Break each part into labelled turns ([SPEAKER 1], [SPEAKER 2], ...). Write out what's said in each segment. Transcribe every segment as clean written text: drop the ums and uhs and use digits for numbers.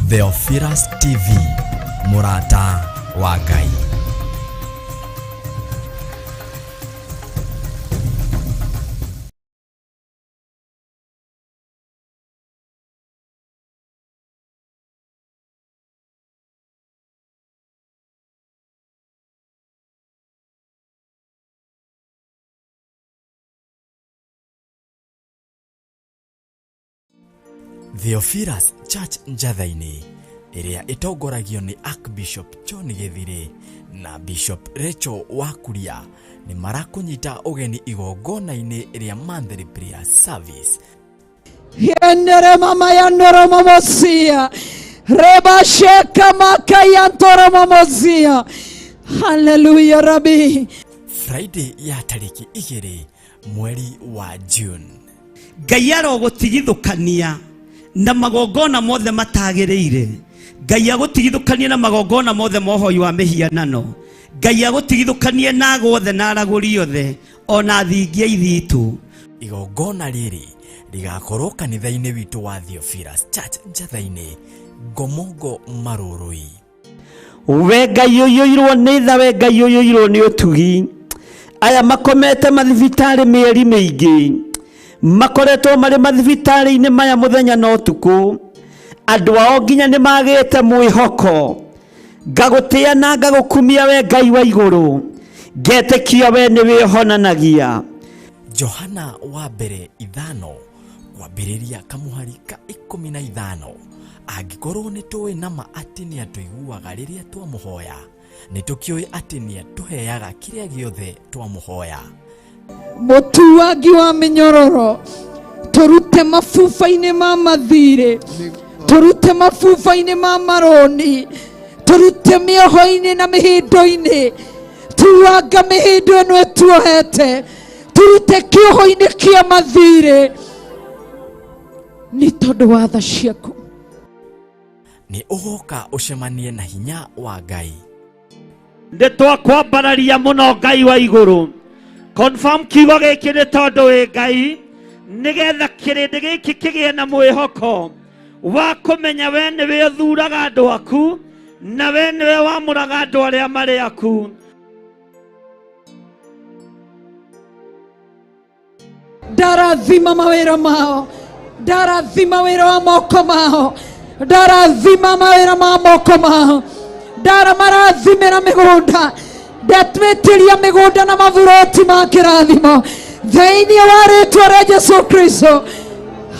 [SPEAKER 1] Theophilus TV, Murata wa Ngai. Theophilus Church Njathaini iria itongoragio ni Archbishop John Githiri na Bishop Rachel Wakuria ni marakunyita ugeni igongona-ini iria monthly prayer service.
[SPEAKER 2] Yendere mama yandoro mamosia reba sheka makaya ntoro mamosia. Hallelujah Rabbi.
[SPEAKER 1] Friday ya tariki 2 mweri wa June.
[SPEAKER 3] Ngai arogutigithukania na magongona mothe matagereire. Ngai agutigithukanie na magongona mothe mohoi wa mihianano. Ngai agutigithukanie na agothe na araguri othe ona thingia ithitu.
[SPEAKER 1] Igongona riri rigakorwo kanitha-ini witu wa Theophilus Church Njathaini, Ngomongo Marurui.
[SPEAKER 3] We Ngai uyoirwo ni tha, we Ngai uyoirwo ni utugi. Aya makomete mathibitari mieri mingi, makoretwo mari mathibitari-ini maya muthenya na utuku. Andu ao nginya ni magite mwihoko. Ngagutia na ngagukumia we Ngai wa iguru, ngetekia we ni wihonanagia.
[SPEAKER 1] Johana wa mbere 5 kwambiriria kamuhari ka 15. Angikorwo ni tuwi nama ati ni atuiguaga riria twamuhoya, ni tukioi ati ni atuheaga kiria giothe twamuhoya.
[SPEAKER 2] Mutuagi wa minyororo, turute mafufa-ini ma mathire, turute mafufa-ini ma maroni, turute mioho-ini na mihindo-ini, tuanga mihindo eno etuohete, turute kioho-ini kia mathire ni tondu wa tha ciaku.
[SPEAKER 1] Ni ugoka ucemanie na hinya wa Ngai.
[SPEAKER 3] Nditwakwambararia muno Ngai wa iguru. Confirm kiugo giki ni tondu wi Ngai, nigetha kirindi giki kigie na mwihoko wa kumenya we niwe uthuraga andu aku na we niwe wamuraga andu aria mari aku.
[SPEAKER 2] Ndarathima mawira mao, ndarathima wira wa moko mao, ndarathima mawira ma moko mao, ndaramarathimira migunda, ndatwitiria migunda na mavuroti ma kirathimo thiini wa ritwa ria Jesu Kristo.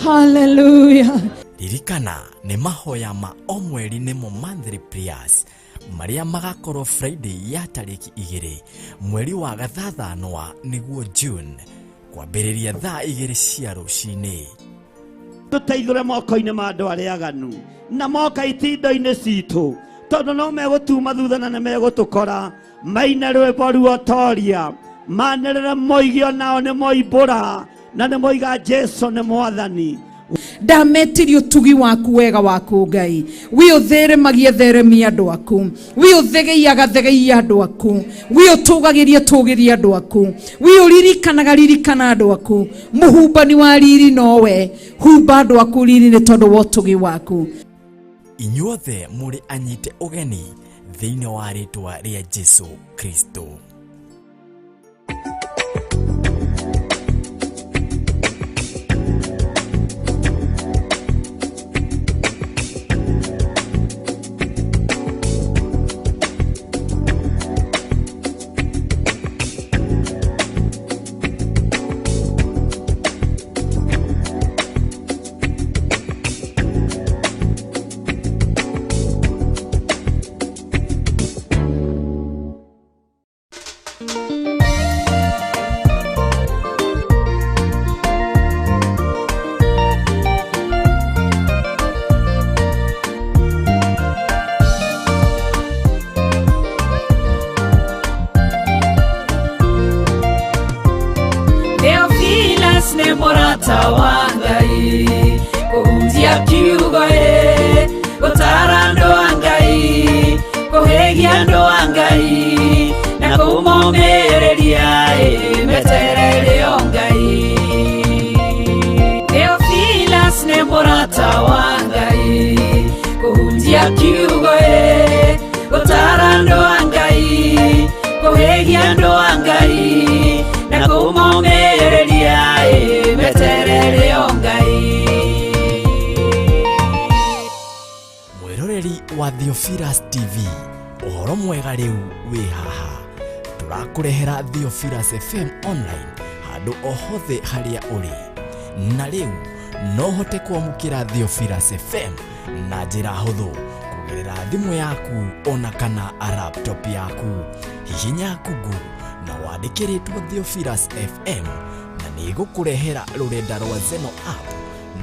[SPEAKER 2] Hallelujah.
[SPEAKER 1] Ririkana ni mahoya ma o mweri nimo monthly prayers maria magakorwo Friday ya tariki 2 mweri wa gathathanwa niguo June, kwambiriria thaa 2 cia rucini.
[SPEAKER 3] Tuteithũre moko-ini ma andu aria aganu na moka itindo-ini citu, tondu no megutuma thutha na megutukora. Maina rwimbo ruotoria manĩrĩre moigi onao nĩ moimbũra na nĩ moiga Jesu nĩ mwathani.
[SPEAKER 2] Ndametirio tugi waku wega waku Ngai, wi utheremagie theremia andu aku, wi uthegeiaga thegeiia andu aku, wi utugagiria tugiria andu aku, wi uririkanaga ririkana andu aku. Muhumbani wa riri nowe, humba andu aku riri ni tondu wa tugi waku.
[SPEAKER 1] Inyuothe muri anyite ugeni thiini wa ritwa ria Jesu Kristo.
[SPEAKER 4] Murata wa Ngai, kuhunjia kiugo gutara andu a Ngai, kuhegia andu a Ngai na kumomereria meterere o Ngai. Theophilus ne murata wa Ngai, kuhunjia kiugo gutara andu a Ngai kuhigia andu a Ngai na kumomereria meterere o Ngai.
[SPEAKER 1] Mwiroreri wa Theophilus TV, uhoro mwega riu wi haha. Turakurehera Theophilus FM online handu ohothe haria uri. Na riu no hote kwamukira Theophilus FM na njira huthu kugerera thimu yaku ona kana laptop yaku. Hihinya Google na wandikiritwo Theophilus FM na nigukurehera rurenda rwa Zeno app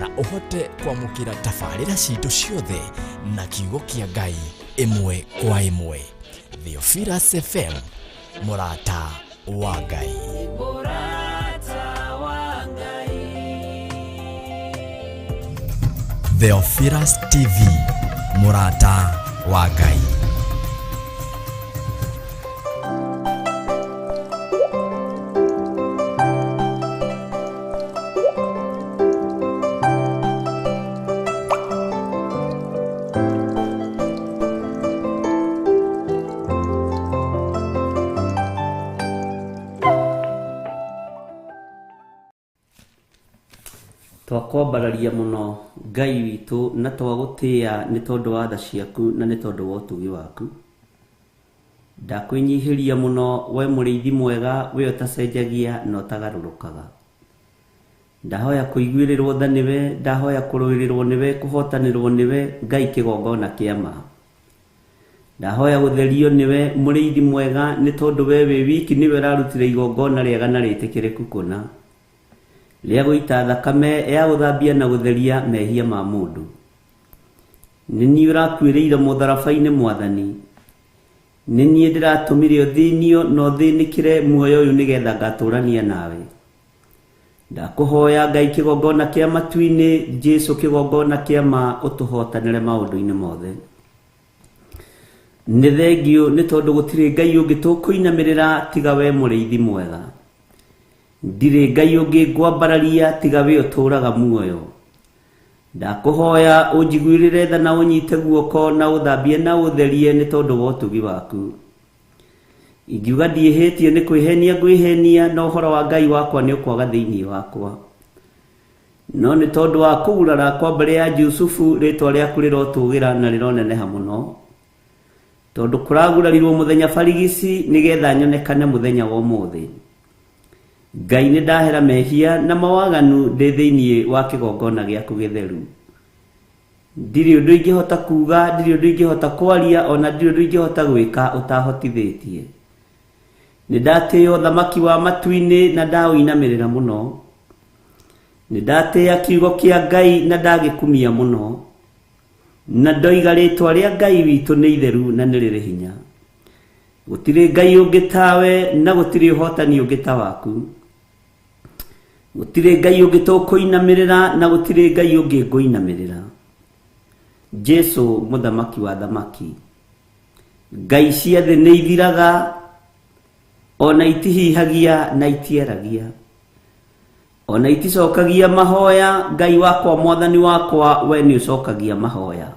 [SPEAKER 1] na uhote kwamukira tafarira citu ciothe na kiugo kia Ngai imwe kwa imwe. Theophilus FM, murata wa Ngai. Theophilus TV, murata wa Ngai.
[SPEAKER 3] Twakwambararia muno Ngai witu na twagutia ni tondu wa tha ciaku na ni tondu wa utugi waku. Ndakwinyihiria muno we muriithi mwega we utacenjagia no tagarurukaga. Ndahoya kuiguirirwo tha niwe, ndahoya kuruirirwo niwe, kuhotanirwo niwe Ngai kigongona kiama. Ndahoya gutherio niwe muriithi mwega ni tondu we wi wiki niwe rarutire igongona riega na ritikiriku kuna. Ria guita thakame ya guthambia na gutheria mehia ma mundu. Nini urakwiriire mutharabaini Mwathani. Nini ndiratumire uthinio no thinikire muoyo uyu nigetha ngaturania nawe. Ndakuhoya Ngai kigongona kia matuini, Jesu kigongona kia ma utuhotanire maundu-ini mothe. Ni thengio ni tondu gutire Ngai ungi tukuinamirira tiga we muriithi mwega. Ndire Ngai ungi ngwambararia tiga we uturaga muoyo. Ndakuhoya unjiguirire tha na unyite guoko na uthambie na utherie ni tondu wa utugi waku. Ingiuga ndiehetie ni kwihenia ngwihenia no horo wa Ngai wakwa ni ukwaga thiini wakwa. No ni tondu wa kugurara kwa mbere ya Jusufu ritwa riaku rirotugira na rironeneha muno. Tondu kuragurarirwo muthenya barigisi nigetha nyonekane muthenya wa umuthi. Ngai ni ndahera mehia na mawaganu ndi thiini wa kigongona giaku githeru. Ndiri undu ingihota kuga, ndiri undu ingihota kwaria, ona ndiri undu ingihota gwika utahotithitie. Ni ndatio thamaki wa matuini na ndawinamirira muno. Ni ndatia kiugo kia Ngai na ndagikumia muno. Na ndoiga ritwa ria Ngai witu ni itheru na ni riri hinya. Gutire Ngai ungi tawe na gutire uhotani ungi ta waku. Gutire Ngai ungi tukuinamirira na gutire Ngai ungi nguinamirira. Jesu muthamaki wa thamaki. Ngai ciothe ni ithiraga, ona itihihagia na itieragia. Ona iticokagia mahoya. Ngai wakwa Mwathani wakwa we ni ucokagia mahoya.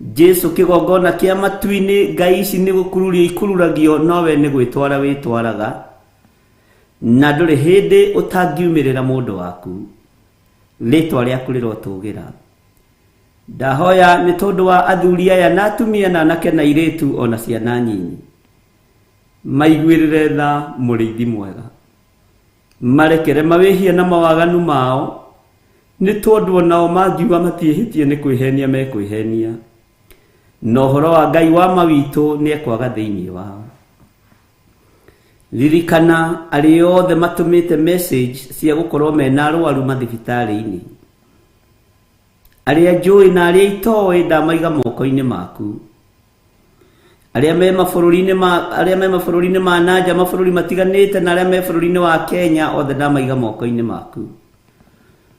[SPEAKER 3] Jesu kigongona kia matuini, Ngai ici ni gukururia ikururagio no we ni gwitwara witwaraga. Na nduri hindi utangiumirira mundu waku. Ritwa riaku rirotugira. Ndahoya ni tondu wa athuri aya na atumia na anake na iritu ona ciana nyinyi. Maiguirire tha muriithi mwega. Marekere mawihia na mawaganu mao. Ni tondu onao mangiuga matihitie ni kwihenia mekwihenia. No horo wa Ngai wa mawitu ni ekwaga thiini wao. Ririkana ari othe matumite message cia gukorwo mena arwaru mathibitari-ini. Aria njui na aria itoi ndamaiga moko-ini maku. Aria me mabururi-ini ma nanja, mabururi matiganite na aria me bururi-ini wa Kenya othe ndamaiga moko-ini maku.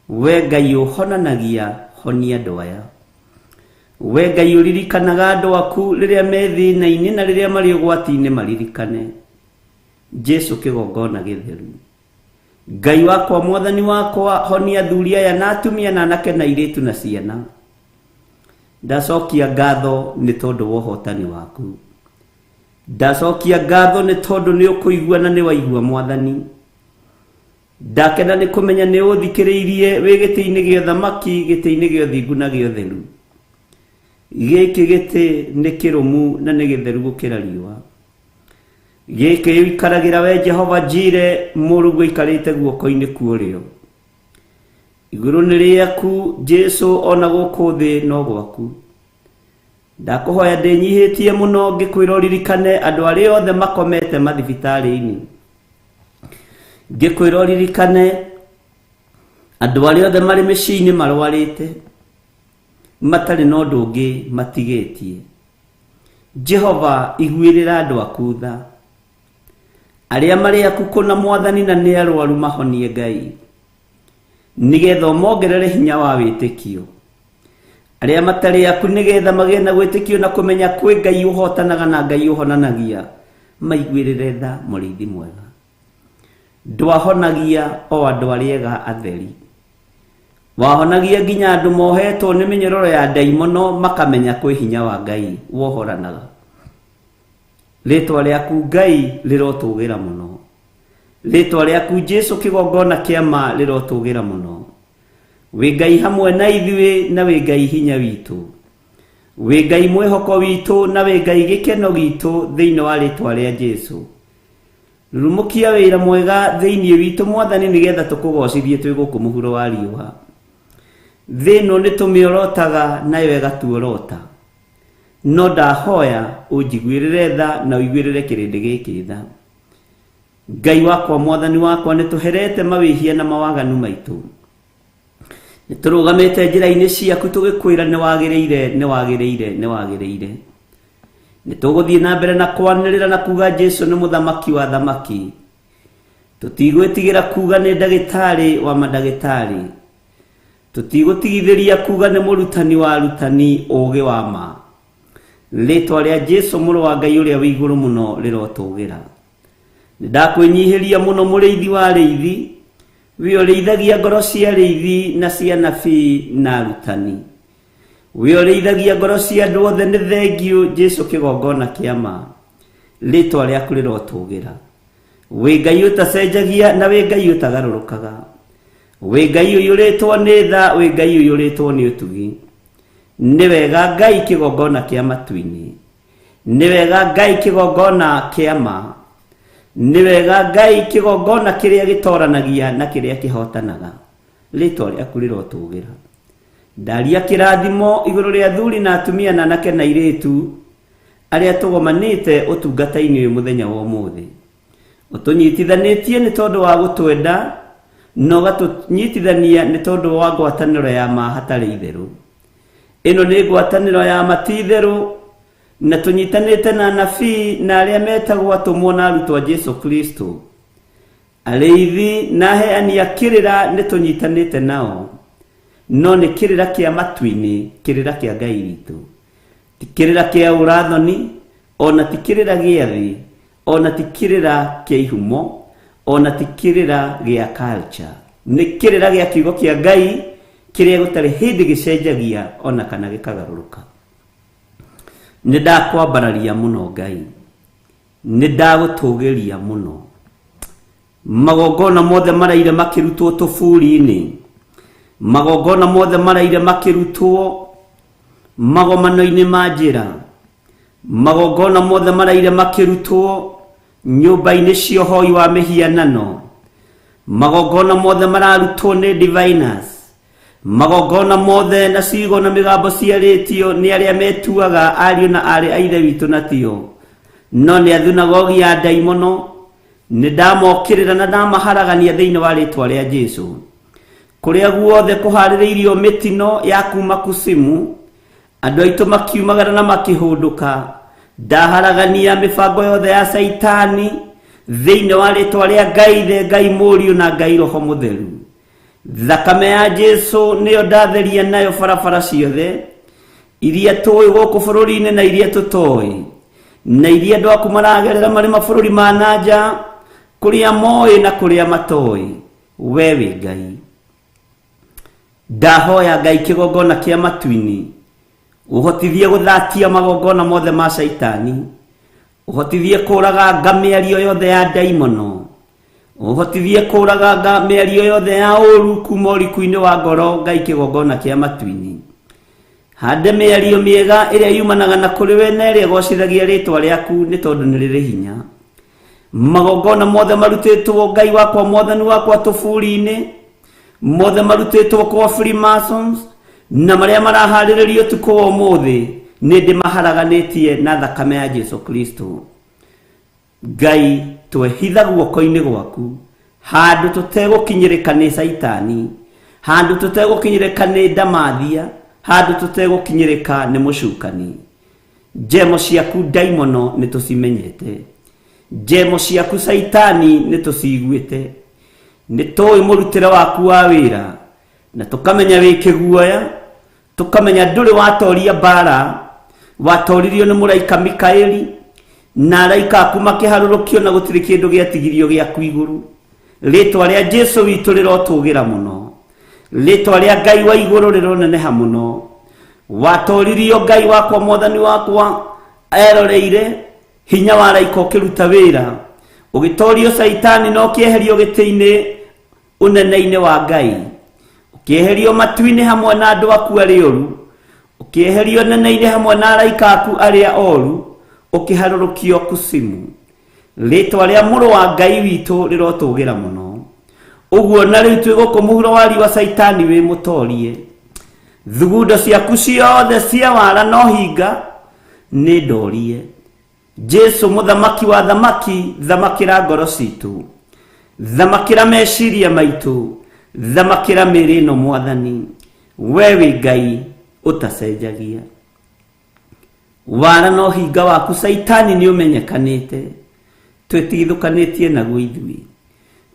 [SPEAKER 3] We Ngai uhonanagia, honia andu aya. We Ngai uririkanaga andu aku riria me thina-ini na riria mari ugwati-ini maririkane. Jesu kigongona githeru. Ngai wakwa Mwathani wakwa honia athuri aya na atumia na anake na iritu na ciana. ndacokia ngatho nĩ tondũ wa ũhotani waku. Ndacokia ngatho nĩ tondũ nĩ ũkũigua na nĩ waigua Mwathani. Ndakena nĩ kũmenya nĩ ũthikĩrĩirie wĩ gĩtĩ-inĩ gĩa ũthamaki, gĩtĩ-inĩ gĩa ũthingu na gĩa ũtheru. Gĩkĩ gĩtĩ nĩ kĩrũmu na nĩ gĩtheru gũkĩra riũa. Gĩkĩ gĩikaragĩra we Jehova Njire, Mũrungu aikarĩte guoko-inĩ kwa ũrĩo. Igũrũ nĩ rĩaku Jesu, ona gũkũ thĩ no gwaku. Ndakũhoya ndĩnyihĩtie mũno ngĩkwĩra ũririkane andũ arĩa othe makomete mathibitarĩ-inĩ. Ngĩkwĩra ũririkane andũ arĩa othe marĩ mĩciĩ-inĩ marwarĩte, matarĩ na ũndũ ũngĩ matigĩtie. Jehova, iguĩrĩra andũ aku tha. Arĩa marĩ akuku na Mwathani na nĩ arwaru mahonie Ngai, nĩgetha ũmongerere hinya wa wĩtĩkio. Arĩa matarĩ aku nĩgetha magĩe na gwĩtĩkio na kũmenya kwĩ Ngai ũhotanaga na Ngai ũhonanagia, maiguĩrĩre tha Mũrĩithi mwega. Ndwahonagia o andũ arĩa ega atheri, wahonagia nginya andũ mohetwo nĩ mĩnyororo ya ndaimono makamenya kwĩ hinya wa Ngai wohoranaga. Rĩtwa rĩaku Ngai rĩrotũgĩra mũno. Rĩtwa rĩaku Jesu kĩgongona kĩa ma rĩrotũgĩra mũno. Wĩ Ngai hamwe na ithuĩ, na wĩ Ngai hinya witũ. Wĩ Ngai mwĩhoko witũ, na wĩ Ngai gĩkeno gitũ thĩinĩ wa rĩtwa rĩa Jesu. Rurumukia wĩra mwega thĩinĩ witũ Mwathani, nĩgetha tũkũgocithie twĩ gũkũ mũhuro wa riũa. Thĩ ĩno nĩ tũmĩorotaga nayo ĩgatuorota. No ndahoya ũnjiguĩrĩre tha na ũiguĩrĩre kĩrĩndĩ gĩkĩ tha. Ngai wakwa, Mwathani wakwa, nĩ tũherete mawĩhia na mawaganu maitũ. Nĩ tũrũgamĩte njĩra-inĩ ciaku tũgĩkwĩra nĩ wagĩrĩire, nĩ wagĩrĩire, nĩ wagĩrĩire. Nĩ tũgũthiĩ na mbere na kwanĩrĩra na kuga Jesu nĩ mũthamaki wa thamaki. Tũtigwĩtigĩra kuga nĩ ndagĩtarĩ wa mandagĩtarĩ. Tũtigũtigithĩria kuga nĩ mũrutani wa arutani, ũũgĩ wa ma. Rĩtwa rĩa Jesu mũrũ wa Ngai ũrĩa wĩ igũrũ mũno rĩrotũgĩra. Ndakwĩnyihĩria mũno Mũrĩithi wa arĩithi, we ũrĩithagia ngoro cia arĩithi na cia anabii na arutani. We ũrĩithagia ngoro cia andũ othe, nĩ thengiũ Jesu kĩgongona kĩa ma. Rĩtwa rĩaku rĩrotũgĩra. We Ngai ũtacenjagia, na we Ngai ũtagarũrũkaga. We Ngai ũiyũrĩtwo nĩ tha, we Ngai ũiyũrĩtwo nĩ ũtugi. Nĩ wega Ngai kĩgongona kĩa matu-inĩ. Nĩ wega Ngai kĩgongona kĩa ma. Nĩ wega Ngai kĩgongona kĩrĩa gĩtoranagia na kĩrĩa kĩhotanaga. Rĩtwa rĩaku rĩrotũgĩra. Ndaria kĩrathimo igũrũ rĩa athuri na atumia na anake na airĩtu arĩa tũgomanĩte ũtungata-inĩ ũyũ mũthenya wa ũmũthĩ. Ũtũnyitithanĩtie nĩ tondũ wa gũtwenda, na ũgatũnyitithania nĩ tondũ wa ngwatanĩro ya ma hatarĩ itherũ. Ĩno nĩ ngwatanĩro ya ma ti itherũ, na tũnyitanĩte na anabii na arĩa metagwo atũmwo na arutwo a Jesu Kristo. Arĩithi na aheani a kĩrĩra nĩ tũnyitanĩte nao. No nĩ kĩrĩra kĩa matu-inĩ, kĩrĩra kĩa Ngai witũ. Ti kĩrĩra kĩa ũrathoni, ona ti kĩrĩra gĩa thĩ, ona ti kĩrĩra kĩa ihumo, ona ti kĩrĩra gĩa culture. Nĩ kĩrĩra gĩa kiugo kĩa Ngai kĩrĩa gũtarĩ hĩndĩ gĩcenjagia ona kana gĩkagarũrũka. Nĩ ndakwambararia mũno Ngai, nĩ ndagũtũgĩria mũno. Magongona mothe maraire makĩrutwo tũburi-inĩ, magongona mothe maraire makĩrutwo magomano-inĩ ma njĩra, magongona mothe maraire makĩrutwo nyũmba-inĩ cia ũhoi wa mĩhianano, magongona mothe mararutwo nĩ diviners, magongona mothe na ciugo na mĩgambo ciarĩtio nĩ arĩa metuaga ariũ na arĩ a ithe witũ na tio, no nĩ athunagogi ya ndaimono. Nĩ ndamokĩrĩra na ndamaharagania thĩinĩ wa rĩtwa rĩa Jesu. Kũrĩa guothe kũharĩrĩirio mĩtino ya kuma kusimu, andũ aitũ makiumagara na makĩhũndũka, ndaharagania mĩbango yothe ya Saitani thĩinĩ wa rĩtwa rĩa Ngai the Ngai Mũriũ na Ngai Roho Mũtheru. Thakame ya Jesu nĩyo ndatheria nayo barabara ciothe iria tũĩ gũkũ bũrũri-inĩ na iria tũtoĩ, na iria andũ aku maragerera marĩ mabũrũri ma nanja, kũrĩa moĩ na kũrĩa matoĩ. We wĩ Ngai. Ndahoya Ngai kĩgongona kĩa matu-inĩ, uhotithie guthakia magongona mothe ma Saitani, uhotithie kuraga mĩario yothe ya daimono, uhotithie kuraga mĩario yothe ya ũru kuma ũriku-inĩ wa ngoro Ngai kĩgongona kĩa matu-inĩ. Hande mĩario mĩega ĩrĩa yumanaga na kũrĩ we na ĩrĩa ĩgocithagia rĩtwa rĩaku nĩ tondũ nĩ rĩrĩ hinya. Magongona mothe marutĩtwo Ngai wakwa mwathani wakwa tũburi-inĩ, mothe marutĩtwo kwa Freemasons na marĩa maraharĩrĩrio ũtukũ wa ũmũthĩ nĩ ndĩmaharaganĩtie na thakame ya Jesu Kristo. Ngai twehitha guoko-inĩ gwaku handũ tũtegũkinyĩrĩka nĩ Saitani, handũ tũtegũkinyĩrĩka nĩ ndamathia, handũ tũtegũkinyĩrĩka nĩ mũcukani. Njemo ciaku daimono nĩ tũcimenyete, njemo ciaku Saitani nĩ tũciguĩte, nĩ tũĩ mũrutĩre waku wa wĩra na tũkamenya wĩ kĩguoya, tũkamenya ndũrĩ watoria mbara, watoririo nĩ mũraika Mikaeli na araika aku makĩharũrũkio na gũtirĩ kĩndũ gĩatigirio gĩaku igũrũ. Rĩtwa rĩa Jesu witũ rĩrotũgĩra mũno, rĩtwa rĩa Ngai wa igũrũ rĩroneneha mũno. Watoririo Ngai wakwa mwathani wakwa eroreire hinya wa araika ũkĩruta wĩra, ũgĩtorio Saitani na ũkĩeherio gĩtĩ-inĩ ũnene-inĩ wa Ngai, ũkĩeherio matu-inĩ hamwe na andũ aku arĩa oru, ũkĩeherio nene-inĩ hamwe na araika aku arĩa oru, ũkĩharũrũkio kusimu. Rĩtwa rĩa mũrũ wa Ngai witũ rĩrotũgĩra mũno. Ũguo na rĩu twĩgũkũ mũhuro wa riũa Saitani wĩ mũtorie, thugundo ciaku ciothe cia wara no hinga nĩ ndorie. Jesu mũthamaki wa thamaki, thamakĩra ngoro citũ, thamakĩra meciria maitũ, thamakĩra mĩĩrĩ ĩno mwathani. We wĩ Ngai ũtacenjagia. Wara no hinga waku Saitani nĩ ũmenyekanĩte, twĩtigithũkanĩtie naguo ithuĩ,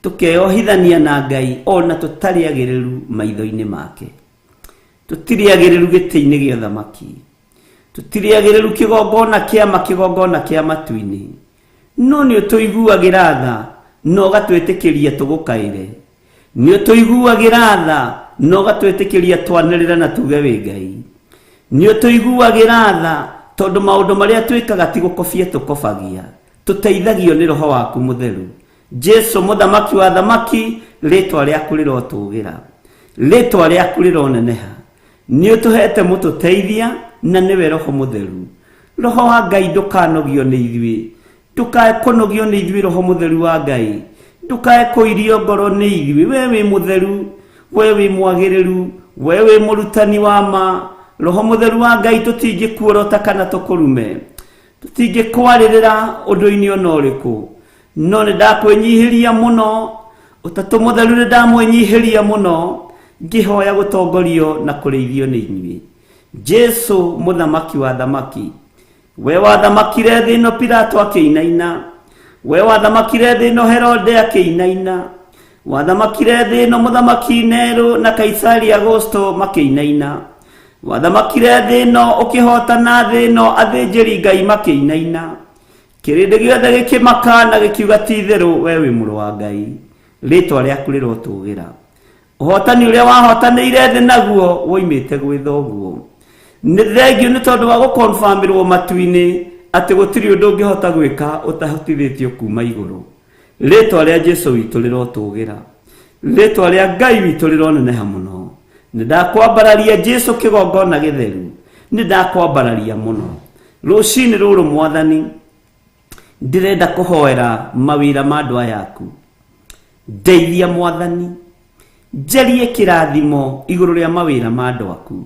[SPEAKER 3] tũkeohithania na Ngai ona tũtarĩ agĩrĩru maitho-inĩ make. Tũtirĩ agĩrĩru gĩtĩ-inĩ gĩa thamaki, tũtirĩ agĩrĩru kĩgongona kĩa matu-inĩ, no nĩ ũtũiguagĩra tha na ũgatwĩtĩkĩria tũgũkaĩre, nĩ ũtũiguagĩra tha na ũgatwĩtĩkĩria twanĩrĩra na tuge wĩ Ngai, nĩ ũtũiguagĩra tha tondũ maũndũ marĩa twĩkaga ti gũkobia tũkobagia, tũteithagio nĩ Roho waku mũtheru. Jesu mũthamaki wa thamaki, rĩtwa rĩaku rĩrotũgĩra, rĩtwa rĩaku rĩroneneha. Nĩ ũtũhete mũtũteithia na nĩwe Roho mũtheru. Roho wa Ngai ndũkanogio nĩ ithuĩ, ndũkae kũnogio nĩ ithuĩ. Roho mũtheru wa Ngai ndũkae kũirio ngoro nĩ ithuĩ. We wĩ mũtheru, we wĩ mwagĩrĩru, we wĩ mũrutani wa ma. Roho mũtheru wa Ngai tũtingĩkuorota kana tũkũrume, tũtingĩkwarĩrĩra ũndũ-inĩ ona ũrĩkũ, no nĩ ndakwĩnyihĩria mũno. Ũtatũ mũtheru nĩ ndamwĩnyihĩria mũno, ngĩhoya gũtongorio na kũrĩithio nĩ inyuĩ. Jesu mũthamaki wa thamaki, we wathamakire thĩ ĩno Pilato akĩinaina, we wathamakire thĩ ĩno Herode akĩinaina, wathamakire thĩ ĩno mũthamaki Nero na Kaisari Augusto makĩinaina, wathamakire thĩ ĩno ũkĩhotana thĩ ĩno athĩnjĩri Ngai makĩinaina. Kĩrĩndĩ gĩothe gĩkĩmaka na gĩkiuga ti itherũ we wĩ mũrũ wa Ngai, rĩtwa rĩaku rĩrotũgĩra. Ũhotani ũrĩa wahotanĩire thĩ naguo woimĩte gwĩ thoguo. Nĩ thengio nĩ tondũ wa gũkonfirmĩrwo matu-inĩ atĩ gũtirĩ ũndũ ũngĩhota gwĩka ũtahotithĩtio kuma igũrũ. Rĩtwa rĩa Jesu witũ rĩrotũgĩra, rĩtwa rĩa Ngai witũ rĩroneneha mũno. Nĩ ndakwambararia Jesu kĩgongona gĩtheru, nĩ ndakwambararia mũno. Rũciinĩ rũrũ mwathani, ndĩrenda kũhoera mawĩra ma andũ aya aku. Ndeithia mwathani, njarie kĩrathimo igũrũ rĩa mawĩra ma andũ aku,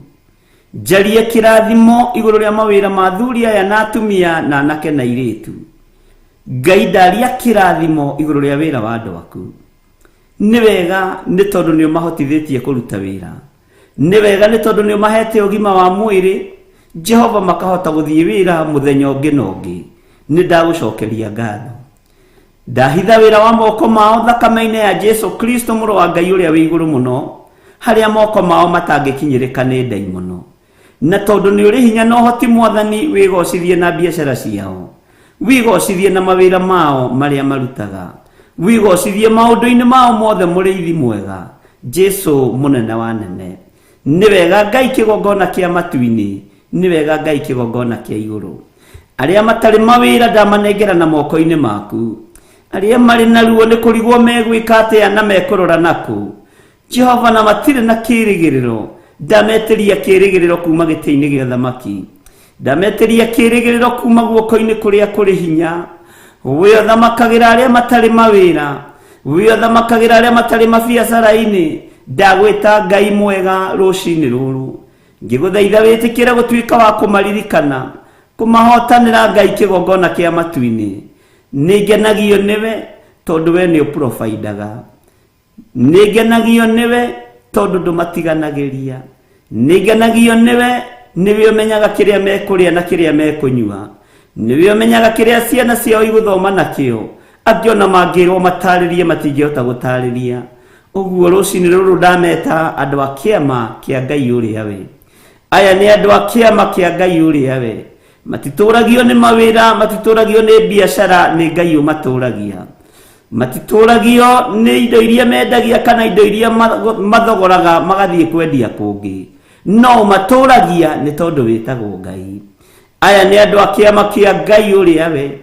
[SPEAKER 3] njarie kĩrathimo igũrũ rĩa mawĩra ma athuri aya na atumia na anake na airĩtu. Ngai ndaria kĩrathimo igũrũ rĩa wĩra wa andũ aku. Nĩ wega nĩ tondũ nĩ ũmahotithĩtie kũruta wĩra, nĩ wega nĩ tondũ nĩ ũmahete ũgima wa mwĩrĩ, Jehova makahota gũthiĩ wĩra mũthenya ũngĩ na ũngĩ. Nĩ ndagũcokeria ngatho. Ndahitha wĩra wa moko mao thakame-inĩ ya Jesu Kristo mũrũ wa Ngai ũrĩa wĩ igũrũ mũno, harĩa moko mao matangĩkinyĩrĩka nĩ ndaimono. Na tondũ nĩ ũrĩ hinya na ũhoti mwathani, wĩgocithie na biacara ciao, wĩgocithie na mawĩra mao marĩa marutaga, wĩgocithie maũndũ-inĩ mao mothe mũrĩithi mwega. Jesu mũnene wa nene, nĩ wega Ngai kĩgongona kĩa matu-inĩ nĩ wega Ngai kĩgongona kĩa igũrũ. Arĩa matarĩ mawĩra ndamanengera na moko-inĩ maku, arĩa marĩ na ruo nĩ kũrigwo megwĩka atĩa na mekũrora nakũ. Jehova na matirĩ na kĩĩrĩgĩrĩro, ndametĩria kĩĩrĩgĩrĩro kuma gĩtĩ-inĩ gĩa ũthamaki, ndametĩria kĩĩrĩgĩrĩro kuma guoko-inĩ kũrĩa kũrĩ hinya. Wĩ ũthamakagĩra arĩa matarĩ mawĩra, wĩ ũthamakagĩra arĩa matarĩ mabiacara-inĩ. Ndagwĩta Ngai mwega rũcinĩ rũrũ, ngĩgũthaitha wĩtĩkĩre gũtuĩka wa kũmaririkana, kũmahotanĩra Ngai kĩgongona kĩa matu-inĩ. Nĩngenagio nĩwe tondũ we nĩ ũpũrobaindaga, nĩngenagio nĩwe tondũ ndũmatiganagĩria, nĩngenagio nĩwe nĩwe ũmenyaga kĩrĩa mekũrĩa na kĩrĩa mekũnyua, nĩwe ũmenyaga kĩrĩa ciana ciao igũthoma nakĩo, angĩ ona mangĩrwo matarĩrie matingĩhota gũtarĩria. Ũguo rũcinĩ rũrũ ndameta andũ a kĩama kĩa Ngai ũrĩa we. Aya nĩ andũ a kĩama kĩa Ngai ũrĩa we, matitũragio nĩ mawĩra, matitũragio nĩ biacara, nĩ Ngai ũmatũragia. Matitũragio nĩ indo iria mendagia kana indo iria mathogoraga magathiĩ kwendia kũngĩ, no matũragia nĩ tondũ wĩtagwo Ngai. Aya nĩ andũ a kĩama kĩa Ngai ũrĩa we.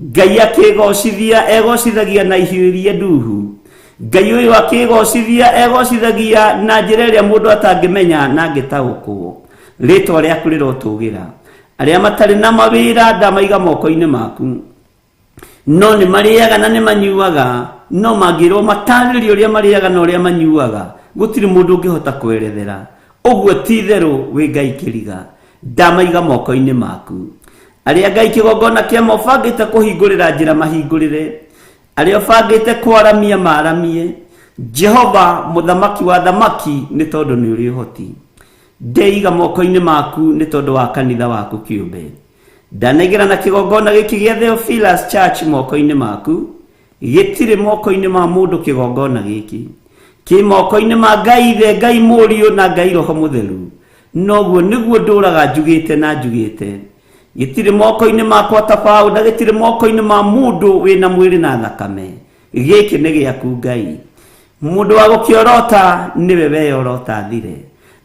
[SPEAKER 3] Ngai akĩgocithia egocithagia na ihiũ iria nduhu. Ngai ũyũ akĩgocithia egocithagia na njĩra ĩrĩa mũndũ atangĩmenya na angĩtaũkwo. Rĩtwa rĩaku rĩrotũgĩra. Arĩa matarĩ na mawĩra ndamaiga moko-inĩ maku, no nĩ marĩaga na nĩ manyuaga, no mangĩrwo matarĩrie ũrĩa marĩaga na ũrĩa manyuaga, gũtirĩ mũndũ ũngĩhota kwerethera. Ũguo ti therũ wĩ Ngai kĩriga, ndamaiga moko-inĩ maku. Arĩa Ngai kĩgongona kĩama ũbangĩte kũhingũrĩra njĩra mahingũrĩre, arĩa ũbangĩte kwaramia maramie. Jehova mũthamaki wa thamaki, nĩ tondũ nĩ ũrĩ ũhoti. Ndeiga moko-inĩ maku nĩ tondũ wa kanitha waku kĩũmbe. Ndanegera na kĩgongona gĩkĩ gĩa Theophilus Church moko-inĩ maku. Gĩtirĩ moko-inĩ ma mũndũ kĩgongona gĩkĩ, kĩ moko-inĩ ma Ngai Ithe, Ngai Mũriũ na Ngai Roho Mũtheru. Noguo nĩguo ndũraga njugĩte na njugĩte. Gĩtirĩ moko-inĩ makwa tabaũ, na gĩtirĩ moko-inĩ ma mũndũ wĩna mwĩrĩ na thakame. Gĩkĩ nĩ gĩaku Ngai. Mũndũ wa gũkĩorota nĩwe weyorota thire.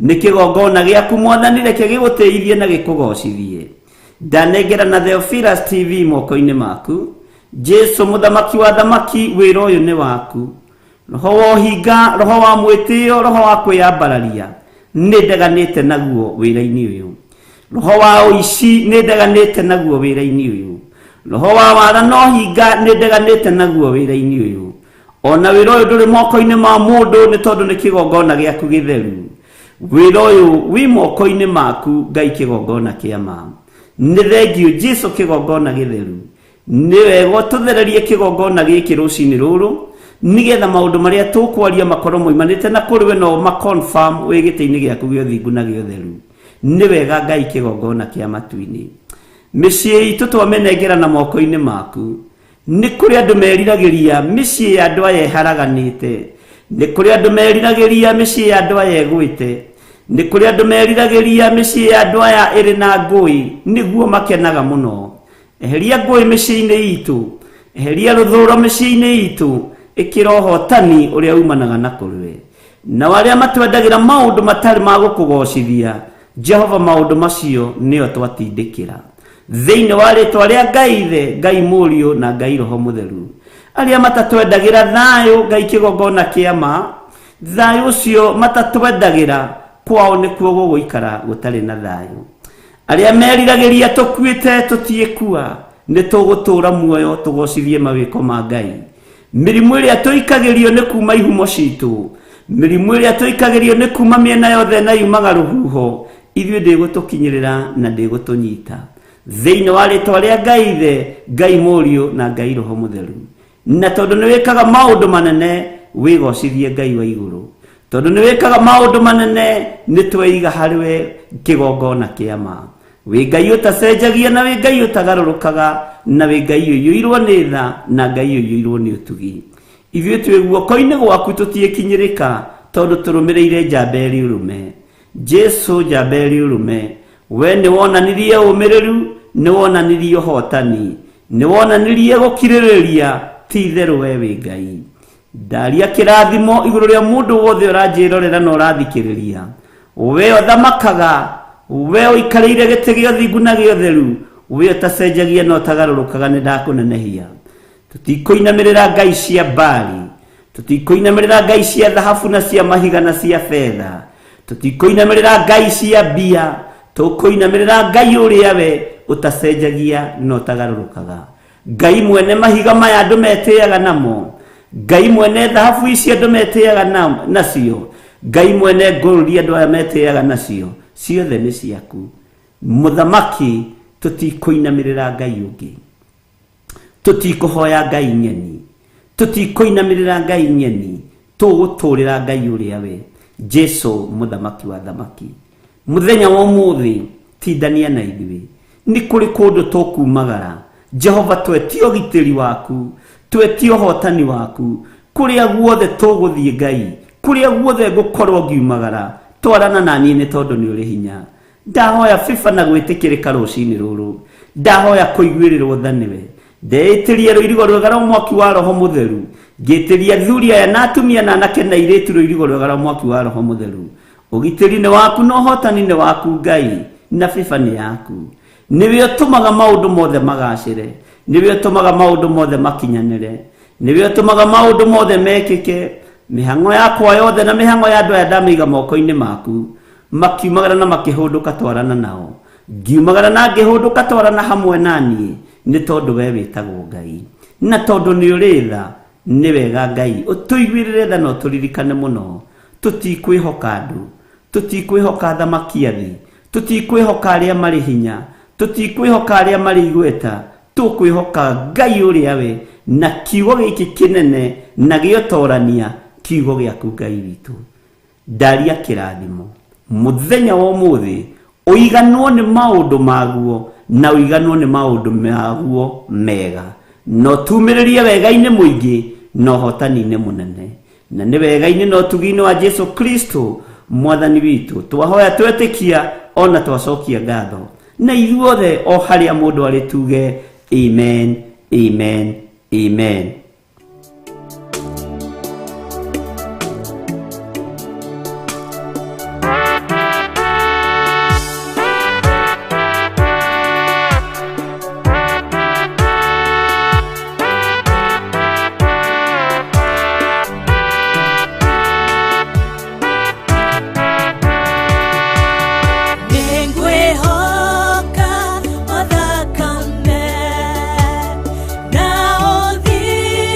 [SPEAKER 3] Nĩ kĩgongona gĩaku Mwathani, reke gĩgũteithie na gĩkũgocithie. Ndanengera na Theophilus TV moko-inĩ maku. Jesu mũthamaki wa thamaki, wĩra ũyũ nĩ waku. Roho wa ũhinga, roho wa mwĩtĩo, roho wa kwĩyambararia, nĩ ndeganĩte naguo wĩra-inĩ ũyũ. Roho wa ũici nĩ ndeganĩte naguo wĩra-inĩ ũyũ. Roho wa wara no hinga nĩ ndeganĩte naguo wĩra-inĩ ũyũ. Ona wĩra ũyũ ndũrĩ moko-inĩ ma mũndũ, nĩ tondũ nĩ kĩgongona gĩaku gĩtheru. Wĩra ũyũ wĩ moko-inĩ maku Ngai kĩgongona kĩama. Nĩ thengio Jesu kĩgongona gĩtheru. Nĩ wega tũthererie kĩgongona gĩkĩ rũcinĩ rũrũ, nĩgetha maũndũ marĩa tũkwaria makorwo moimanĩte na kũrĩ we no ma-confirm wĩ gĩtĩ-inĩ gĩaku gĩa ũthingu na gĩa ũtheru. Nĩ wega Ngai kĩgongona kĩa matu-inĩ. Mĩciĩ itũ twamĩnengera na moko-inĩ maku. Nĩ kũrĩ andũ meriragĩria mĩciĩ ya andũ aya ĩharaganĩte. Nĩ kũrĩ andũ meriragĩria mĩciĩ ya andũ aya ĩgwĩte. Nĩ kũrĩ andũ meriragĩria mĩciĩ ya andũ aya ĩrĩ na ngũĩ, nĩguo makenaga mũno. Eheria ngũĩ mĩciĩ-inĩ itũ, eheria rũthũũro mĩciĩ-inĩ itũ, ĩkĩra ũhotani ũrĩa umanaga na kũrĩ. Na arĩa matwendagĩra maũndũ matarĩ ma gũkũgocithia, Jehova maũndũ macio nĩo twatindĩkĩra. Thĩinĩ wa rĩtwa rĩa Ngai Ithe, Ngai Mũriũ na Ngai Roho Mũtheru. Arĩa matatwendagĩra thayũ, Ngai kĩgongona kĩama, thayũ ũcio matatwendagĩra, kwao nĩkuo gũgũikara gũtarĩ na thayũ. Arĩa meriragĩria tũkuĩte tũtiĩkua, nĩ tũgũtũũra muoyo tũgocithie mawĩko ma Ngai. Mĩrimũ ĩrĩa tũikagĩrio nĩ kuma ihumo citũ, mĩrimũ ĩrĩa tũikagĩrio nĩ kuma mĩena yothe na yumaga rũhuho, ithuĩ ndĩgũtũkinyĩrĩra na ndĩgũtũnyita. Thĩinĩ wa rĩtwa rĩa Ngai Ithe, Ngai Mũriũ na Ngai Roho Mũtheru. Na tondũ nĩ wĩkaga maũndũ manene, wĩgocithie Ngai wa igũrũ. Tondũ nĩ wĩkaga maũndũ manene, nĩ tweiga harĩwe kĩgongona kĩama. Wĩ Ngai ũtacenjagia na wĩ Ngai ũtagarũrũkaga, na wĩ Ngai ũiyũirwo nĩ tha na Ngai ũiyũirwo nĩ ũtugi. Ithuĩ twĩ guoko-inĩ gwaku tũtiĩkinyĩrĩka, tondũ tũrũmĩrĩire njamba ĩrĩ ũrũme. Jesu njamba ĩrĩ ũrũme, we nĩ wonanirie ũmĩrĩru, nĩ wonanirie ũhotani, nĩ wonanirie gũkirĩrĩria, ti itherũ we wĩ Ngai. Ndaria kĩrathimo igũrũ rĩa mũndũ wothe ũranjĩrorera na ũrathikĩrĩria. We ũthamakaga, we uikarĩire gĩtĩ gĩa ũthingu na gĩa ũtheru, we ũtacenjagia na ũtagarũrũkaga, nĩ ndakũnenehia. Tũtikũinamĩrĩra ngai cia Baali, tũtikũinamĩrĩra ngai cia thahabu na cia mahiga na cia betha, tũtikũinamĩrĩra ngai cia mbia, tũkũinamĩrĩra ngai ũrĩa we ũtacenjagia na ũtagarũrũkaga. Ngai mwene mahiga maya andũ metĩaga namo, Ngai mwene thahabu ici andũ metĩaga nacio, Ngai mwene ngũrũri andũ aya metĩaga nacio, ciothe nĩ ciaku. Mũthamaki, tũtikũinamĩrĩra ngai ũngĩ, tũtikũhoya ngai nyeni, tũtikũinamĩrĩra ngai nyeni, tũgũtũrĩra ngai ũrĩa we, Jesu mũthamaki wa thamaki. Mũthenya wa ũmũthĩ tindania na ithuĩ, nĩ kũrĩ kũndũ tũkumagara. Jehova, twetio gitĩri waku, twetio hotani waku, kũrĩa guothe tũgũthiĩ Ngai, kũrĩa guothe ngũkorwo ngiumagara, twarana naniĩ nĩ tondũ nĩ ũrĩ hinya. Ndahoya FIFA na gwĩtĩkĩrĩka rũcinĩ rũrũ, ndahoya kũiguĩrĩrwo tha nĩwe, ndeĩtĩria rũirigo rwega rwa mwaki wa Roho Mũtheru, ngĩtĩria athuri aya na atumia na anake na airĩtu rũirigo rwega rwa mwaki wa Roho Mũtheru. Ũgitĩri nĩ waku na ũhotani nĩ waku Ngai, na FIFA nĩ yaku. Niwe ũtũmaga maũndũ mothe magacĩre, niwe ũtũmaga maũndũ mothe makinyanĩre, niwe ũtũmaga maũndũ mothe mekĩke. Mĩhang'o yakwa yothe na mĩhang'o ya andũ aya ndamĩiga moko-inĩ maku, makiumagara na makĩhũndũka twarana nao, ngiumagara na ngĩhũndũka twarana hamwe naniĩ, nĩ tondũ we wĩtagwo Ngai, na tondũ nĩ ũrĩ tha. Nĩ wega Ngai ũtũiguĩrĩre tha na ũtũririkane mũno. Tũtikwĩhoka andũ, tũtikwĩhoka thamaki a thĩ, tũtikwĩhoka arĩa marĩ hinya, tũtikwĩhoka arĩa marĩ igweta, tũkwĩhoka Ngai ũrĩa we, na kiugo gĩkĩ kĩnene na gĩotorania, kiugo gĩaku Ngai witũ. Ndaria kĩrathimo mũthenya wa ũmũthĩ, ũiganwo nĩ maũndũ maguo na ũiganwo nĩ maũndũ maguo mega, no tumĩrĩrie wega-inĩ mũingĩ na ũhotani-inĩ mũnene, na nĩ wega-inĩ na ũtugi-inĩ wa Jesu Kristo mwathani witũ. Twahoya twetĩkia ona twacokia ngatho, na ithuothe o harĩa mũndũ arĩ tuge amen, amen, amen.
[SPEAKER 4] Ngwĩhoka o thakame na ũthiĩ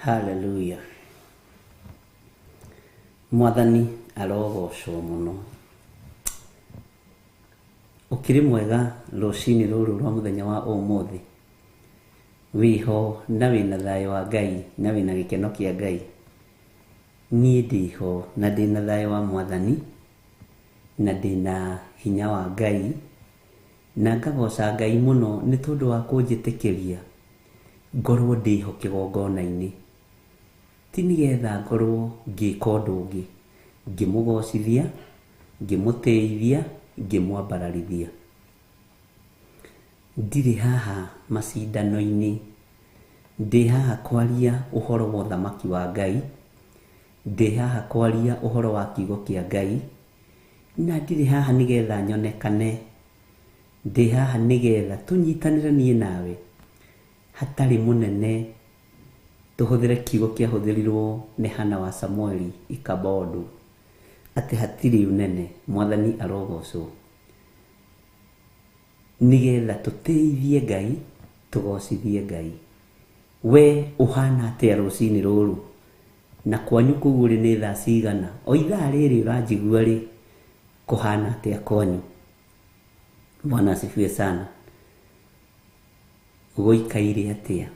[SPEAKER 5] Hallelujah. Mwathani arogocwo muno. Ukiri mwega rucini ruru rwa muthenya wa umuthi. Wiho na wina thayo wa Ngai na wina gikeno kia Ngai. Ni ndiho na ndina thayo wa Mwathani na ndina hinya wa Ngai na ngagoca Ngai muno ni tondu wa kunjitikiria ngorwo ndiho kigongona-ini. Ti nigetha ngorwo ngika undu ungi, ngimugocithia, ngimutithia, ngimwambararithia. Ndiri haha macindano-ini, ndi haha kwaria uhoro wa uthamaki wa Ngai, ndi haha kwaria uhoro wa kiugo kia Ngai, na ndiri haha nigetha nyonekane, ndi haha nigetha tunyitanire nie nawe hatari munene tuhuthire kiugo kia huthirirwo ni Hana wa Samueli Ikabodu ati hatiri unene. Mwathani arogocwo nigetha tutithie Ngai, tugocithie Ngai. We uhana atia rucini ruru na kwanyu kugu ri ni thaa cigana? O ithaa riri uranjigua ri kuhana atia kwanyu? Bwana asifiwe sana. Guikaire atia?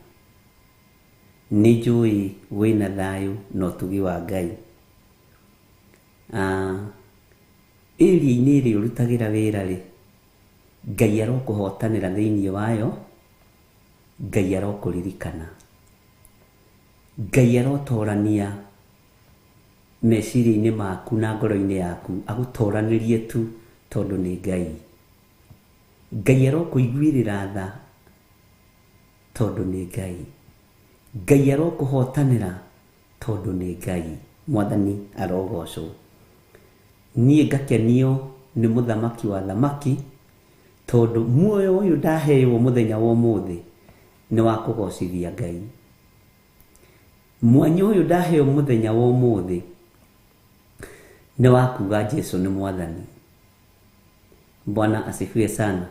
[SPEAKER 5] Ni njui wina thayo na utugi wa Ngai. Iria-ini ri urutagira wira ri, Ngai arokuhotanira thiini wayo, Ngai arokuririkana, Ngai arotorania meciria-ini maku na ngoro-ini yaku, agutoranirie tu tondu ni Ngai. Ngai arokuiguirira tha tondu ni Ngai. Ngai arokuhotanira tondu ni Ngai. Mwathani arogocwo. Nie ngakenio ni muthamaki wa thamaki tondu muoyo uyu ndaheo muthenya wa umuthi ni wa kugocithia Ngai. Mwanya uyu ndaheo muthenya wa umuthi ni wa kuga Jesu ni Mwathani. Bwana asifiwe sana.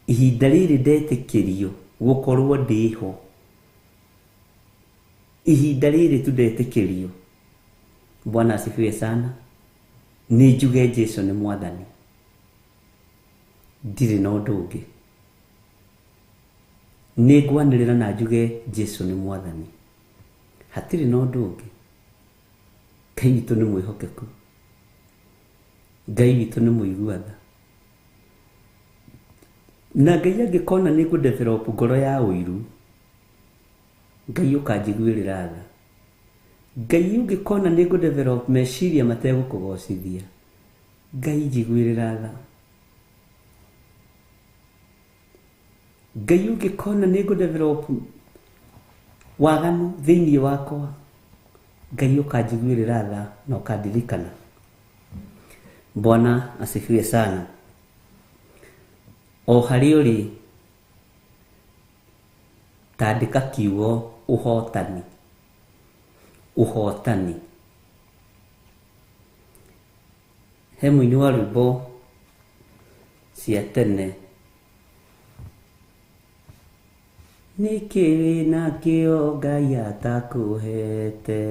[SPEAKER 5] Ihinda riri ndetikirio gukorwo ndiho, ihinda riri tu ndetikirio. Bwana asifiwe sana. Ni njuge Jesu ni Mwathani, ndiri na undu ungi. Ni ngwanirira na njuge Jesu ni Mwathani, hatiri na undu ungi. Ngai witu ni mwihokeku, Ngai witu ni muigua tha. Na Ngai angikona ni kudevelop ngoro ya uiru, Ngai ukanjiguirira tha. Ngai ungikona ni kudevelop meciria mategukugocithia, Ngai njiguirira tha. Ngai ungikona ni kudevelop waganu thiini wakwa, Ngai ukanjiguirira tha na ukandirikana. Bwana asifiwe sana. O hari uri tandika kiugo uhotani, uhotani. He muini wa rwimbo cia tene, niki nakio Ngai atakuhete,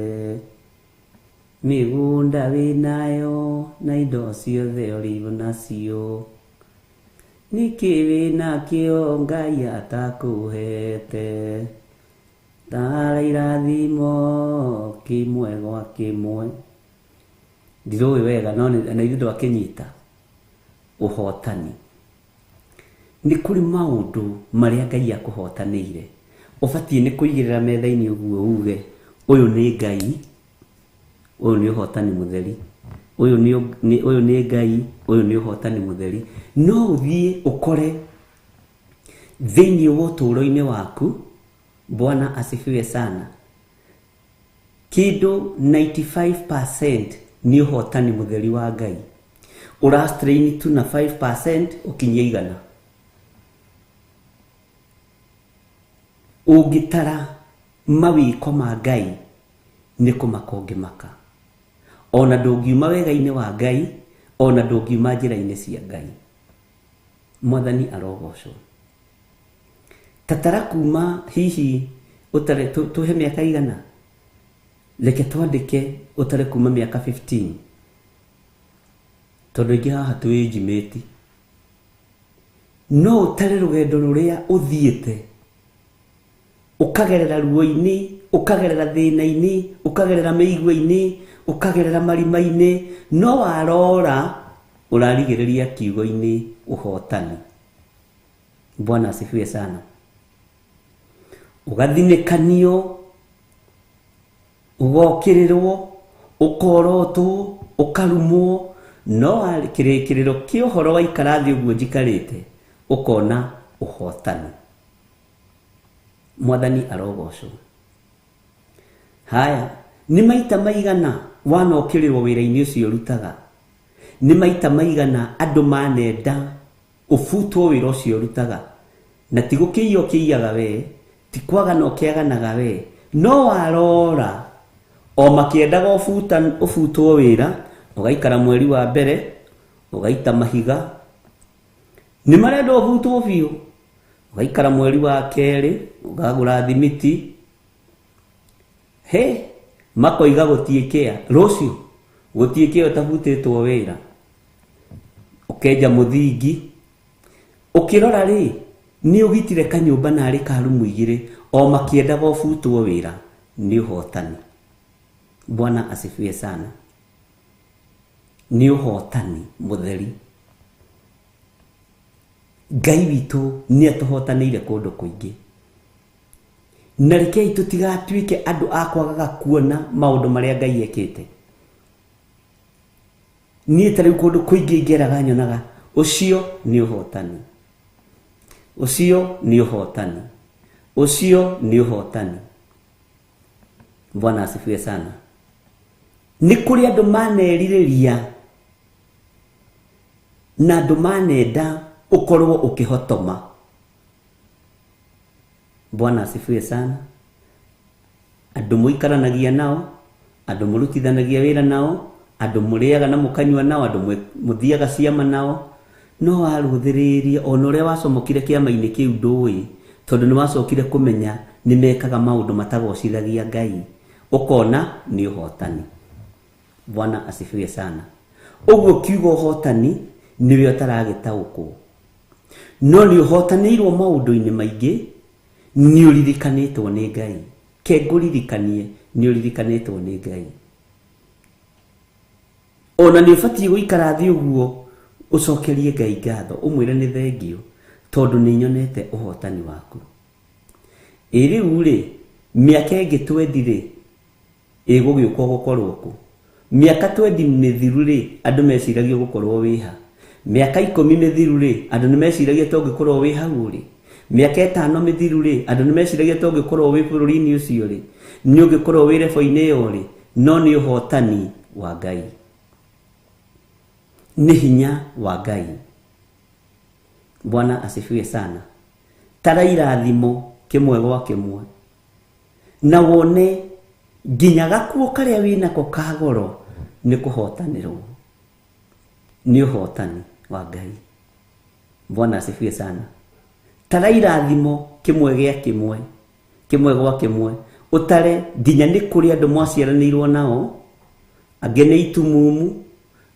[SPEAKER 5] migunda winayo na indo ciothe uri nacio. Niki winakio Ngai atakuhete, tara irathimo kimwe gwa kimwe. Ndirui wega no na ithu twakinyita uhotani. Ni kuri maundu maria Ngai akuhotanire, ubatie ni kuigirira metha-ini uguo uge uyu ni Ngai, uyu ni uhotani mutheri, uyu ni Ngai, uyu ni uhotani mutheri. No uthie ukore thiini wa uturo-ini waku. Bwana asifiwe sana. Kido 95% ni uhotani mutheri wa Ngai. Urastrain tu na 5% ukinyia igana. Ugitara mawiko ma Ngai ni kumakongimaka. Ona ndungiuma wega-ini wa Ngai, ona ndungiuma njira-ini cia Ngai. Mwathani arogocwo. Tatara kuma hihi utare tuhe miaka igana leke twandike utare kuma miaka 15 tondu ingi haha twijimeti no utare rugendo ruria uthiete ukagerera ruo-ini ukagerera thina-ini ukagerera meigua-ini ukagerera marima-ini no warora urarigiriria kiugo-ini uhotani. Bwana asifiwe sana. Ugathinikanio ugokirirwo ukorotwo ukarumwo no kirikiriro kio horo wa ikarathi uguo njikarite ukona uhotani. Mwathani arogocwo. Haya ni maita maigana wanokirirwo wira-ini ucio rutaga, ni maita maigana andu manenda ufutwo wira ucio rutaga, na tigukiyo kiyaga we tikwaga no kiaganaga we no warora o makiendaga ufutwo wira ugaikara mweri wa mbere ugaita mahiga ni marenda ufutwo biu ugaikara mweri wa keri ugagura thimiti he makoiga gutiekea rucio gutiekea utafutitwo wira ukenja muthingi ukirora ri ni ugitire kanyumba na ari karumu igire o makiendaga ufutwo wira ni uhotani. Bwana asifiwe sana. Ni uhotani mutheri. Ngai witu ni atuhotanire kundu kuingi na rekei tutigatuike andu akwagaga kuona maundu maria Ngai ekite. Ni tari kundu kuingi ngeraga nyonaga ucio ni uhotani, ucio ni uhotani, ucio ni uhotani. Bwana asifiwe sana. Ni kuri andu maneririria na andu manenda ukorwo ukihotoma. Bwana asifiwe sana. Andu muikaranagia nao, andu murutithanagia wira nao, andu muriaga na mukanywa nao, andu muthiaga ciama nao, no waruthiriria ona uria wacomokire kiama-ini kiu ndui tondu ni wacokire kumenya ni mekaga maundu matagocithagia Ngai ukona ni uhotani. Bwana asifiwe sana. Uguo kiugo uhotani niwe utaragitaukwo no ni uhotanirwo maundu-ini maingi ni uririkanitwo ni Ngai. Kenguririkanie ni uririkanitwo ni Ngai. Ona ni ubatie guikara thi uguo ucokerie Ngai ngatho umwire ni thengio tondu ni nyonete uhotani waku. Riu ri miaka ingi twendire igugiukwo gukorwo ku miaka 20 mithiru ri andu meciragia gukorwo wiha, miaka 10 mithiru ri andu ni meciragia tongikorwo wi hau ri, miaka 5 mithiru ri andu ni meciragia tongikorwo wi bururi-ini ucio ri ni ungikorwo wi rebo-ini yo ri no ni uhotani wa Ngai, ni hinya wa Ngai. Bwana asifiwe sana. Tara irathimo kimwe gwa kimwe na wone nginya gakuo karia winako kagoro ni kuhotanirwo ni uhotani wa Ngai. Bwana asifiwe sana. Tara irathimo kimwe gya kimwe gwa kimwe utare nginya ni kuri andu mwaciaranirwo nao, angi ni itumumu,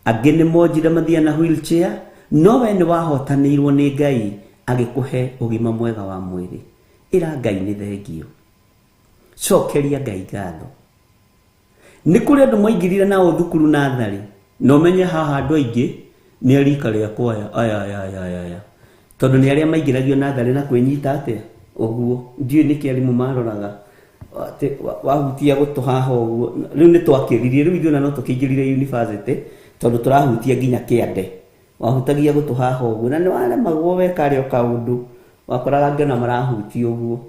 [SPEAKER 5] angi ni monjire mathia na wheelchair, no we ni wahotanirwo ni Ngai agikuhe ugima mwega wa mwiri. Ira Ngai ni thengio. Cokeria Ngai ngatho. Ni kuri andu mwaingirire nao thukuru na thari no menye haha andu aingi ni arika riakwa aya tondu ni aria maingiragio na thari na kwinyita atia uguo ndiu ni kiarimu maroraga ati wahutia gutuhaha uguo. Riu ni twakiririe riu ithuona no tukingirire university tondu turahutia nginya kiande wahutagia gutuhaha uguo na ni waremagwo weka rio kaundu wakoraga ngena marahutia uguo.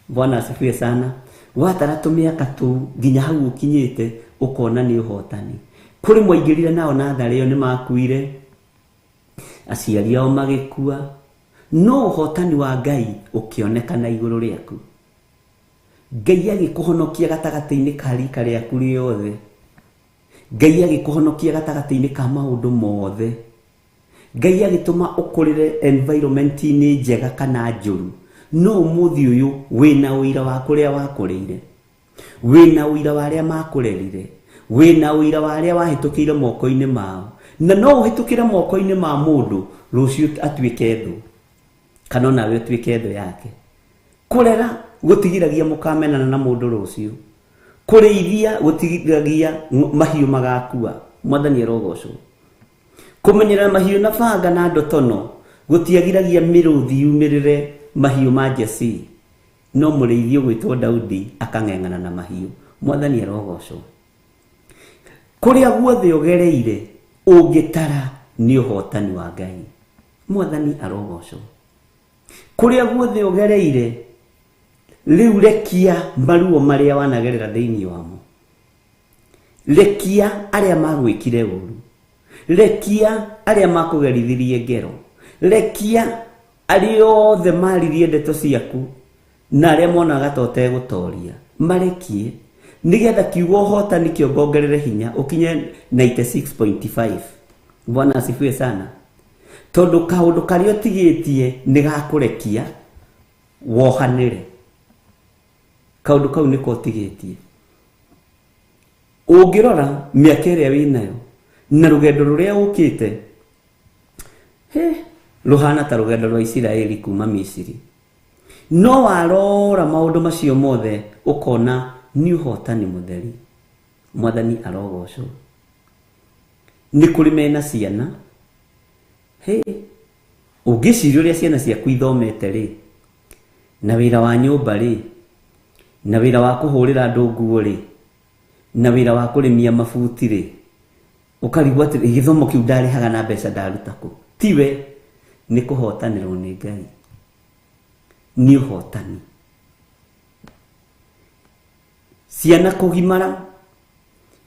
[SPEAKER 5] Bwana asifiwe sana. Watara tumiaka tu nginya hau ukinyite ukona ni uhotani. Kuri mwaingirire nao na thari yo ni makuire, aciari ao magikua, no uhotani wa Ngai ukionekana iguru riaku. Ngai agikuhonokia gatagati-ini ka rika riaku riothe. Ngai agikuhonokia gatagati-ini ka maundu mothe. Ngai agituma ukurire environment-ini njega kana njuru no umuthi uyu wina uira wa kuria wakureire, wina uira wa aria makurerire, wina uira wa aria wahitukire moko-ini mao, na no uhitukire moko-ini ma mundu rucio atuike thu kana nawe utuike thu yake. Kurera gutigiragia mukamenana na mundu rucio, kureithia gutigiragia mahiu magakua. Mwathani arogocwo. Kumenyera mahiu na banga na ndotono gutiagiragia miruthi yumirire mahiu ma Jesse, no mureithio gwitwo Daudi akang'eng'ana na mahiu. Mwathani arogocwo. Kuria guothe ugereire ungitara ni uhotani wa Ngai. Mwathani arogocwo. Kuria guothe ugereire riu rekia maruo maria wanagerera thiini wamo, rekia aria magwikire uru, rekia aria makugerithirie ngero, rekia aria othe maririe ndeto ciaku na aria monaga tote gutoria, marekie nigetha kiugo hotani kiongongerere hinya ukinye 96.5. Bwana asifiwe sana. Tondu kaundu karia utigitie nigakurekia wohanire. Kaundu kau niko utigitie. Ungirora miaka iria winayo na rugendo ruria ukite, ruhana ta rugendo rwa Isiraeli kuma Misiri. No warora maundu macio mothe ukona ni uhotani mutheri. Mwathani arogocwo. Ni kuri mena ciana, ungiciria uria ciana ciaku ithomete ri, na wira wa nyumba ri, na wira wa kuhurira andu nguo ri, na wira wa kurimia mabuti ri, ukarigwa ati githomo kiu ndarihaga na mbeca ndaruta ku. Tiwe ni kuhotanirwo ni Ngai. Ni uhotani. Ciana kugimara,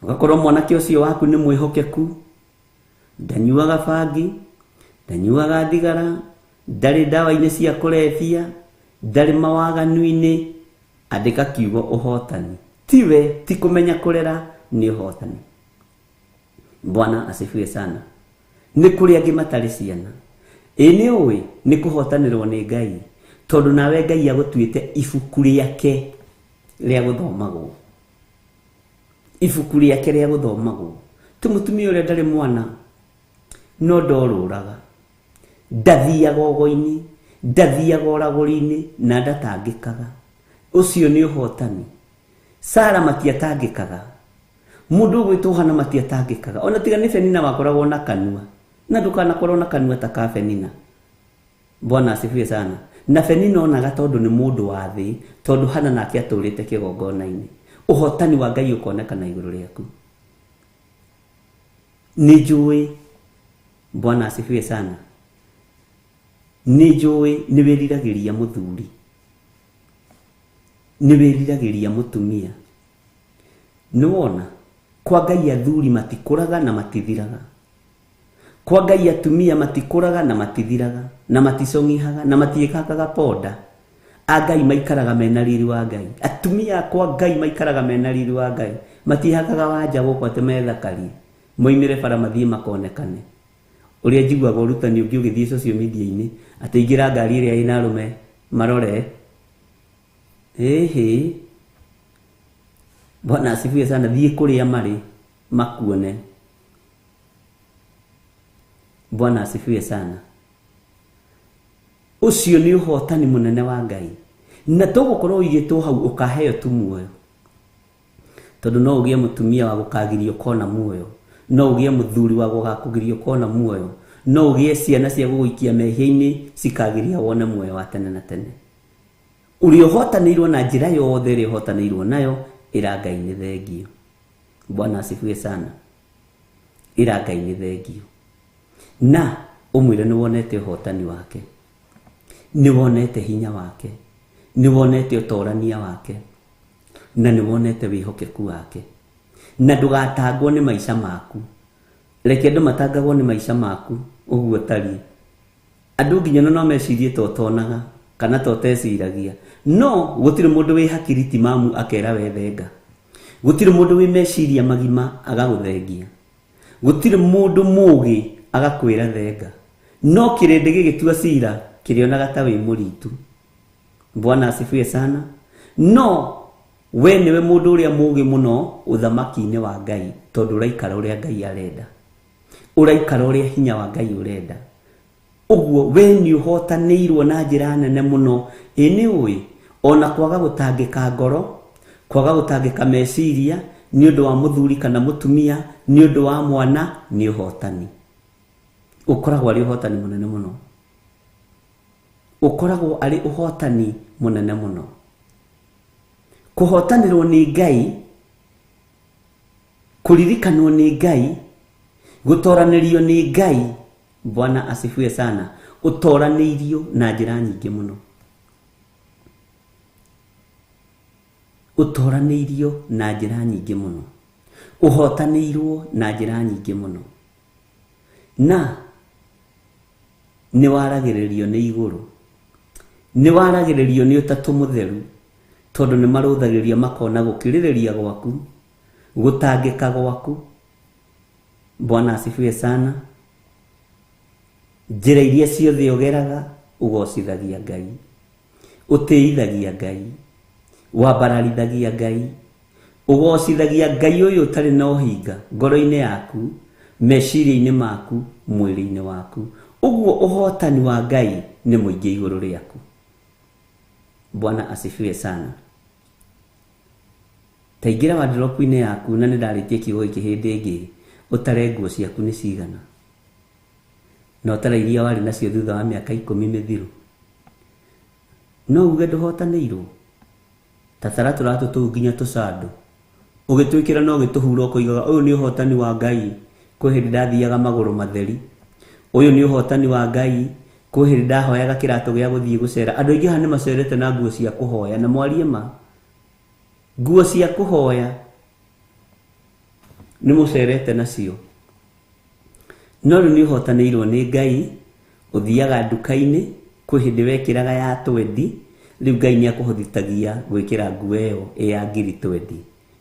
[SPEAKER 5] ugakorwo mwanake ucio waku ni mwihokeku, ndanyuaga bangi, ndanyuaga thigara, ndari ndawa-ini cia kurebia, ndari mawaganu-ini, andika kiugo uhotani. Tiwe ti kumenya kurera, ni uhotani. Bwana asifiwe sana. Ni kuri angi matari ciana, ni uwi ni kuhotanirwo ni Ngai, tondu nawe Ngai agutuite ibuku riake ria guthomagwo. Ibuku riake ria guthomagwo. Ti mutumia uria ndari mwana no ndoruraga, ndathiaga ogo-ini, ndathiaga oraguri-ini na ndatangikaga. Ucio ni uhotani. Sara matiatangikaga, mundu gwitwo Hana matiatangikaga. Ona tiga ni Penina wakoragwo na kanua, na ndukanakorwo na kanua ta ka Penina. Bwana asifiwe sana. Na Penina onaga tondu ni mundu wa thi, tondu Hana nake aturite kigongona-ini. Uhotani wa Ngai ukonekana iguru riaku. Nijui. Bwana asifiwe sana. Nijui ni wiriragiria muthuri, ni wiriragiria mutumia. Nuona kwa Ngai athuri matikuraga na matithiraga, kwa Ngai atumia matikuraga na matithiraga, na maticong'ihaga na matiĩkakaga poda. Ngai maikaraga mena riri wa Ngai. Atumia kwa Ngai maikaraga mena riri wa Ngai, matihakaga wanja gũkũ atĩ methakarie, moimire bara mathie makonekane. Uria njiguaga urutani ungi ugithie social media-ini ati ingira ngari iria ina arume marore. Bwana asifiwe sana. Thie kuria mari makuone. Bwana asifiwe sana. Ucio ni uhotani munene wa Ngai, na tugukorwo igitwo hau ukaheo tu muoyo, tondu no ugie mutumia wa gukagirio kona muoyo, no ugie muthuri wa gugakugirio kona muoyo, no ugie ciana cia guguikia mehia-ini cikagiria wone muoyo wa tene na tene. Uri uhotanirwo na njira yothe ri uhotanirwo nayo, ira Ngai ni thengio. Bwana asifiwe sana. Ira Ngai ni thengio. Na umwire ni wonete uhotani wake, ni wonete hinya wake, ni wonete utorania wake, na ni wonete wihokeku wake. Na ndugatangwo ni maisha maku. Reke andu matangagwo ni maisha maku uguo tari. Andu nginya no mecirie totonaga kana toteciragia. No gutire mundu wi hakiri timamu akera wethenga. Gutire mundu wi meciria magima agaguthengia. Gutire mundu mugi agakwira thenga. No kirende gigitua cira kirionaga ta wi muritu. Bwana asifiwe sana. No we niwe mundu uria mugi muno uthamaki-ini wa Ngai tondu uraikara uria Ngai arenda, uraikara uria hinya wa Ngai urenda. Uguo we ni uhotanirwo na njira nene muno. Ini ui ona kwaga gutangika ngoro, kwaga gutangika meciria ni undu wa muthuri kana mutumia, ni undu wa mwana, ni uhotani. Ukoragwo ari uhotani munene muno, ukoragwo ari uhotani munene muno. Kuhotanirwo ni Ngai, kuririkanwo ni Ngai, gutoranirio ni Ngai. Bwana asifiwe sana. Utoranirio na njira nyingi muno, utoranirio na njira nyingi muno, uhotanirwo na njira nyingi muno, na ni waragiririo ni iguru, ni waragiririo ni utatu mutheru, tondu ni maruthagiriria makona gukiririria gwaku, gutangika gwaku. Bwana asifiwe sana. Njira iria ciothe ugeraga ugocithagia Ngai, utiithagia Ngai, wambararithagia Ngai, ugocithagia Ngai uyu utari na uhinga ngoro-ini yaku, meciria-ini maku, mwiri-ini waku. Uguo uhotani wa Ngai ni muingi iguru riaku. Bwana asifiwe sana. Taingira wardrobe-ini yaku na nindaritie kiugo iki hindi ingi utare nguo ciaku ni cigana, na utare iria wari nacio thutha wa miaka 10 mithiru. No uge nduhotanirwo tatara turatu tu nginya tucandu ugitwikira no gituhura ukoigaga uyu ni uhotani wa Ngai kwi hindi ndathiaga maguru matheri, uyu ni uhotani wa Ngai kwi hindi ndahoyaga kiratu gia guthii gucera. Andu aingi hane macerete na nguo cia kuhoya, na mwarie ma nguo cia kuhoya ni mucerete nacio. No ni uhotanirwo ni Ngai, uthiaga nduka-ini kwi hindi wekiraga ya 20, riu Ngai ni akuhotithagia gwikira nguo iyo ya ngiri 20,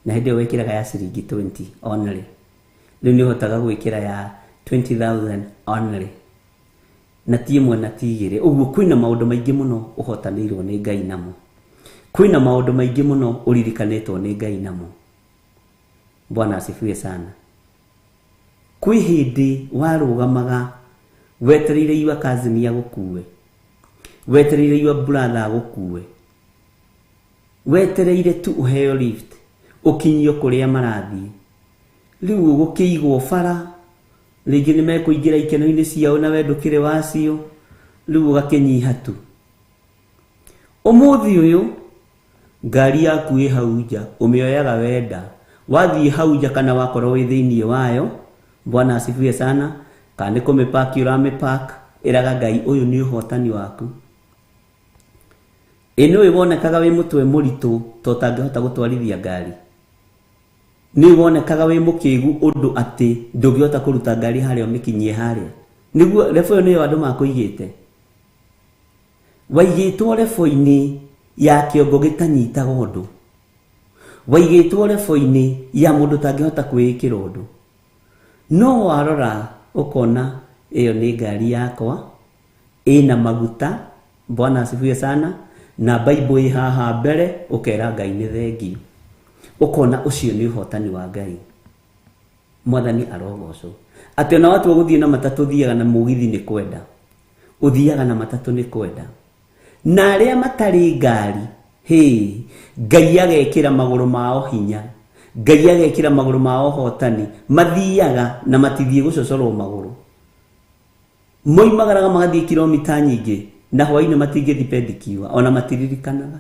[SPEAKER 5] na hindi wekiraga ya ciringi 20 only, riu ni uhotaga gwikira ya 20,000 only, na ti imwe na ti igiri. Uguo kwina maundu maingi muno uhotanirwo ni Ngai namo, kwina maundu maingi muno uririkanitwo ni Ngai namo. Bwana asifiwe sana. Kwi hindi warugamaga wetereire iwa kazini ya gukue, wetereire iwa brother gukue, wetereire tu uheo lift ukinyio kuria marathie, riu ugukiigwo bara, ringi ni mekuingira ikeno-ini ciao na wendukire wacio, riu ugakinyiha tu. Umuthi uyu ngari yaku i hau nja, umioyaga wenda, wathie hau nja kana wakorwo wi thiini wayo. Bwana asifiwe sana. Kandi kumipaki uramipak, iraga Ngai uyu ni uhotani waku. Ino ibonekaga wi mutwe muritu totangihota gutwarithia ngari, ni ibonekaga wi mukigu undu ati ndungihota kuruta ngari haria umikinyie haria. Niguo lefo ni andu makuigite, waigitwo lefo-ini ya kiongo gitanyitaga undu, waigitwo lefo-ini ya mundu tangihota kwikira undu. No warora ukona iyo ni ngari yakwa ina maguta. Bwana asifiwe sana. Na Bible haha mbere ukera Ngai ni thengi, ukona ucio ni uhotani wa Ngai. Mwathani arogocwo. Ati ona watu guthie na matatu thiaga na mugithi ni kwenda, uthiaga na matatu ni kwenda, na aria matari ngari Ngai agekira maguru mao hinya, Ngai agekira maguru mao hotani, mathiaga na matithie gucocorwo maguru, moimagaraga magathie kilomita nyingi na hwaini matingithi pedikiwa ona matiririkanaga,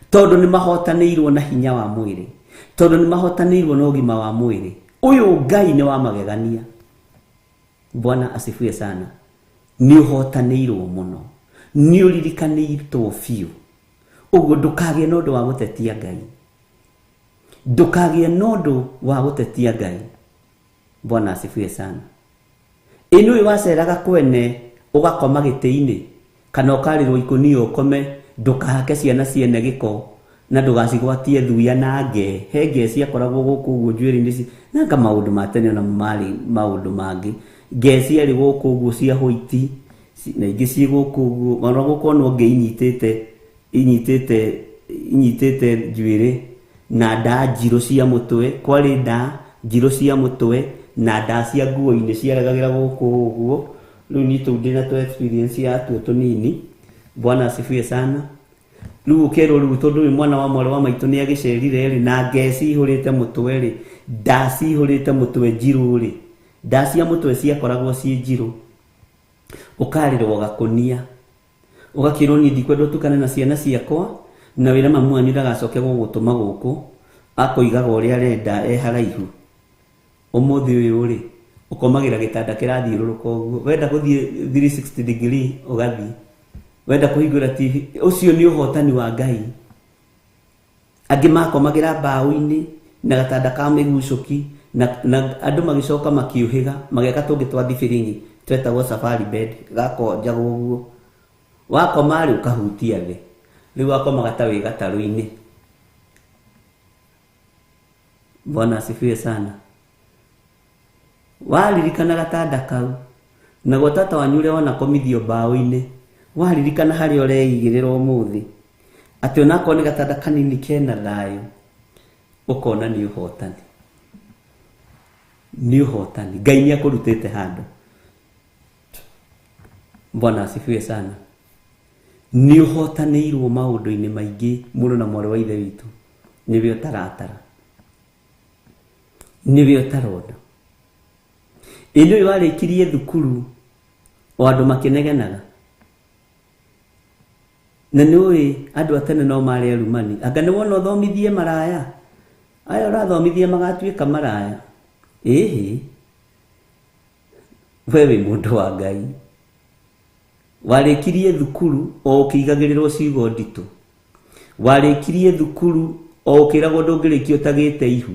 [SPEAKER 5] tondu ni mahotanirwo na hinya wa mwiri, tondu ni mahotanirwo na ugima wa mwiri. Uyu Ngai ni wa magegania. Bwana asifiwe sana. Ni uhotanirwo muno, ni uririkanirwo fiu. Uguo ndukagie nondu wa gutetia Ngai, ndukagie nondu wa gutetia Ngai. Bwana asifiwe sana. Inu waceraga kwene ugakoma giti-ini kana ukarirwo ikunio ukome, ndukahake ciana ciene giko na ndugacigwatie thuya na nge. He nge ciakoragwo guku uguo njwiri-ini nanga maundu ma tene na mari maundu mangi. Nge ciari guku uguo cia hoiti na ingi ci guku uguo, ona gukorwo nge inyitite inyitite njuĩrĩ na ndaa njirũ cia mũtwe, kwarĩ ndaa njirũ cia mũtwe na ndaa cia nguo-inĩ ciaragagĩra gũkũ ũguo. Rĩu nĩ tũndĩ na experience ya tuo tũnini. Bwana asifiwe sana. Rĩu ũkerwo rĩu tondũ mwana wa mwarĩ wa maitũ nĩ agĩcerire rĩ na ngeci ihũrĩte mũtwe rĩ, ndaa cihũrĩte mũtwe njirũ rĩ, ndaa cia mũtwe ciakoragwo ciĩ njirũ, ũkarĩrwo gakũnia ũgakĩrwo niĩ ndikwenda ũtukane na ciana ciakwa na wĩra mamu wanyu ndagacoke gũgũtũma gũkũ, akoigaga ũrĩa arenda haraihu. Ũmũthĩ ũyũ rĩ ũkomagĩra gĩtanda kĩrathiũrũrũka ũguo, wenda gũthiĩ 360 degree ũgathiĩ, wenda kũhingũra TV. Ũcio nĩ ũhotani wa Ngai. Angĩ makomagĩra mbaũ-inĩ na gatanda ka mĩgucũki na andũ magĩcoka makiũhĩga mageka tũngĩ twa thibiring'i twetagwo safari bed, gakonjagwo ũguo, wakoma rĩ ũkahutia thĩ, rĩu wakomaga ta wĩ gatarũ-inĩ. Bwana asifiwe sana. Waririkana gatanda kau na gwa tata wanyu ũrĩa wanakomithio mbaũ-inĩ, waririkana harĩa ũreigĩrĩra ũmũthĩ atĩ onakorwo nĩ gatanda kanini kena thayũ, ũkona nĩ ũhotani. Nĩ ũhotani. Ngai nĩ akũrutĩte handũ. Bwana asifiwe sana. Nĩ ũhotanĩirwo maũndũ-inĩ maingĩ mũno na mwarĩ wa ithe witũ. Nĩwe ũtaratara, nĩwe ũtaronda. Ĩno ũyũ warĩkirie thukuru o andũ makĩnegenaga. Na nĩũĩ andũ a tene no marĩ arumani. Anga nĩ wona ũthomithie maraya, aya ũrathomithia magatuĩka maraya. Ĩhĩ, we wĩ mũndũ wa Ngai. Warĩkirie thukuru o ũkĩigagĩrĩrwo ciugo nditũ. Warĩkirie thukuru o ũkĩragwo ndũngĩrĩkio ũtagĩte ihu.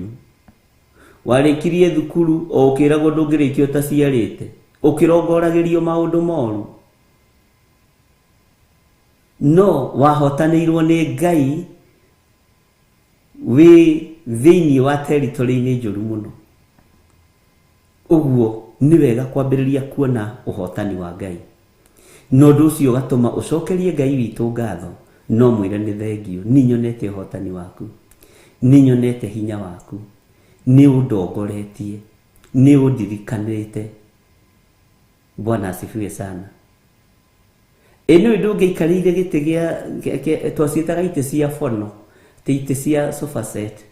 [SPEAKER 5] Warĩkirie thukuru o ũkĩragwo ndũngĩrĩkio ũtaciarĩte, ũkĩrongoragĩrio maũndũ moru. No wahotanĩirwo nĩ Ngai wĩ thĩinĩ wa territory-inĩ njũru mũno. Ũguo nĩ wega kwambĩrĩria kuona ũhotani wa Ngai. Na ũndũ ũcio ũgatũma ũcokerie Ngai witũ ngatho, no mwĩre nĩ thengio, nĩ nyonete ũhotani waku, nĩ nyonete hinya waku, nĩ ũndongoretie, nĩ ũndirikanĩte. Bwana asifiwe sana. Ĩno ndũngĩikarĩire gĩtĩ gĩa twaciĩtaga itĩ cia bono, itĩ cia sofa set,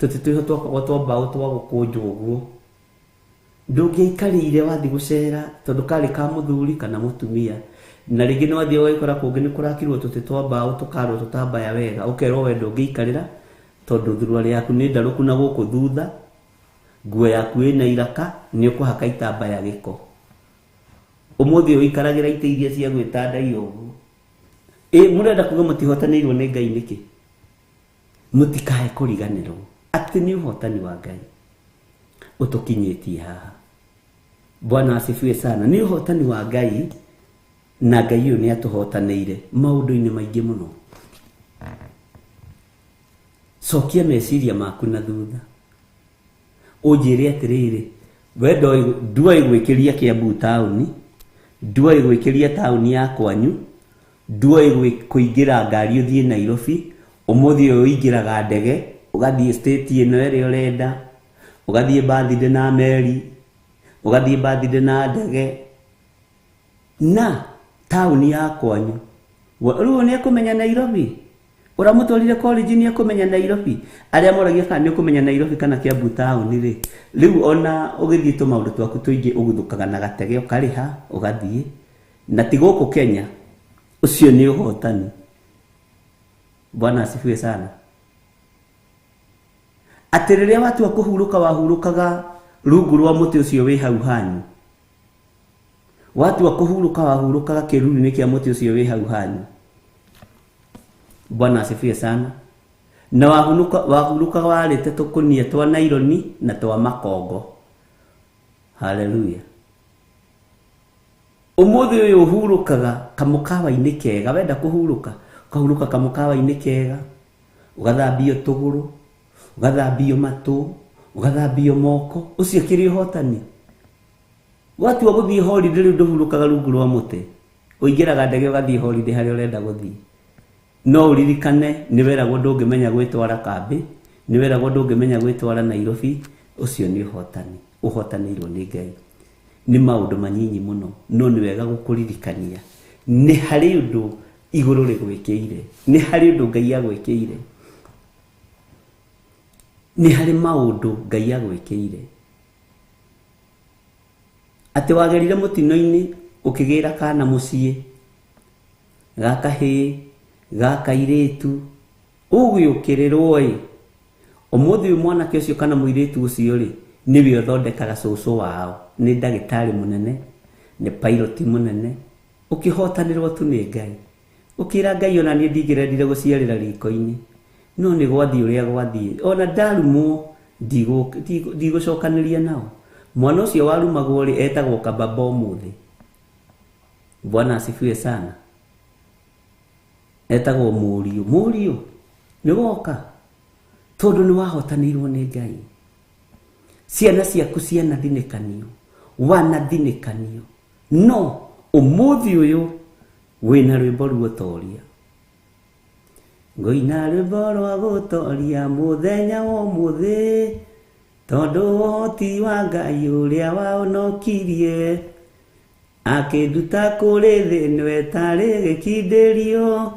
[SPEAKER 5] tũtĩ twĩho twakoragwo twa mbaũ twa gũkũnjwo ũguo. Ndũngĩikarĩire wathiĩ gũcera tondũ karĩ ka mũthuri kana mũtumia, na rĩngĩ nĩ wathiĩ ũgakora kũngĩ nĩ kũrakirwo tũtĩ twa mbaũ tũkarwo tũtambaya wega, ũkerwo we ndũngĩikarĩra tondũ thuruarĩ yaku nĩ ndarũku na gũkũ thutha, nguo yaku ĩna iraka, nĩ ũkũhaka itambaya gĩko. Ũmũthĩ ũikaragĩra itĩ iria cia gwĩtandaiya ũguo. Mũrenda kuuga mũtihotanĩirwo nĩ Ngai nĩkĩ? Mũtikae kũriganĩrwo atĩ nĩ ũhotani wa Ngai ũtũkinyĩtie haha. Bwana asifiwe sana. Nĩ ũhotani wa Ngai, na Ngai ũyũ nĩ atũhotanĩire maũndũ-inĩ maingĩ mũno. Cokia meciria maku na thutha, ũnjĩre atĩrĩrĩ, we nduoĩ gwĩkĩria Kiambu taũni, nduoĩ gwĩkĩria taũni ya kwanyu, nduoĩ kũingĩra ngari ũthiĩ Nairobi, ũmũthĩ ũyũ ũingĩraga ndege ũgathiĩ state ĩno ĩrĩa ũrenda, ũgathiĩ birthday na meri, ũgathiĩ birthday na ndege, na taũni ya kwanyu. Rĩu nĩ ekũmenya Nairobi? Ũramũtwarire college nĩ ekũmenya Nairobi? Arĩa moragia kana nĩ ũkũmenya Nairobi kana Kiambu taũni rĩ, rĩu ona ũgĩthiĩ tũmaũndũ twaku tũingĩ ũgũthũkaga na gatege ũkarĩha ũgathiĩ, na ti gũkũ Kenya. Ũcio nĩ ũhotani. Bwana asifiwe sana. Atĩ rĩrĩa watua kũhurũka wahurũkaga rungu rwa mũtĩ ũcio wĩ hau hanyu. Watua kũhurũka wahurũkaga kĩruru-inĩ kĩa mũtĩ ũcio wĩ hau hanyu. Bwana asifiwe sana. Na wahurũkaga warĩte tũkũnia twa naironi na twa makongo. Haleluya. Ũmũthĩ ũyũ ũhurũkaga kamũkawa-inĩ kega, wenda kũhurũka ũkahurũka kamũkawa-inĩ kega, ũgathambio tũgũrũ, ũgathambio matũ, ũgathambio moko. Ũcio kĩrĩ ũhotani. Watua gũthiĩ holiday rĩu ndũhurũkaga rungu rwa mũtĩ, ũingĩraga ndege ũgathiĩ holiday harĩa ũrenda gũthiĩ. no uririkane nĩ weragwo ndũngĩmenya gwĩtwara Kambĩ, nĩ weragwo ndũngĩmenya gwĩtwara Nairobi. Ũcio nĩ ũhotani, ũhotanĩirwo nĩ Ngai. Nĩ maũndũ manyinyi mũno, no nĩ wega gũkũririkania nĩ harĩ ũndũ igũrũ rĩgwĩkĩire, nĩ harĩ ũndũ Ngai agwĩkĩire, nĩ harĩ maũndũ Ngai agwĩkĩire. Atĩ wagerire mũtino-inĩ ũkĩgĩra kana mũciĩ, gakahĩ gakairĩtu ũgĩũkĩrĩrwo ũmũthĩ ũyũ mwanake ũcio kana mũirĩtu ũcio nĩwe ũthondekaga cũcũ wao, nĩ ndagĩtarĩ mũnene, nĩ pilot mũnene, ũkĩhotanĩrwo tu nĩ Ngai. Ũkĩra Ngai ona niĩ ndingĩrendire gũciarĩra riko-inĩ, no nĩ gwathiĩ ũrĩa gwathiĩ. Ona ndarumwo ndigũcokanĩria nao. Mwana ũcio warumagwo etagwo Kababa ũmũthĩ. Bwana asifiwe sana. Etagwo Mũriũ nĩ woka tondũ nĩ wahotanĩirwo nĩ Ngai. Ciana ciaku cianathinĩkanio, wanathinĩkanio, no ũmũthĩ ũyũ wĩna rwĩmbo ruotoria. Ngũina rwĩmbo rwa gũtoria mũthenya wa ũmũthĩ, tondũ ũhoti wa Ngai ũrĩa waũnokirie, akĩnduta kũrĩ thĩ nĩwe tarĩ gĩkindĩrio,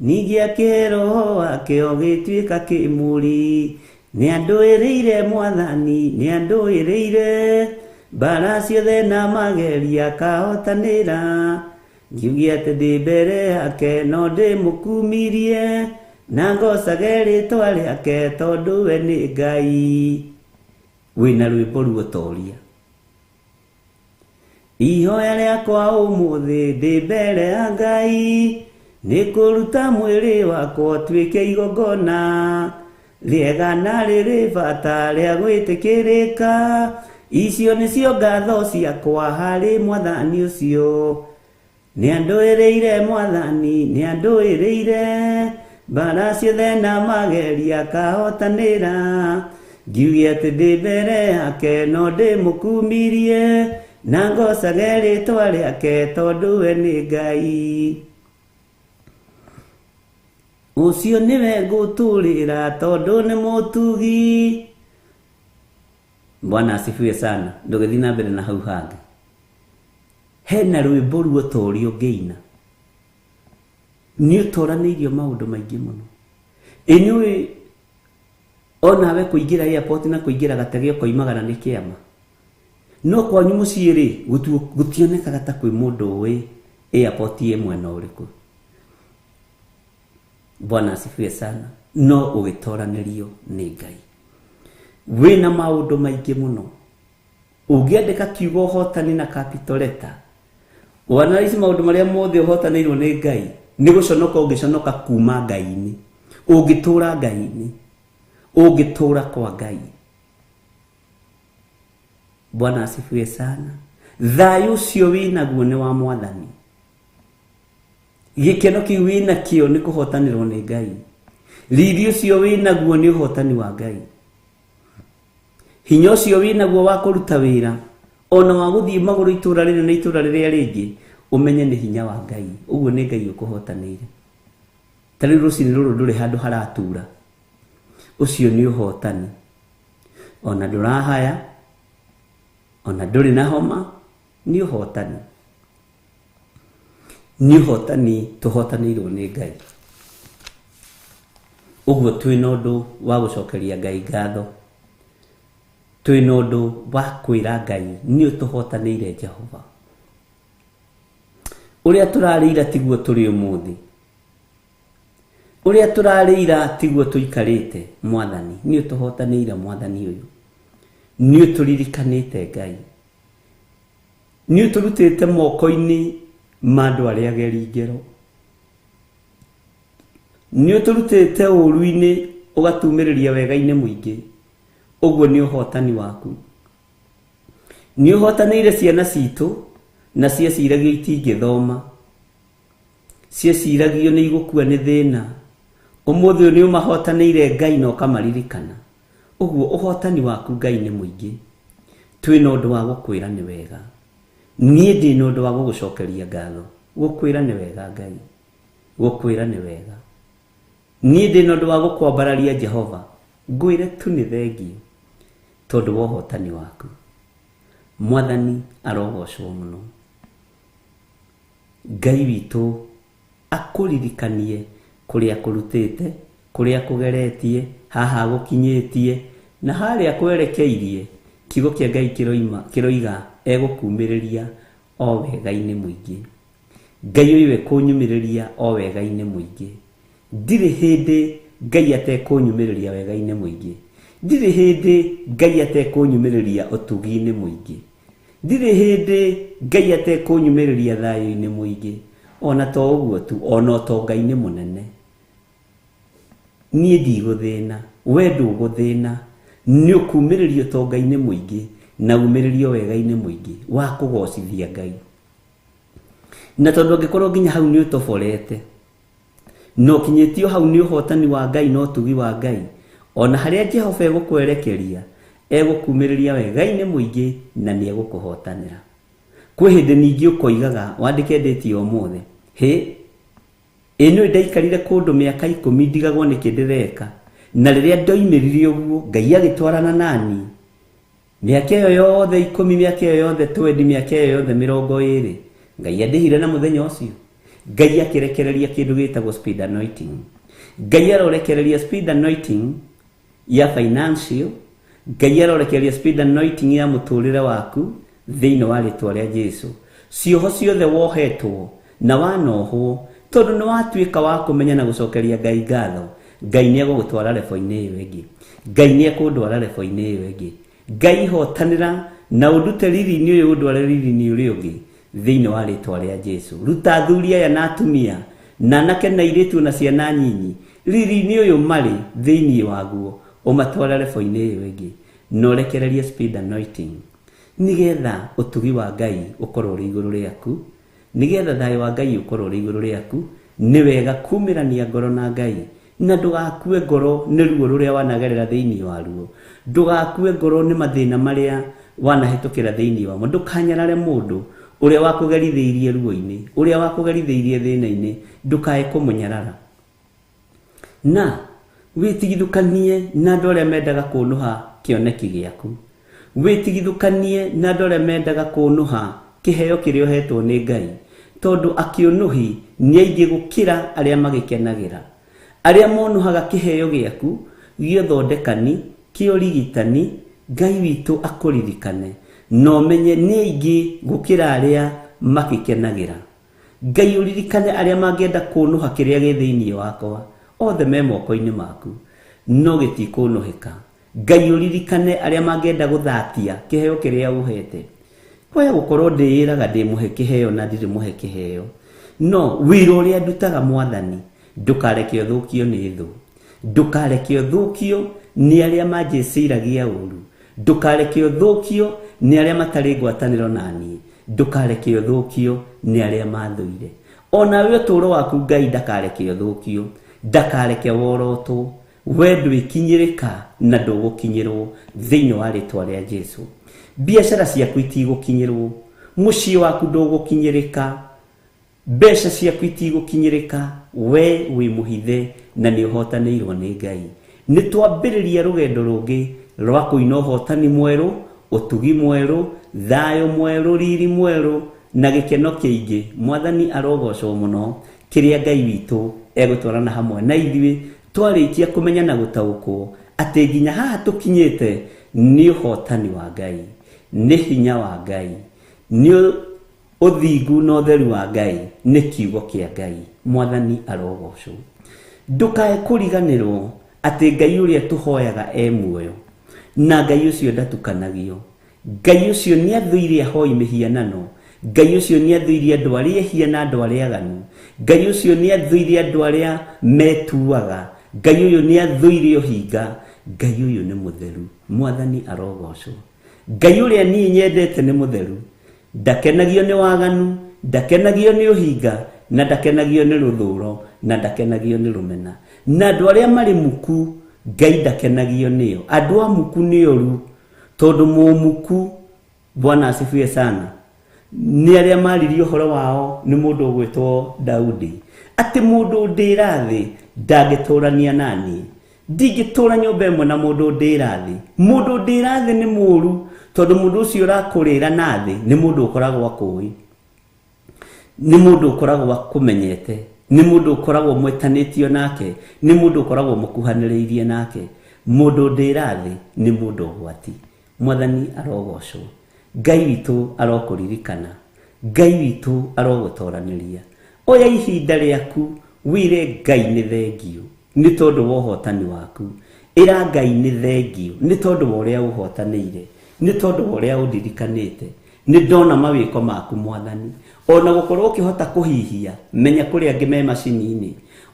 [SPEAKER 5] ningĩ akĩhe Roho wake ũgĩtuĩka kĩmũri. Nĩ andũĩrĩire Mwathani, nĩ andũĩrĩire, mbara ciothe na mageria akahotanĩra. Ngiugia atĩ ndĩ mbere yake no ndĩmũkumirie, na ngocage rĩtwa rĩake tondũ we nĩ Ngai. Wĩna rwĩmbo ruotoria. Ihoya rĩakwa ũmũthĩ ndĩ mbere ya Ngai, nĩ kũruta mwĩrĩ wakwa ũtuĩke igongona rĩega na rĩrĩ bata rĩa gwĩtĩkĩrĩka. Icio nĩcio ngatho ciakwa harĩ Mwathani ũcio. Nĩ andũĩrĩire Mwathani, nĩ andũĩrĩire, mbara ciothe na mageria akahotanĩra. Ngiugia atĩ ndĩ mbere yake no ndĩmũkumirie, na ngocage rĩtwa rĩake tondũ we nĩ Ngai. Ũcio nĩwe ngũtũũrĩra tondũ nĩ mũtugi. Bwana asifiwe sana. Ndũgĩthiĩ na mbere na hau hangĩ. Hena rwĩmbo ruotoria ũngĩina. Nĩ ũtoranĩirio maũndũ maingĩ mũno. Inyuĩ onawe kũingĩra airport na kũingĩra gatege ũkoimagara nĩ kĩama. No kwanyu mũciĩ gũtionekaga ta kwĩ mũndũ ũĩ airport ĩ mwena ũrĩkũ. Bwana asifiwe sana. No ũgĩtoranĩrio nĩ Ngai. Wĩna maũndũ maingĩ mũno. Ũngĩandĩka kiugo ũhotani na capital letter, wanaici maũndũ marĩa mothe ũhotanĩirwo nĩ Ngai, nĩ gũconoka ũngĩconoka kuma Ngai-inĩ. Ũngĩtũũra Ngai-inĩ. Ũngĩtũũra kwa Ngai. Bwana asifiwe sana. Thayũ ũcio wĩnaguo nĩ wa Mwathani. Gĩkeno kĩu wĩnakĩo nĩ kũhotanĩrwo nĩ Ngai. Riiri ũcio wĩnaguo nĩ ũhotani wa Ngai. Hinya ũcio wĩnaguo wa kũruta wĩra, ona wa gũthiĩ magũrũ itũũra rĩrĩ na itũũra rĩrĩa rĩngĩ, ũmenye nĩ hinya wa Ngai. Ũguo nĩ Ngai ũkũhotanĩire. Ta rĩu rũciinĩ rũrũ ndũrĩ handũ haratura. Ũcio nĩ ũhotani. Ona ndũrahaya, ona ndũrĩ na homa, nĩ ũhotani. Nĩ ũhotani tũhotanĩirwo nĩ Ngai. Ũguo twĩna ũndũ wa gũcokeria Ngai ngatho. Twĩna ũndũ wa kwĩra Ngai nĩ ũtũhotanĩire Jehova. Ũrĩa tũrarĩira tiguo tũrĩ ũmũthĩ. Ũrĩa tũrarĩira tiguo tũikarĩte Mwathani. Nĩ ũtũhotanĩire Mwathani ũyũ. Nĩ ũtũririkanĩte Ngai. Nĩ ũtũrutĩte moko-inĩ ma andũ arĩa ageri ngero. Nĩ ũtũrutĩte ũũru-inĩ ũgatumĩrĩria wega-inĩ mũingĩ. Ũguo nĩ ũhotani waku. Nĩ ũhotanĩire ciana citũ na cieciragio itingĩthoma. Cieciragio nĩ igũkua nĩ thĩna. Ũmũthĩ nĩ ũmahotanĩire Ngai na ũkamaririkana. Ũguo ũhotani waku Ngai nĩ mũingĩ. Twĩna ũndũ wa gũkwĩra nĩ wega. Niĩ ndĩ na ũndũ wa gũgũcokeria ngatho. Gũkwĩra nĩ wega Ngai. gukwira ni wega ni ndi no ndwa gukwambararia Jehova ngwire tu ni thengio tondu wa uhotani waku. Mwathani arogocwo muno. Ngai witu akuririkanie kuria kurutite, kuria kugeretie, haha gukinyitie na haria kwerekeirie. Kigo kia Ngai kiroiga egukumiriria o wega-ini muingi. Ngai uyu kunyumiriria o wega-ini muingi. Ndire hindi Ngai atekunyumiriria wega-ini muingi. Ndire hindi Ngai atekunyumiriria utugi-ini muingi. Ndire hindi Ngai atekunyumiriria thayu-ini muingi. Ona to uguo tu, ona utonga-ini munene. Nie ndigũthĩna, we ndũgũthĩna, nĩ ũkumĩrĩrio ũtonga-inĩ mũingĩ na umĩrĩrio wega-inĩ mũingĩ wa kũgocithia Ngai. Na tondũ angĩkorwo nginya hau nĩ ũtoborete, no kinyĩtio hau nĩ ũhotani wa Ngai na ũtugi wa Ngai, ona harĩa Jehova egũkwerekeria egũkumĩrĩria wega-inĩ mũingĩ na nĩ egũkũhotanĩra. Kwĩ hĩndĩ ningĩ ũkoigaga wandĩkendĩtie ũmũthĩ, ĩno ndaikarire kũndũ mĩaka 10 ndigagwo nĩ kĩndĩreka, na rĩrĩa ndoimĩrire ũguo Ngai agĩtwarana nani mĩaka ĩyo yothe 10, mĩaka ĩyo yothe 20, mĩaka ĩyo yothe 20, Ngai andĩhire na mũthenya ũcio. Ngai akĩrekereria kĩndũ gĩtagwo speed anointing. Ngai arorekereria speed anointing ya financial. Ngai arorekereria speed anointing ya mũtũrĩre waku thĩinĩ wa rĩtwa rĩa Jesũ. Cioho ciothe wohetwo na wanohwo tondu nĩ watuĩka wa kũmenya na gũcokeria Ngai ngatho. Ngai nĩ egũgũtwara level-inĩ ĩyo ĩngĩ. Ngai nĩ ekũndwara level-inĩ ĩyo ĩngĩ. Ngai hotanĩra na ũndute riri-inĩ ũyũ ũndware riri-inĩ ũrĩa ũngĩ thĩinĩ wa rĩtwa rĩa Jesũ. Ruta athuri aya na atumia na anake na airĩtu na ciana nyinyi riri-inĩ ũyũ marĩ thĩinĩ waguo ũmatware level-inĩ ĩyo ĩngĩ na ũrekererie speed anointing nigetha ũtugi wa Ngai ũkorwo ũrĩ igũrũ rĩaku, nigetha thayũ wa Ngai ũkorwo ũrĩ igũrũ rĩaku. Nĩ wega kumĩrania ngoro na Ngai na ndũgakue ngoro nĩ ruo rũrĩa wanagerera thĩinĩ waruo. Ndũgakue ngoro nĩ mathĩna marĩa wanahĩtũkĩra thĩinĩ wamo. Ndũkanyarare mũndũ ũrĩa wakũgerithĩirie ruo-inĩ, ũrĩa wakũgerithĩirie thĩna-inĩ, ndũkae kũmũnyarara. Na wĩtigithũkanie na andũ arĩa mendaga kũnũha kĩoneki gĩaku. Wĩtigithũkanie na andũ arĩa mendaga kũnũha kĩheo kĩrĩa ũhetwo nĩ Ngai, tondũ akĩũnũhi nĩ aingĩ gũkĩra arĩa magĩkenagĩra. Arĩa monũhaga kĩheo gĩaku gĩa ũthondekani, kĩa ũrigitani, Ngai witũ akũririkane na ũmenye nĩ aingĩ gũkĩra arĩa magĩkenagĩra. Ngai ũririkane arĩa mangĩenda kũnũha kĩrĩa gĩ thĩinĩ wakwa, othe me moko-inĩ maku no gĩtikũnũhĩka. Ngai ũririkane arĩa mangĩenda gũthatia kĩheo kĩrĩa ũhete. Kwaya gũkorwo ndĩĩraga ndĩmũhe kĩheo na ndirĩ mũhe kĩheo, no wĩra ũrĩa ndutaga Mwathani ndũkareke ũthũkio nĩ thũ, ndũkareke ũthũkio nĩ arĩa manjĩciragia ũru, ndũkareke ũthũkio nĩ arĩa matarĩ ngwatanĩro naniĩ, ndũkareke ũthũkio nĩ arĩa mathũire. Ona we ũtũũro waku Ngai ndakareke ũthũkio, ndakareke worotwo. We ndwĩkinyĩrĩka na ndũgũkinyĩrwo thĩinĩ wa rĩtwa rĩa Jesũ. Biacara ciaku itigũkinyĩrwo, mũciĩ waku ndũgũkinyĩrĩka, mbeca ciaku itigũkinyĩrĩka. We wĩ mũhithe na nĩ ũhotanĩirwo nĩ Ngai. Nĩ twambĩrĩria rũgendo rũngĩ rwa kũina ũhotani mwerũ, ũtugi mwerũ, thayũ mwerũ, riri mwerũ na gĩkeno kĩingĩ. Mwathani arogocwo mũno kĩrĩa Ngai witũ egũtwarana hamwe na ithuĩ twarĩkia kũmenya na gũtaũkwo atĩ nginya haha tũkinyĩte nĩ ũhotani wa Ngai, nĩ hinya wa Ngai, nĩ ũthingu na ũtheru wa Ngai, nĩ kiugo kĩa Ngai. Mwathani arogocwo. Ndũkae kũriganĩrwo atĩ Ngai ũrĩa tũhoyaga muoyo na Ngai ũcio ndatukanagio. Ngai ũcio nĩ athũire ahoi mĩhianano. Ngai ũcio nĩ athũire andũ arĩa ehia na andũ arĩa aganu. Ngai ũcio nĩ athũire andũ arĩa metuaga. Ngai ũyũ nĩ athũire ũhinga. Ngai ũyũ nĩ mũtheru. Mwathani arogocwo. Ngai ũrĩa niĩ nyendete nĩ mũtheru. Ndakenagio nĩ waganu, ndakenagio nĩ ũhinga, na ndakenagio nĩ rũthũũro, na ndakenagio nĩ rũmena. Na andũ arĩa marĩ muku Ngai ndakenagio nĩo. Andũ a muku nĩ oru, tondũ mũmuku, Bwana asifiwe sana, nĩ arĩa maririe ũhoro wao nĩ mũndũ ũgwĩtwo Daudi. ati mundu ndirathi ndangĩtũrania nani ndingĩtũra nyũmba ĩmwe na mundu ndirathi. Mundu ndirathi nĩ mũru tondu mundu ũcio ũrakũrĩra nathi nĩ mundu ũkoragwo akũĩ, nĩ mundu ũkoragwo akũmenyete, nĩ mundu ũkoragwo mwetanĩtio nake, nĩ mundu ũkoragwo mũkuhanĩrĩirie nake. Mundu ndirathi nĩ mundu ũgwati. Mwathani arogocwo, Ngai witũ arokũririkana, Ngai witũ arogũtoranĩria. Oya ihinda rĩaku wire Ngai nĩ thengio nĩ tondũ wa ũhotani waku. Ĩra Ngai nĩ thengio nĩ tondũ wa ũrĩa ũhotanĩire, nĩ tondũ wa ũrĩa ũndirikanĩte. Nĩ ndona mawĩko maku Mwathani. Ona gũkorwo ũkĩhota kũhihia, menya kũrĩa angĩ me macini-inĩ.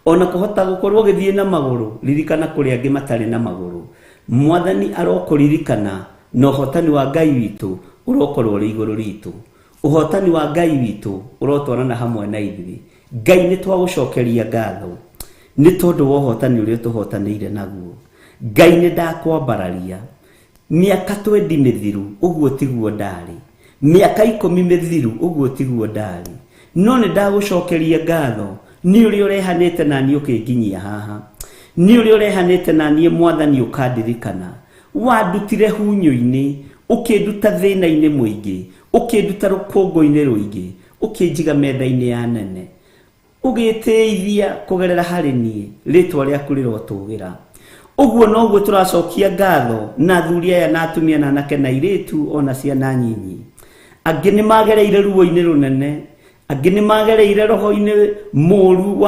[SPEAKER 5] Ona kũhota gũkorwo ũgĩthiĩ na magũrũ, ririkana kũrĩa angĩ matarĩ na magũrũ. Mwathani arokũririkana na ũhotani wa Ngai witũ ũrokorwo ũrĩ igũrũ ritũ. Ũhotani wa Ngai witũ ũrotwarana hamwe na ithuĩ. Ngai nĩ twagũcokeria ngatho nĩ tondũ wa ũhotani ũrĩa tũhotanĩire naguo. Ngai nĩ ndakwambararia mĩaka 20 mĩthiru ũguo tiguo ndarĩ, mĩaka 10 mĩthiru ũguo tiguo ndarĩ, no nĩ ndagũcokeria ngatho nĩ ũrĩa ũrehanĩte na niĩ ũkĩnginyia haha, nĩ ũrĩa ũrehanĩte na niĩ Mwathani ũkandirikana. Wandutire hunyo-inĩ, ũkĩnduta thĩna-inĩ mũingĩ, ũkĩnduta rũkũngũ-inĩ rũingĩ, ũkĩnjiga metha-inĩ ya nene, ũgĩteithia kũgerera harĩ niĩ, rĩtwa rĩaku rĩrotũgĩra. Ũguo noguo tũracokia ngatho na athuri aya na atumia na anake na airĩtu ona ciana nyinyi. Angĩ nĩ magereire ruo-inĩ rũnene, angĩ nĩ magereire roho-inĩ mũru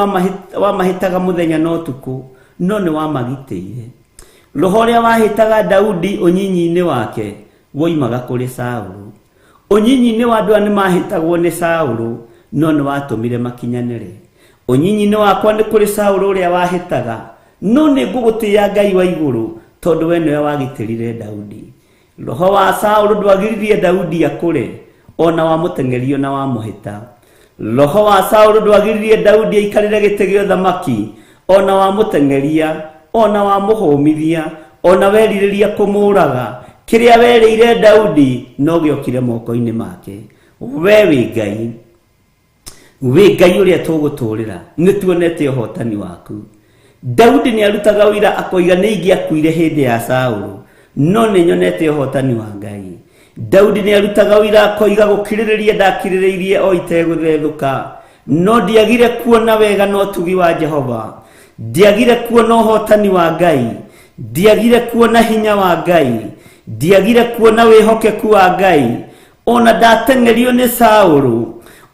[SPEAKER 5] wamahĩtaga mũthenya na ũtukũ, no nĩ wamagitĩire. Roho ũrĩa wahĩtaga Daudi ũnyinyi-inĩ wake woimaga kũrĩ Saũlũ. Ũnyinyi-inĩ wa andũ nĩ mahĩtagwo nĩ Saũlũ, no nĩ watũmire makinyanĩre. Ũnyinyi-inĩ wakwa nĩ kũrĩ Saũlũ ũrĩa wahĩtaga, no nĩ ngũgũtĩĩa Ngai wa igũrũ tondũ we nĩwe wagitĩrire Daudi. Roho wa Saũlũ ndwagiririe Daudi akũre, ona wamũteng'erio na wamũhĩta. Roho wa Saũlũ ndwagiririe Daudi aikarĩre gĩtĩ gĩa ũthamaki, ona wamũteng'eria, ona wamũhũmithia, ona werirĩria kũmũraga. Kĩrĩa werĩire Daudi no gĩokire moko-inĩ make. We wĩ Ngai, wĩ Ngai ũrĩa tũgũtũrĩra, nĩ tuonete ũhotani waku. Daudi nĩ arutaga ũira akoiga nĩ ingĩakuire hĩndĩ ya Saũlũ, no nĩ nyonete ũhotani wa Ngai. Daudi nĩ arutaga ũira akoiga gũkirĩrĩria ndakirĩrĩirie o itegũthethũka, no ndiagire kuona wega na ũtugi wa Jehova, ndiagire kuona ũhotani wa Ngai, ndiagire kuona hinya wa Ngai, ndiagire kuona wĩhokeku wa Ngai. Ona ndateng'erio nĩ Saũlũ,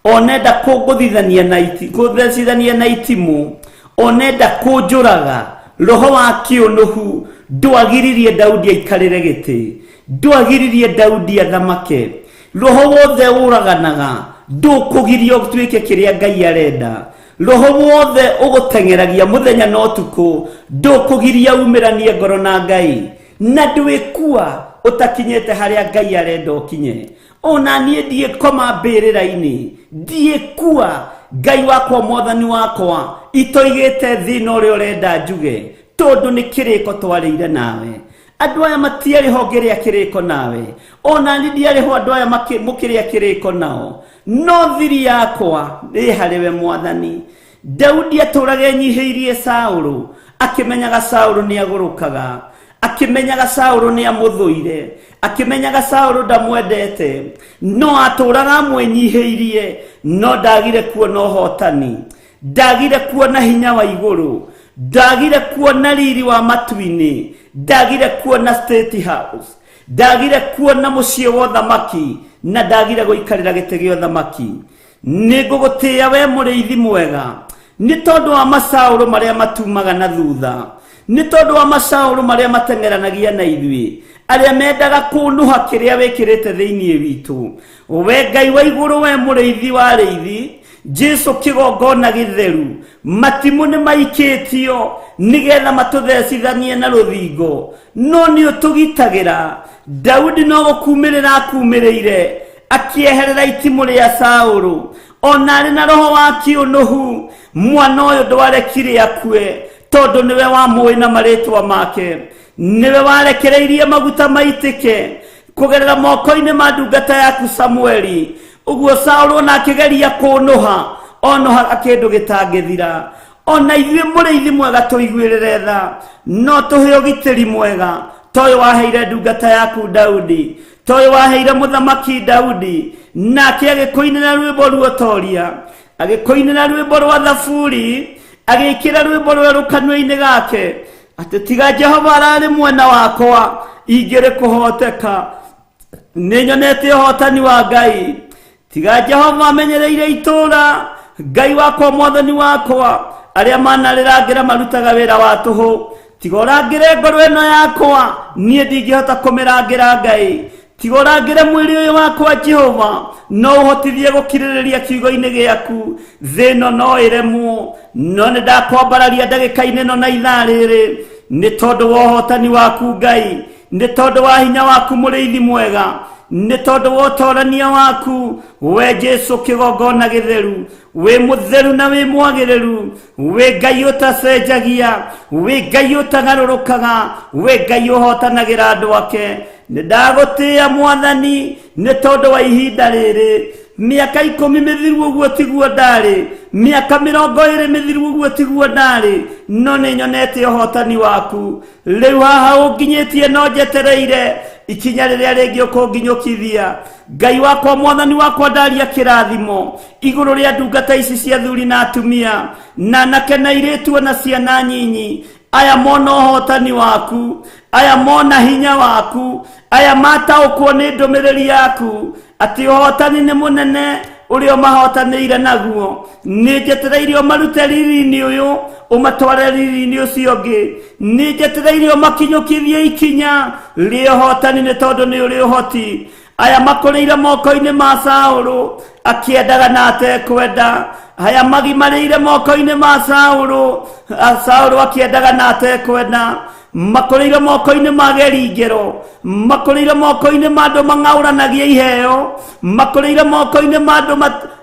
[SPEAKER 5] onenda kũngũthecithania na itimũ, onenda kũnjũraga, roho wa kĩũnũhu ndwagiririe Daudi aikarĩre gĩtĩ, ndwagiririe Daudi athamake. Roho wothe ũraganaga ndũkũgiria ũtuĩke kĩrĩa Ngai arenda. Roho wothe ũgũteng'eragia mũthenya na ũtukũ ndũkũgiria umĩranie ngoro na Ngai, na ndwĩkua ũtakinyĩte harĩa Ngai arenda ũkinye. Ona niĩ ndiĩkoma mbĩrĩra-inĩ, ndiĩkua. Ngai wakwa Mwathani wakwa itoigĩte thĩna ũrĩa ũrenda njuge, tondũ nĩ kĩrĩko twarĩire nawe. Andũ aya matiarĩ honge rĩa kĩrĩko nawe, ona niĩ ndiarĩ ho andũ aya mũkĩrĩa kĩrĩko nao, no thiri yakwa ĩ harĩ we Mwathani. Daudi atũraga enyihĩirie Saũlũ, akĩmenyaga Saũlũ nĩ agũrũkaga, akĩmenyaga Saũlũ nĩ amũthũire, akĩmenyaga Saũlũ ndamwendete, no atũraga amwenyihĩirie, no ndagire kuona ũhotani, ndagire kuona hinya wa igũrũ, ndagire kuona riri wa matu-inĩ, ndagire kuona State House, ndagire kuona mũciĩ wa ũthamaki, na ndagire gũikarĩra gĩtĩ gĩa ũthamaki. Nĩ ngũgũtĩĩa we mũrĩithi mwega, nĩ tondũ wa masaũlũ marĩa matumaga na thutha, nĩ tondũ wa masaũlũ marĩa mateng'eranagia na ithuĩ, arĩa mendaga kũnũha kĩrĩa wĩkĩrĩte thĩinĩ witũ. We Ngai wa igũrũ, we mũrĩithi wa rĩithi, Jesu kĩgongona gĩtheru, matimũ nĩ maikĩtio nĩgetha matũthecithanie na rũthingo, no nĩ ũtũgitagĩra. Daudi no gũkumĩrĩra akumĩrĩire, akĩeherera itimũ rĩa Saũlũ, ona arĩ na roho wa kĩũnũhu. Mwana ũyũ ndwarekire akue, tondũ nĩwe wamũĩ na marĩtwa make, nĩwe warekereirie maguta maitĩke kũgerera moko-inĩ ma ndungata yaku Samueli. Ũguo Saũlũ ona akĩgeria kũnũha,
[SPEAKER 3] ono akindu gitangithira ona ithuĩ mũrĩithi mwega tũiguĩrĩre tha no tũhe ũgitĩri mwega toyo waheire ndungata yaku Daudi toyo waheire mũthamaki Daudi nake agĩkũinĩra rwĩmbo ruotoria agĩkũinĩra rwĩmbo rwa thaburi agĩkĩra rwĩmbo rwerũ kanua-inĩ gake atĩ tiga Jehova ararĩ mwena wakwa ingĩrĩ kũhoteka nĩnyonete ũhotani wa Ngai tiga Jehova amenyereire itũũra Ngai wakwa mwathani wakwa arĩa manarĩrangĩra marutaga wĩra wa tũhũ tiga ũrangĩre ngoro ĩno yakwa niĩ ndingĩhota kũmĩrangĩra Ngai tiga ũrangĩre mwĩrĩ ũyũ wakwa Jehova no ũhotithie gũkirĩrĩria kiugo-inĩ gĩaku thĩ ĩno no ĩremwo no nĩ ndakwambararia ndagĩka-inĩ ĩno na ithaa rĩrĩ nĩ tondũ wa ũhotani waku Ngai nĩ tondũ wa hinya waku mũrĩithi mwega nĩ tondũ wa ũtorania waku we Jesu kĩgongona gĩtheru we mũtheru na we mwagĩrĩru we Ngai ũtacenjagia we Ngai ũtagarũrũkaga we Ngai ũhotanagĩra andũ ake nĩ ndagũtĩĩa mwathani nĩ tondũ wa ihinda rĩrĩ mĩaka 10 mĩthiru ũguo tiguo ndarĩ mĩaka 20 mĩthiru ũguo tiguo ndarĩ no nĩ nyonete ũhotani waku rĩu haha ũnginyĩtie no njetereire ikinya rĩrĩa rĩngĩ ũkũnginyũkithia Ngai wakwa mwathani wakwa ndaria kĩrathimo igũrũ rĩa ndungata ici cia thuri na atumia na anake na airĩtu na ciana nyinyi aya mona ũhotani waku aya mona hinya waku aya mataũkwo nĩ ndũmĩrĩri yaku atĩ ũhotani nĩ mũnene ũrĩa mahotanĩire naguo nĩ njetereire ũmarute riri-inĩ ũyũ ũmatware riri-inĩ ũcio ũngĩ nĩ njetereire ũmakinyũkithie ikinya rĩa ũhotani nĩ tondũ nĩ ũrĩ ũhoti aya makũrĩire moko-inĩ ma Saũlũ akĩendaga na atekwenda aya magimarĩire moko-inĩ ma Saũlũ akĩendaga na atekwenda makũrĩire moko-inĩ ma Geringero makũrĩire moko-inĩ ma andũ mang'aũranagia iheo makũrĩire moko-inĩ ma andũ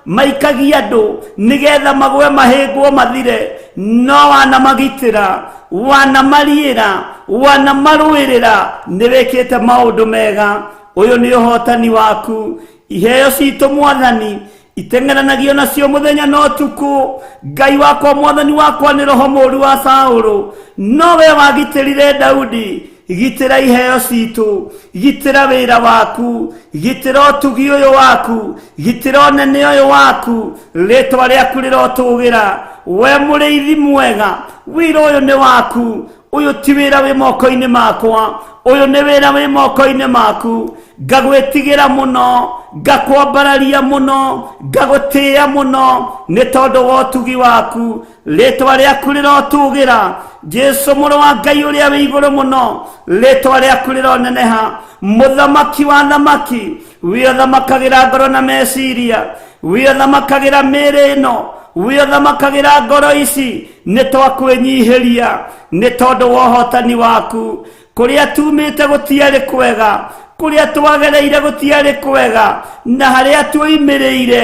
[SPEAKER 3] maikagia andũ nĩgetha magwe mahĩngwo mathire no wanamagitĩra wanamariĩra wanamarũĩrĩra nĩwĩkĩte maũndũ mega ũyũ nĩ ũhotani waku iheo citũ mwathani itengeranagio nacio muthenya no ũtukũ Ngai wakwa mwathani wakwa nĩ roho mũũru wa Saũlũ no we wagitĩrire Daudi gitĩra iheo citũ gitĩra wĩra waku gitĩra ũtugi ũyũ waku gitĩra ũnene ũyũ waku rĩtwa rĩaku rĩrotũgĩra we mũrĩithi mwega wĩra ũyũ nĩ waku ũyũ ti wĩra wĩ moko-inĩ makwa ũyũ nĩ wĩra wĩ moko-inĩ maku ngagwĩtigĩra mũno ngakwambararia mũno ngagũtĩĩa mũno nĩ tondũ wa ũtugi waku rĩtwa rĩaku rĩrotũgĩra Jesu mũrũ wa Ngai ũrĩa wĩ igũrũ mũno rĩtwa rĩaku rĩroneneha mũthamaki wa thamaki we ũthamakagĩra ngoro na meciria we ũthamakagĩra mĩĩrĩ ĩno we ũthamakagĩra ngoro ici nĩ twakwĩnyihĩria nĩ tondũ wa ũhotani waku kũrĩa tumĩte gũtiarĩ kwega kũrĩa twagereire gũtiarĩ kwega na harĩa twoimĩrĩire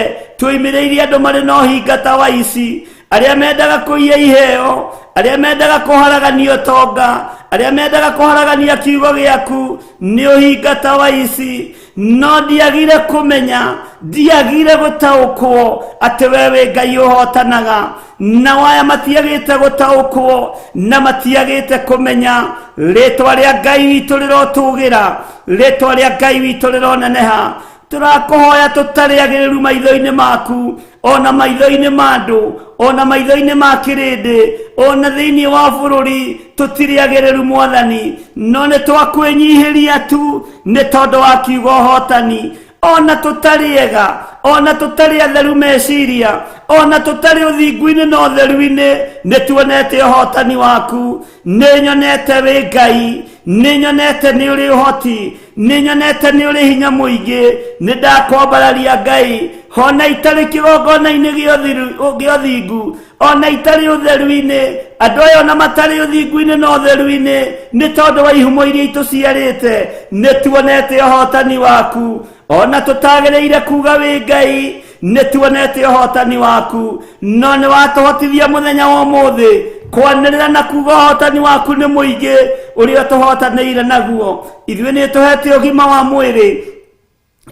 [SPEAKER 3] andũ marĩ na ũhingata wa ici arĩa mendaga kũiya iheo arĩa mendaga kũharagania ũtonga arĩa mendaga kũharagania kiugo gĩaku nĩ ũhingata wa ici no ndiagire kũmenya ndiagire gũtaũkwo atĩ we wĩ Ngai ũhotanaga na waya matiagĩte gũtaũkwo na matiagĩte kũmenya rĩtwa rĩa Ngai witũ rĩrotũgĩra rĩtwa rĩa Ngai witũ rĩroneneha tũrakũhoya tũtarĩagĩrĩru maitho-inĩ maku ona maitho-inĩ ma andũ ona maitho-inĩ ma kĩrĩndĩ ona thĩinĩ wa bũrũri tũtirĩagĩrĩru mwathani no nĩ twakwĩnyihĩria tu nĩ tondũ wa kiugo ũhotani ona tũtarĩega ona tũtarĩ atheru meciria ona tũtarĩ ũthingu-inĩ na ũtheru-inĩ nĩ tuonete ũhotani waku nĩ nyonete wĩ Ngai nĩ nyonete nĩ ũrĩ ũhoti nĩ nyonete nĩ ũrĩ hinya mũingĩ nĩ ndakwambararia Ngai ona itarĩ kĩgongona-inĩ gĩa ũthingu ona itarĩ ũtheru-inĩ andũ aya ona matarĩ ũthingu-inĩ na ũtheru-inĩ nĩ tondũ wa ihumo iria itũciarĩte nĩ tuonete ũhotani waku ona tũtagĩrĩire kuga wĩ Ngai nĩ tuonete ũhotani waku no nĩ watũhotithia mũthenya wa ũmũthĩ kwanĩrĩra na kuga ũhotani waku nĩ mũingĩ ũrĩa tũhotanĩire naguo ithuĩ nĩ tũhete ũgima wa mwĩrĩ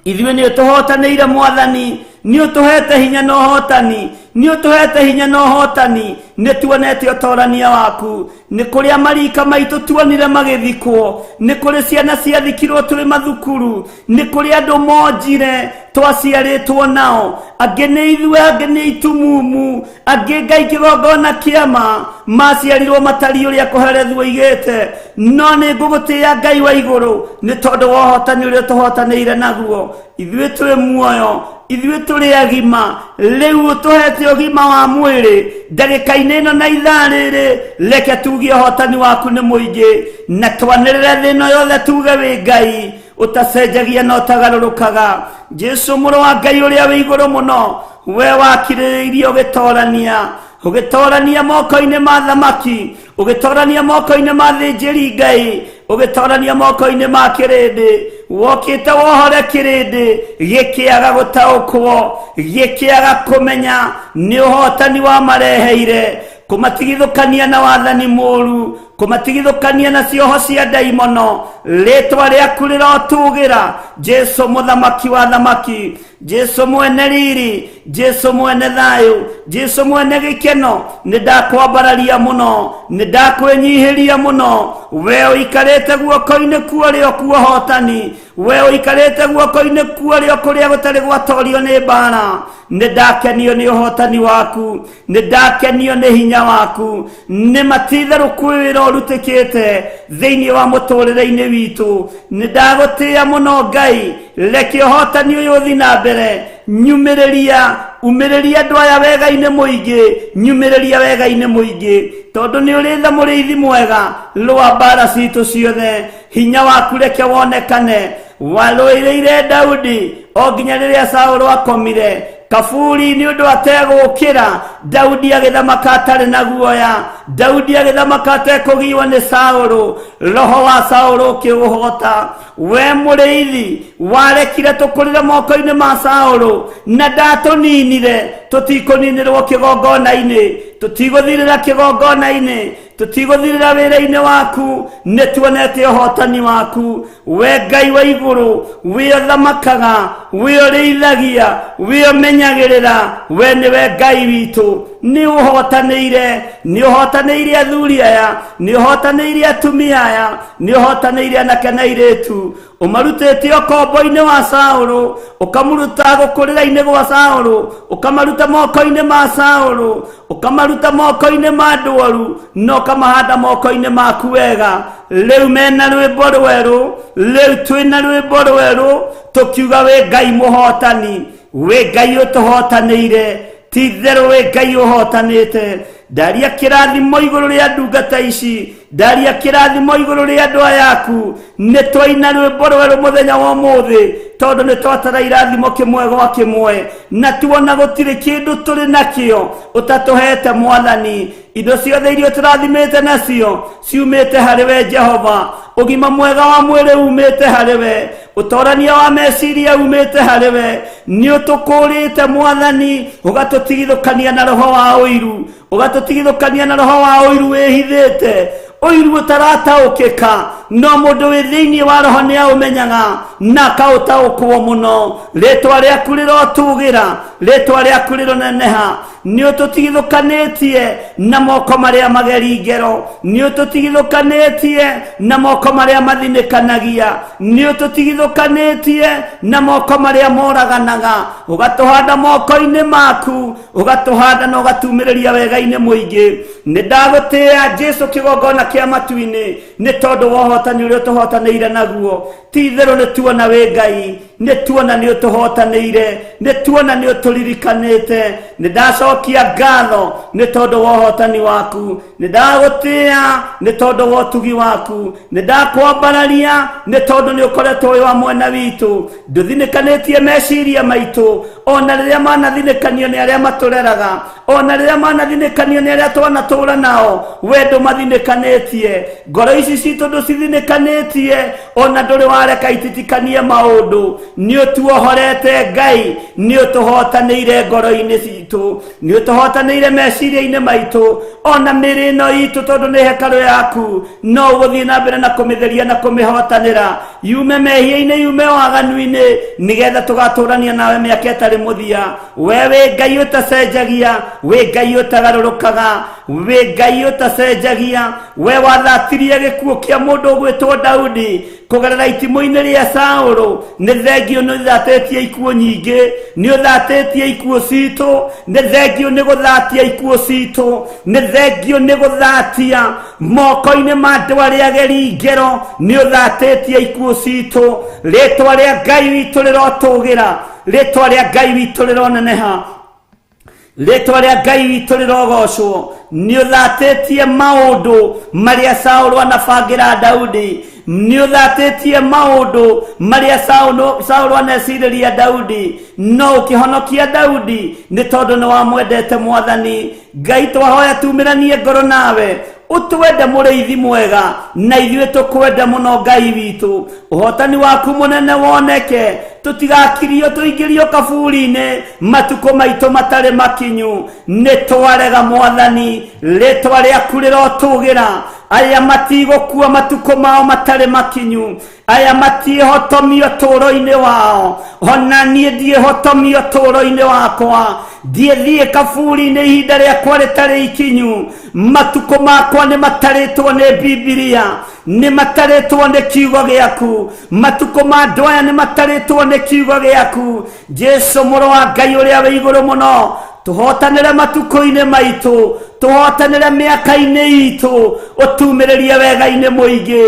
[SPEAKER 3] ithuĩ nĩ tũhotanĩire mwathani nĩ ũtũhete hinya na ũhotani, nĩ ũtũhete hinya na ũhotani, nĩ tuonete ũtorania waku, nĩ kũrĩa marika maitũ tuonire magĩthikwo, nĩ kũrĩ ciana ciathikirwo tũrĩ mathukuru, nĩ kũrĩ andũ monjire twaciarĩtwo nao, angĩ nĩ ithuĩ, angĩ nĩ itumumu, angĩ Ngai kĩgongona kĩama maciarirwo matari ũrĩa kũherethwo igĩte, no nĩ ngũgũtĩĩa Ngai wa igũrũ nĩ tondũ wa ũhotani ũrĩa tũhotanĩire naguo. Ithuĩ tũrĩ muoyo, ithuĩ tũrĩ agima, rĩu ũtũhete ũgima wa mwĩrĩ ndagĩka-inĩ ĩno na ithaa rĩrĩ, reke tuge ũhotani waku nĩ mũingĩ, na twanĩrĩre thĩ ĩno yothe tuge wĩ Ngai ũtacenjagia na ũtagarũrũkaga. Jesu mũrũ wa Ngai ũrĩa wĩ igũrũ mũno, we wakirĩrĩirie ũgĩtorania moko-inĩ ma thamaki, ũgĩtorania moko-inĩ ma thĩnjĩri Ngai, ũgĩtorania moko-inĩ ma kĩrĩndĩ, wokĩte wohore kĩrĩndĩ gĩkĩaga gũtaũkwo, gĩkĩaga kũmenya nĩ ũhotani wa mareheire, kũmatigithũkania na wathani mũru, kũmatigithũkania na cioho cia ndaimono. Rĩtwa rĩaku rĩrotugĩra, Jesu mũthamaki wa thamaki, Jesu mwene riri, Jesu mwene thayũ, Jesu mwene gĩkeno. Nĩ ndakwambararia mũno, nĩ ndakwĩnyihĩria mũno, we ũikarĩte guoko-inĩ kuorĩo kwa ũhotani, we ũikarĩte guoko-inĩ kuorĩo kũrĩa gũtarĩ gwatorio nĩ mbara. Nĩ ndakenio nĩ ũhotani waku, nĩ ndakenio nĩ hinya waku, nĩ matitherũku wĩra ũrutĩkĩte thĩinĩ wa mũtũrĩre-inĩ witũ. Nĩ ndagũtĩĩa mũno Ngai, reke ũhotani ũyũ ũthiĩ na mbere, nyumĩrĩria, umĩrĩria andũ aya wega-inĩ mũingĩ, nyumĩrĩria wega-inĩ mũingĩ, tondũ nĩ ũrĩ tha mũrĩithi mwega rwa mbara citũ ciothe. Hinya waku reke wonekane, warũĩrĩire Daudi o nginya rĩrĩa Saũlũ akomire kaburi nĩ ũndũ ategũkĩra. Daudi agĩthamaka atarĩ na guoya, Daudi agĩthamaka atekũgiwa nĩ Saũlũ, roho wa Saũlũ ũkĩũhota. We mũrĩithi warekire tũkũrĩre moko-inĩ ma Saũlũ, na ndatũninire, tũtikũninĩrwo kĩgongona-inĩ, tũtigũthirĩra kĩgongona-inĩ, tũtigũthirĩra wĩra-inĩ waku, nĩ tuonete ũhotani waku. We Ngai wa igũrũ, we ũthamakaga, we ũrĩithagia, we ũmenyagĩrĩra, we nĩwe Ngai witũ. Nĩ ũhotanĩire athuri aya, nĩ ũhotanĩire atumia aya, nĩ ũhotanĩire anake na airĩtu, ũmarutĩte ũkombo-inĩ wa Saũlũ, ũkamũruta gũkũrĩra-inĩ gwa Saũlũ, ũkamaruta moko-inĩ ma Saũlũ, ũkamaruta moko-inĩ ma ndwaru, no ũkamahanda moko-inĩ maku wega. Rĩu mena rwĩmbo rwerũ, rĩu twĩna rwĩmbo rwerũ, tũkiuga wĩ Ngai mũhotani, wĩ Ngai ũtũhotanĩire, ti-itherũ wĩ Ngai ũhotanĩte. Ndaria kĩrathimo igũrũ rĩa ndungata ici, ndaria kĩrathimo igũrũ rĩa andũ aya aku. Nĩ twaina rwĩmbo rwerũ mũthenya wa ũmũthĩ, tondũ nĩ twatara irathimo kĩmwe gwa kĩmwe, na tuona gũtirĩ kĩndũ tũrĩ nakĩo ũtatũhete Mwathani. Indo ciothe iria tũrathimĩte nacio ciumĩte harĩ we Jehova. Ũgima mwega wa mwĩrĩ umĩte harĩ we, ũtorania wa meciria umĩte harĩ we. Nĩ ũtũkũrĩte Mwathani, ũgatũtigithũkania na roho wa ũiru, ũgatũtigithũkania na roho wa ũiru wĩhithĩte, ũiru ũtarataũkĩka, no mũndũ wĩ thĩinĩ wa roho nĩ aũmenyaga na akaũtaũkwo mũno. Rĩtwa rĩaku rĩrotugĩra, rĩtwa rĩaku rĩroneneha. Nĩ ũtũtigithũkanĩtie na moko marĩa mageri ngero, nĩ ũtũtigithũkanĩtie na moko marĩa mathinĩkanagia, nĩ ũtũtigithũkanĩtie na moko marĩa moraganaga, ũgatũhanda moko-inĩ maku, ũgatũhanda na ũgatumĩrĩria wega-inĩ mũingĩ. Nĩ ndagũtĩĩa Jesu kĩgongona kĩa matu-inĩ, nĩ tondũ wa ũhotani ũrĩa ũtũhotanĩire naguo. Ti-itherũ nĩ tuona wĩ Ngai, nĩ tuona nĩ ũtũhotanĩire, nĩ tuona nĩ ũtũririkanĩte. Nĩ ndacokia ngatho nĩ tondũ wa ũhotani waku, nĩ ndagũtĩĩa nĩ tondũ wa ũtugi waku, nĩ ndakwambararia nĩ tondũ nĩ ũkoretwo wĩ wa mwena witũ. Ndũthinĩkanĩtie meciria maitũ, ona rĩrĩa manathinĩkanio nĩ arĩa matũreraga, ona rĩrĩa manathinĩkanio nĩ arĩa twanatũũra nao, we ndũmathinĩkanĩtie. Ngoro ici citũ ndũcithinĩkanĩtie, ona ndũrĩ wareka ititikanie maũndũ. nĩ ũtuohorete Ngai, nĩ ũtũhotanĩire ngoro-inĩ citũ, nĩ ũtũhotanĩire meciria-inĩ maitũ, ona mĩrĩ ĩno itũ tondũ nĩ hekarũ yaku, no ũgũthiĩ na mbere na kũmĩtheria na kũmĩhotanĩra, yume mehia-inĩ, yume waganu-inĩ, nĩgetha tũgatũrania nawe mĩaka ĩtarĩ mũthia. We wĩ Ngai ũtacenjagia, wĩ Ngai ũtagarũrũkaga, wĩ Ngai ũtacenjagia. We wathathirie gĩkuũ kĩa mũndũ ũgwĩtwo Daudi kũgerera itimũ-inĩ rĩa Saũlũ, nĩ thengio nĩ ũthatĩtie ikuũ nyingĩ, nĩ ũthatĩtie ikuũ citũ, nĩ thengio nĩ gũthatia ikuũ citũ, nĩ thengio nĩ gũthatia moko-inĩ ma andũ arĩa ageri ngero, nĩ ũthatĩtie ikuũ citũ. Rĩtwa rĩa Ngai witũ rĩrotũgĩra, rĩtwa rĩa Ngai witũ rĩroneneha, rĩtwa rĩa Ngai witũ rĩrogocwo. Nĩ ũthatĩtie maũndũ marĩa Saũlũ anabangĩra Daudi, nĩ ũthatĩtie maũndũ marĩa Saũlũ anecirĩria Daudi, no ũkĩhonokia Daudi nĩ tondũ nĩ wamwendete Mwathani. Ngai twahoya tumĩranie ngoro nawe, ũtwende mũrĩithi mwega, na ithuĩ tũkwenda mũno Ngai witũ. Ũhotani waku mũnene woneke, tũtigakirio tũingĩrio kaburi-inĩ matukũ maitũ matarĩ makinyu. Nĩ twarega Mwathani, rĩtwa rĩaku rĩrotũgĩra. Aya matigũkua matukũ mao matarĩ makinyu, aya matiĩhotomio tũũro-inĩ wao, ona niĩ ndiĩhotomio tũũro-inĩ wakwa, ndiĩthiĩ kaburi-inĩ ihinda rĩakwa rĩtarĩ ikinyu. Matukũ makwa nĩ matarĩtwo nĩ Bibilia, nĩ matarĩtwo nĩ kiugo gĩaku, matukũ ma andũ aya nĩ matarĩtwo nĩ kiugo gĩaku. Jesu mũrũ wa Ngai ũrĩa wĩ igũrũ mũno, tũhotanĩre matukũ-inĩ maitũ, tũhotanĩre mĩaka-inĩ itũ, ũtumĩrĩrie wega-inĩ mũingĩ.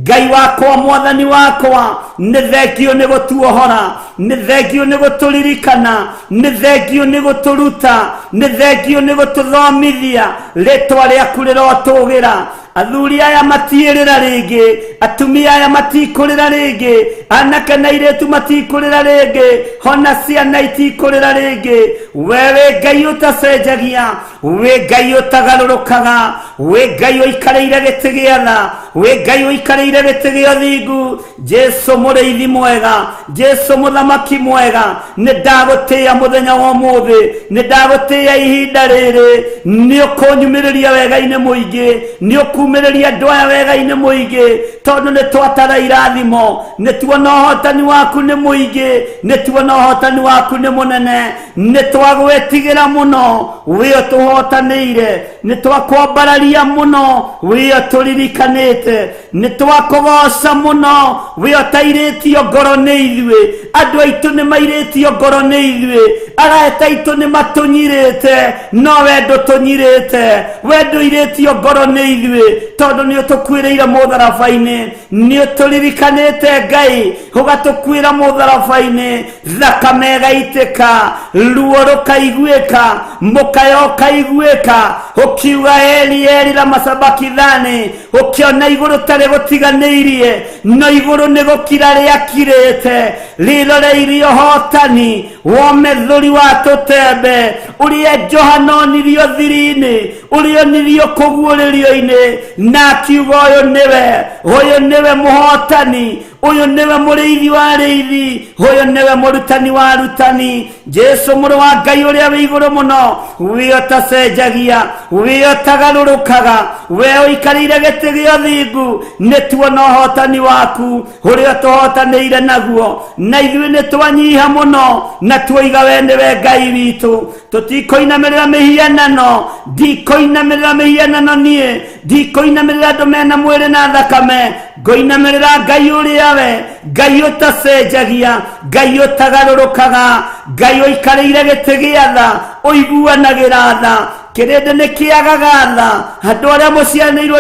[SPEAKER 3] Ngai wakwa, Mwathani wakwa, nĩ thengio nĩ gũtuohora, nĩ thengio nĩ gũtũririkana, nĩ thengio nĩ gũtũruta, nĩ thengio nĩ gũtũthomithia. Rĩtwa rĩaku rĩrotũgĩra. Athuri aya matiĩrĩra rĩngĩ, atumia aya matikũrĩra rĩngĩ, anake na airĩtu matikũrĩra rĩngĩ, ona ciana itikũrĩra rĩngĩ. We wĩ Ngai ũtacenjagia, wĩ Ngai ũtagarũrũkaga, wĩ Ngai ũikarĩire gĩtĩ gĩa tha, wĩ Ngai ũikarĩire gĩtĩ gĩa ũthingu. Jesu mũrĩithi mwega, Jesu mũthamaki mwega, nĩ ndagũtĩĩa mũthenya wa ũmũthĩ, nĩ ndagũtĩĩa ihinda rĩrĩ. Nĩ ũkũnyumĩrĩria wega-inĩ mũingĩ, nĩ ũkumĩrĩria andũ aya wega-inĩ mũingĩ, tondũ nĩ twatara irathimo, nĩ tuona ũhotani waku nĩ mũingĩ, nĩ tuona ũhotani waku nĩ mũnene. Nĩ twagwĩtigĩra mũno, wĩ ũtũhotanĩire, nĩ twakwambararia mũno, wĩ ũtũririkanĩte, nĩ twakũgoca mũno, wĩ ũtairĩtio ngoro nĩ ithuĩ. Andũ aitũ nĩ mairĩtio ngoro nĩ ithuĩ, arata aitũ nĩ matũnyirĩte, no we ndũtũnyirĩte, we ndũirĩtio ngoro nĩ ithuĩ, tondũ nĩ ũtũkuĩrĩire mũtharaba-inĩ, nĩ ũtũririkanĩte Ngai, ũgatũkuĩra mũtharaba-inĩ, thakame ĩgaitĩka, ruo rũkaiguĩka, mũkaya ũkaiguĩka, ũkiuga Eli Eli lama sabakithani, ũkĩona igũrũ tarĩ gũtiganĩirie, no igũrũ nĩ gũkira rĩakirĩte, rĩroreirie ũhotani wa methũri wa tũtembe, ũrĩa Johana onirio thiri-inĩ, ũrĩa onirio kũguũrĩrio-inĩ, na akiuga ũyũ nĩwe mũhotani, ũyũ nĩwe mũrĩithi wa arĩithi, ũyũ nĩwe mũrutani wa arutani. Jesu mũrũ wa Ngai ũrĩa wĩ igũrũ mũno, wĩ ũtacenjagia, wĩ ũtagarũrũkaga, we ũikarĩire gĩtĩ gĩa ũthingu, nĩ tuona ũhotani waku ũrĩa tũhotanĩire naguo, na ithuĩ nĩ twanyiha mũno, na tuoiga we nĩwe Ngai witũ. Tũtikũinamĩrĩra mĩhianano, ndikũinamĩrĩra mĩhianano niĩ, ndikũinamĩrĩra andũ mena mwĩrĩ na thakame, ngũinamĩrĩra Ngai ũrĩa we, Ngai ũtacenjagia, Ngai ũtagarũrũkaga, Ngai ũikarĩire gĩtĩ gĩa tha, ũiguanagĩra tha, kĩrĩndĩ nĩ kĩagaga tha, andũ arĩa mũcianĩirwo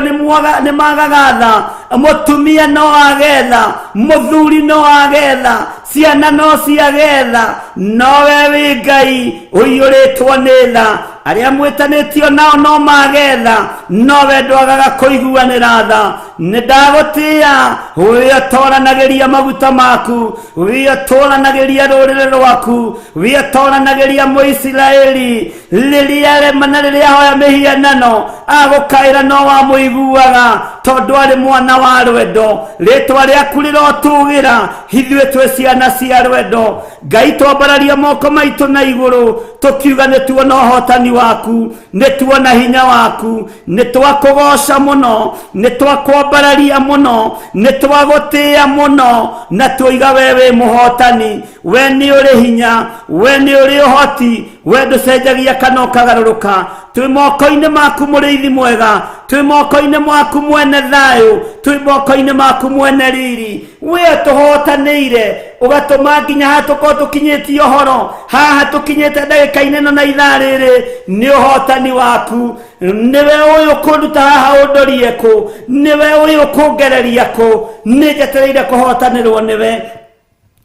[SPEAKER 3] nĩ magaga tha, mũtumia no age tha, mũthuri no age tha, ciana no ciage tha, no we wĩ Ngai ũiyũrĩtwo nĩ tha, aria mwitanitio nao no magetha no we ndwagaga kuiguanira tha nindagutia we atoranagiria maguta maku we atoranagiria rurire rwaku we atoranagiria Muisiraeli liria remana liria hoya mihianano agukaira no wa muiguaga tondu ari mwana wa rwendo ritwa riaku rirotugira hithue twe ciana cia rwendo Ngai twambararia moko maitu na iguru tukiuga nituona uhotani waku nituona hinya waku nitwakugoca muno nitwakwambararia muno nitwagutia muno na tuiga wewe muhotani we ni uri hinya we ni uri uhoti we nducenjagia kana ukagaruruka twi moko-ini maku muriithi mwega twi moko-ini maku mwene thayu twi moko-ini maku mwene riri we tuhotanire ugatuma nginya hatuko tukinyiti uhoro haha tukinyite ndagika ineno na ithaa riri ni uhotani waku niwe uyu kunduta haha undorie ku niwe uyu kungereria ku nijetereire kuhotanirwo niwe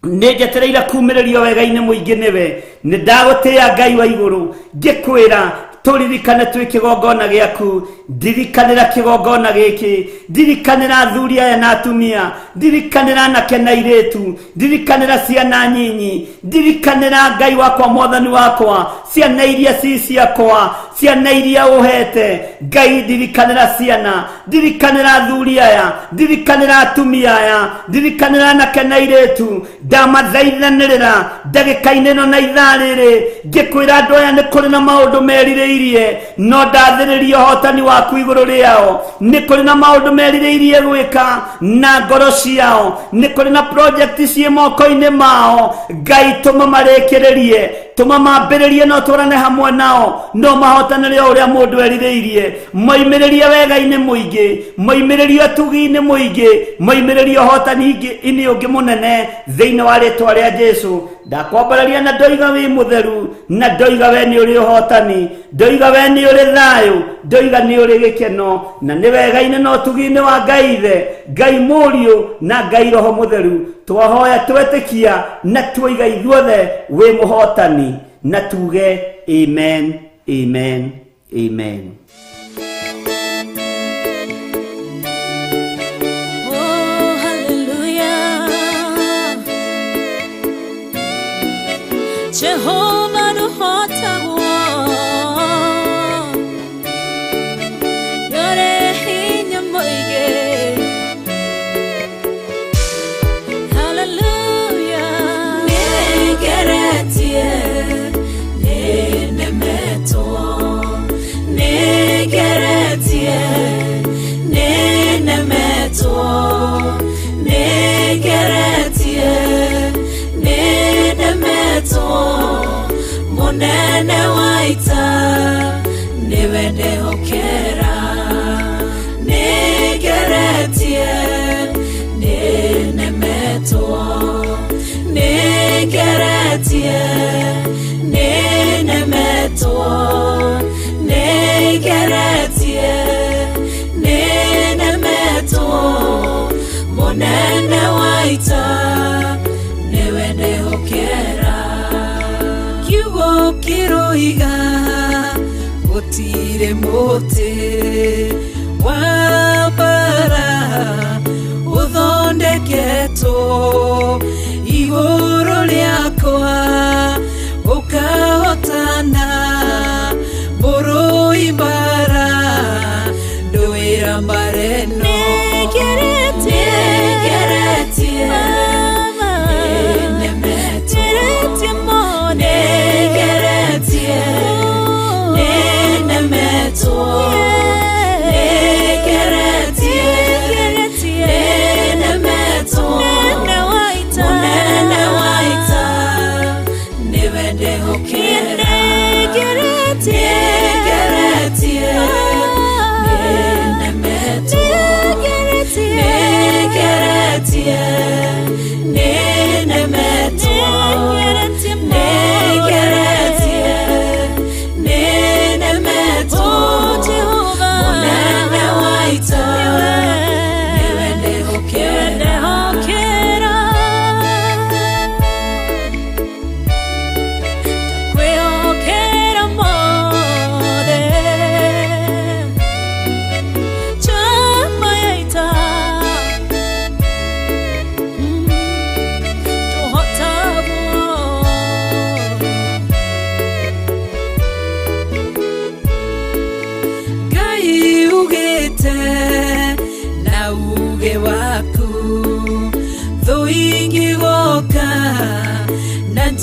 [SPEAKER 3] nijetereire kumiririo wega-ini muingi niwe nindagutia Ngai wa iguru ngikwira turirikane twi kigongona giaku ndirikanira kigongona giki ndirikanira athuri aya na atumia ndirikanira anake na airitu ndirikanira ciana nyinyi ndirikanira Ngai wakwa mwathani wakwa ciana iria ci ciakwa ciana iria uhete Ngai ndirikanira ciana ndirikanira athuri aya ndirikanira atumia aya ndirikanira anake na airitu ndamathaithanirira ndagika-ini ino na ithaa riri ngikwira andu aya ni kuri na maundu merire no ndathiririe uhotani waku iguru riao ni kuri na maundu merire gwika na ngoro ciao ni kuri na project cie moko-ini mao Ngai tuma marekererie tuma mambiririe no turane hamwe nao no mahotanire uria mundu eriririe moimiririe wega-ini muingi moimiririe utugi-ini muingi moimiririe uhotani ini ungi munene thiini wa ritwa ria Jesu ndakwambararia na ndoiga wi mutheru na ndoiga we ni uri uhotani ndoiga we ni uri thayu ndoiga ni uri gikeno na ni wega-ini no tugi-ini wa Ngai ithe Ngai muriu na Ngai roho mutheru twahoya twetikia na twiga ithuothe wi muhotani na tuge amen amen amen.
[SPEAKER 6] Jehovah no hotagwo yore hinya moige hallelujah negeretie nenemeto negeretie nenemeto negeretie munene waita niwe ndehokera negeretie nenemetwo negeretie nenemetwo negeretie nenemetwo munene waita niwe ndehokera kiroiga gutire muti wa bara uthondeketo iguru riakwa ukahotana buru ibara nduira mareno negeretie Jehovah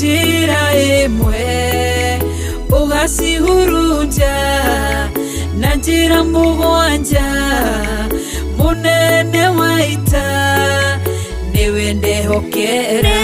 [SPEAKER 6] njira imwe ugacihurunja na njira mugwanja munene wa ita niwe ndehokera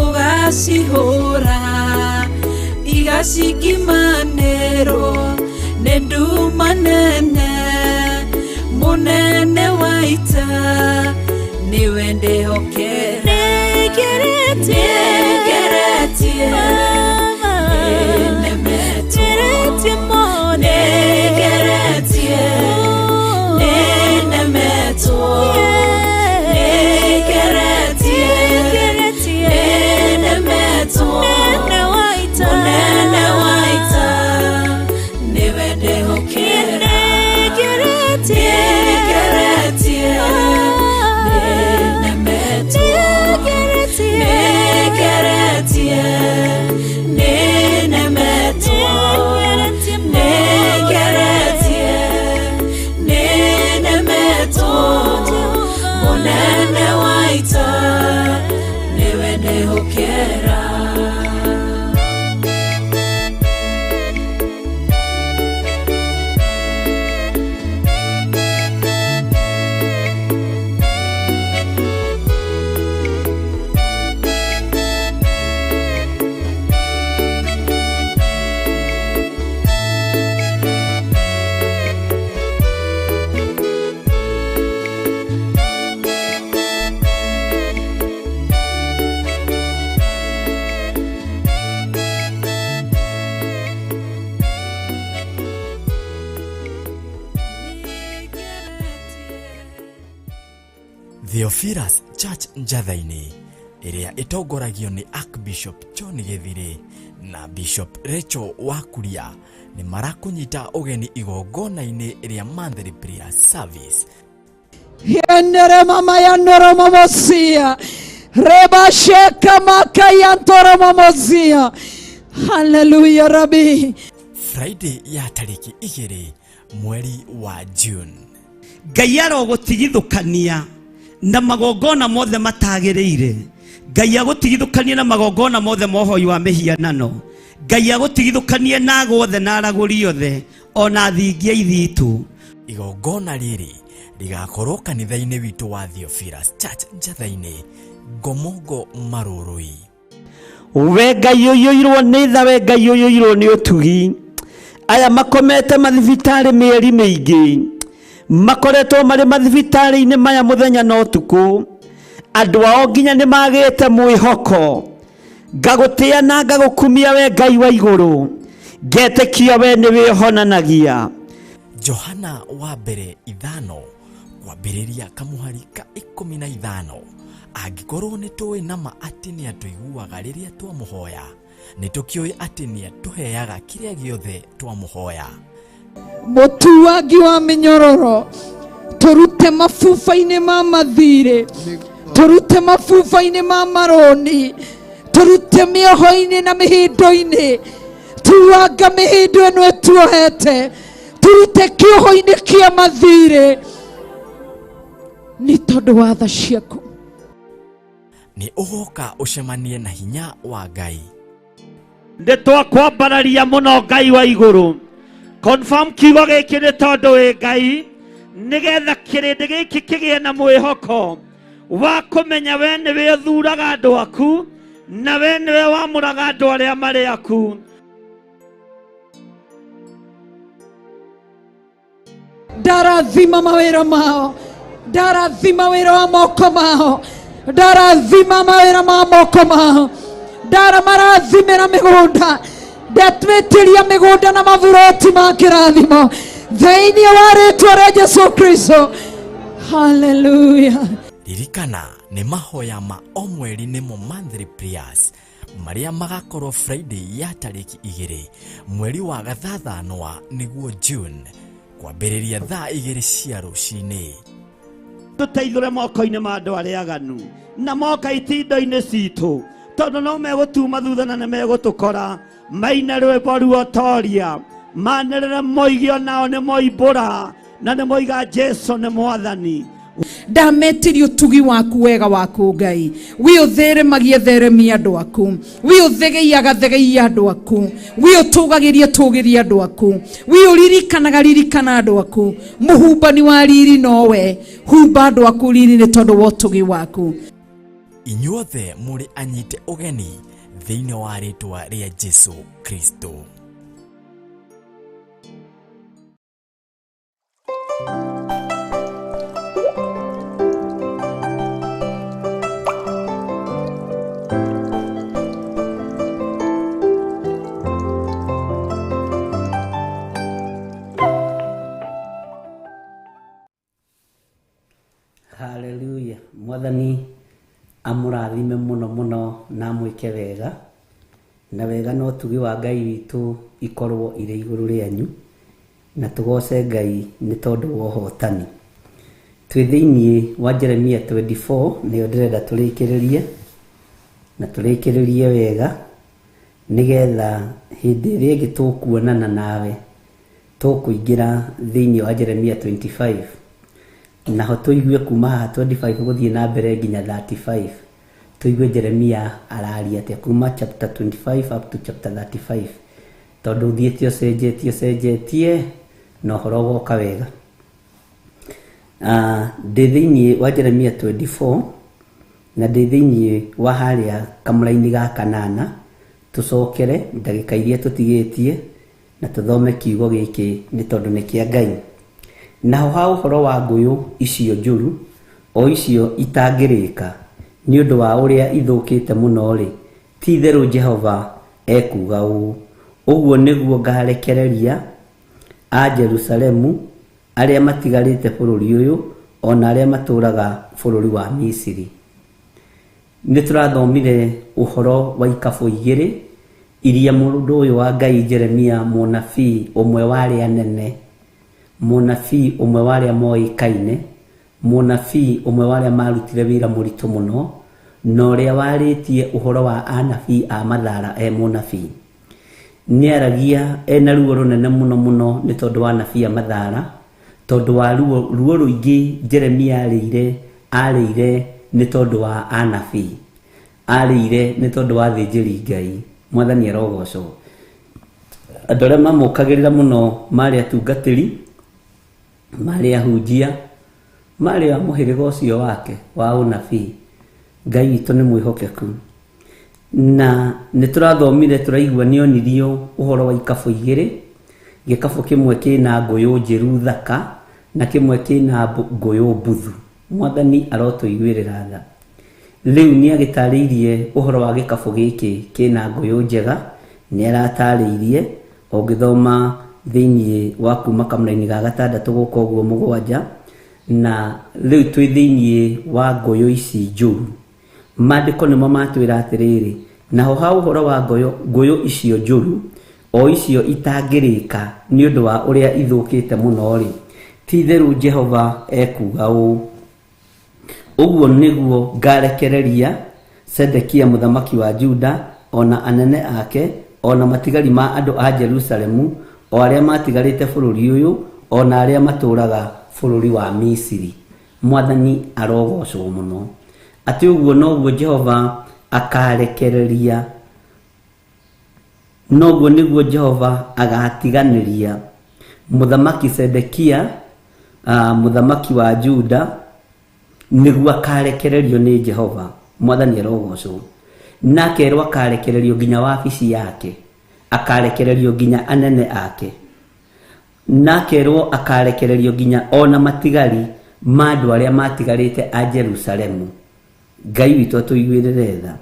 [SPEAKER 6] ugacihura igacikimanero nendu manene munene wa ita niwe ndehokera
[SPEAKER 1] Theophilus Church Njathaini iria itongoragio ni Archbishop John Githiri na Bishop Rachel Wakuria ni marakunyita ugeni igongona-ini iria Monthly Prayer Service.
[SPEAKER 2] Yendere mama yandoro mamosia reba sheka makaya ntoro mamosia. Hallelujah Rabbi.
[SPEAKER 1] Friday ya tariki 2 mweri wa June.
[SPEAKER 3] Ngai arogutigithukania na magongona mothe matagereire. Ngai agutigithukania na magongona mothe mohoi wa mihianano. Ngai agutigithukania na agothe na araguri othe ona thingia ithitu.
[SPEAKER 1] Igongona riri rigakorwo kanitha-ini witu wa Theophilus Church Njathaini Ngomongo Marurui.
[SPEAKER 3] We Ngai uyoirwo ni tha, we Ngai uyoirwo ni utugi. Aya makomete mathibitari mieri mingi, makoretwo mari mathibitari-ini maya muthenya na utuku. Andu ao nginya ni magite mwihoko. Ngagutia na ngagukumia we Ngai wa iguru, ngetekia we ni wihonanagia.
[SPEAKER 1] Johana wa mbere 5 kwambĩrĩria kamuhari ka 15. Angĩkorwo nĩ tũĩ nama atĩ nĩ atũiguaga rĩrĩa twamũhoya, nĩ tũkĩũĩ atĩ nĩ atũheaga kĩrĩa gĩothe twamũhoya.
[SPEAKER 2] Mũtuangi wa mĩnyororo, tũrute mabuba-inĩ ma mathirĩ, tũrute mabuba-inĩ ma maroni, tũrute mĩoho-inĩ na mĩhĩndo-inĩ, tuanga mĩhĩndo ĩno ĩtuohete, turute kĩoho-inĩ kĩa mathirĩ. nĩ tondũ wa tha ciaku.
[SPEAKER 1] Nĩ ũgoka ũcemanie na hinya wa Ngai.
[SPEAKER 3] Nĩtwakwambararia mũno Ngai wa igũrũ. Confirm kiugo gĩkĩ nĩ tondũ wĩ Ngai, nĩgetha kĩrĩndĩ gĩkĩ kĩgĩe na mwĩhoko wa kũmenya we nĩwe ũthuraga andũ aku, na we nĩwe wamũraga andũ arĩa marĩ aku.
[SPEAKER 2] Ndarathima mawĩra mao, ndarathima wĩra wa moko mao, ndarathima mawĩra ma moko mao, ndaramarathimĩra mĩgũnda, ndatwĩtĩria mĩgũnda na maburoti ma kĩrathimo thĩinĩ wa rĩtwa rĩa Jesũ Kristo. Hallelujah.
[SPEAKER 1] Ririkana nĩ mahoya ma o mweri nĩmo monthly prayers marĩa magakorwo Friday ya tarĩki 2 mweri wa gathathanwa nĩguo June, kwambĩrĩria thaa 2 cia rũcinĩ.
[SPEAKER 3] Tũteithũre moko-inĩ ma andũ arĩa aganu na moka itindo-inĩ citũ, tondũ no megũtuma thutha na nĩ megũtũkora. Maina rwĩmbo ruotoria manĩrĩre moige onao nĩ moimbũra na nĩ moiga Jesũ nĩ Mwathani.
[SPEAKER 2] Ndametirio tugi waku wega waku Ngai, wi ũtheremagie theremia andũ aku, wi ũthegeiaga thegeia andũ aku, wi ũtũgagĩria tũgĩria andũ aku, wi ũririkanaga ririkana andũ aku. Mũhumbani wa riri nowe, humba andũ aku riri nĩ tondũ wa ũtugi waku.
[SPEAKER 1] Inyuothe mũrĩ anyite ũgeni thĩinĩ wa rĩtwa rĩa Jesũ Kristo.
[SPEAKER 5] Hallelujah. Mwathani amũrathime mũno mũno na mwĩke wega, na wega no tugi wa Ngai witũ ikorwo irĩ igũrũ rĩanyu, na tũgoce Ngai nĩ tondũ wa ũhotani. Twĩ thĩinĩ wa Jeremia 24 nĩyo ndĩrenda tũrĩkĩrĩrie, na tũrĩkĩrĩrie wega nĩgetha hĩndĩ ĩrĩa ĩngĩ tũkuonana nawe tũkũingĩra thĩinĩ wa Jeremia 25 naho tũigue kuma haha 25 gũthiĩ na mbere nginya 35, tũigue Jeremia araria atĩa kuma chapter 25 up to chapter 35, tondũ thiĩte ũcenjetie na ũhoro ũgoka wega. Ndĩ thĩinĩ wa Jeremia 24 na ndĩ thĩinĩ wa harĩa kamũra-inĩ ga 8, tũcokere ndagĩka iria tũtigĩtie na tũthome kiugo gĩkĩ nĩ tondũ nĩ kĩa Ngai. Naho ha ũhoro wa ngũyũ icio njũru, o icio itangĩrĩka nĩ ũndũ wa ũrĩa ithũkĩte mũno rĩ, ti itherũ Jehova ekuga ũũ: ũguo nĩguo ngarekereria a Jerusalemu arĩa matigarĩte bũrũri ũyũ, ona arĩa matũũraga bũrũri wa Misiri. Nĩ tũrathomire ũhoro wa ikabũ 2 iria mũndũ ũyũ wa Ngai Jeremia mũnabii ũmwe wa arĩa anene, mũnabii ũmwe wa arĩa moĩkaine, mũnabii ũmwe wa arĩa marutire wĩra mũritũ mũno, na ũrĩa warĩtie ũhoro wa anabii a mathara mũnabii. Nĩ aragia ena ruo rũnene mũno mũno nĩ tondũ wa anabii a mathara, tondũ wa ruo rũingĩ Jeremia arĩire nĩ tondũ wa anabii, arĩire nĩ tondũ wa thĩnjĩri Ngai. Mwathani arogocwo. Andũ arĩa mamũkagĩrĩra mũno marĩ atungatĩri, marĩ ahunjia, marĩ a mũhĩrĩga ũcio wake wa ũnabii. Ngai witũ nĩ mwĩhokeku. Na nĩ tũrathomire tũraigua nĩ onirio ũhoro wa ikabũ 2, gĩkabũ kĩmwe kĩna ngũyũ njĩru thaka na kĩmwe kĩna ngũyũ mbuthu. Mwathani arotũiguĩrĩra tha. Rĩu nĩ agĩtarĩirie ũhoro wa gĩkabũ gĩkĩ kĩna ngũyũ njega, nĩ aratarĩirie ũngĩthoma thĩinĩ wa kuma kamũra-inĩ ga 6 gũkũ ũguo 7, na rĩu twĩ thĩinĩ wa ngũyũ ici njũru. Maandĩko nĩmo matwĩra atĩrĩrĩ, naho ha ũhoro wa ngũyũ icio njũru, o icio itangĩrĩka nĩ ũndũ wa ũrĩa ithũkĩte mũno rĩ, ti itherũ Jehova ekuga ũũ: ũguo nĩguo ngarekereria Sedekia mũthamaki wa Juda, ona anene ake, ona matigari ma andũ a Jerusalemu, o arĩa matigarĩte bũrũri ũyũ, ona arĩa matũũraga bũrũri wa Misiri. mwathani arogocwo muno ati uguo noguo Jehova akarekereria noguo niguo Jehova agatiganiria muthamaki Sedekia muthamaki wa Juda niguo akarekererio ni Jehova. Mwathani arogocwo nake ro akarekererio nginya wabici yake, akarekererio nginya anene ake, nake ro akarekererio nginya ona matigari mandu aria matigarite a Jerusalemu. Ngai witu tuiguirire tha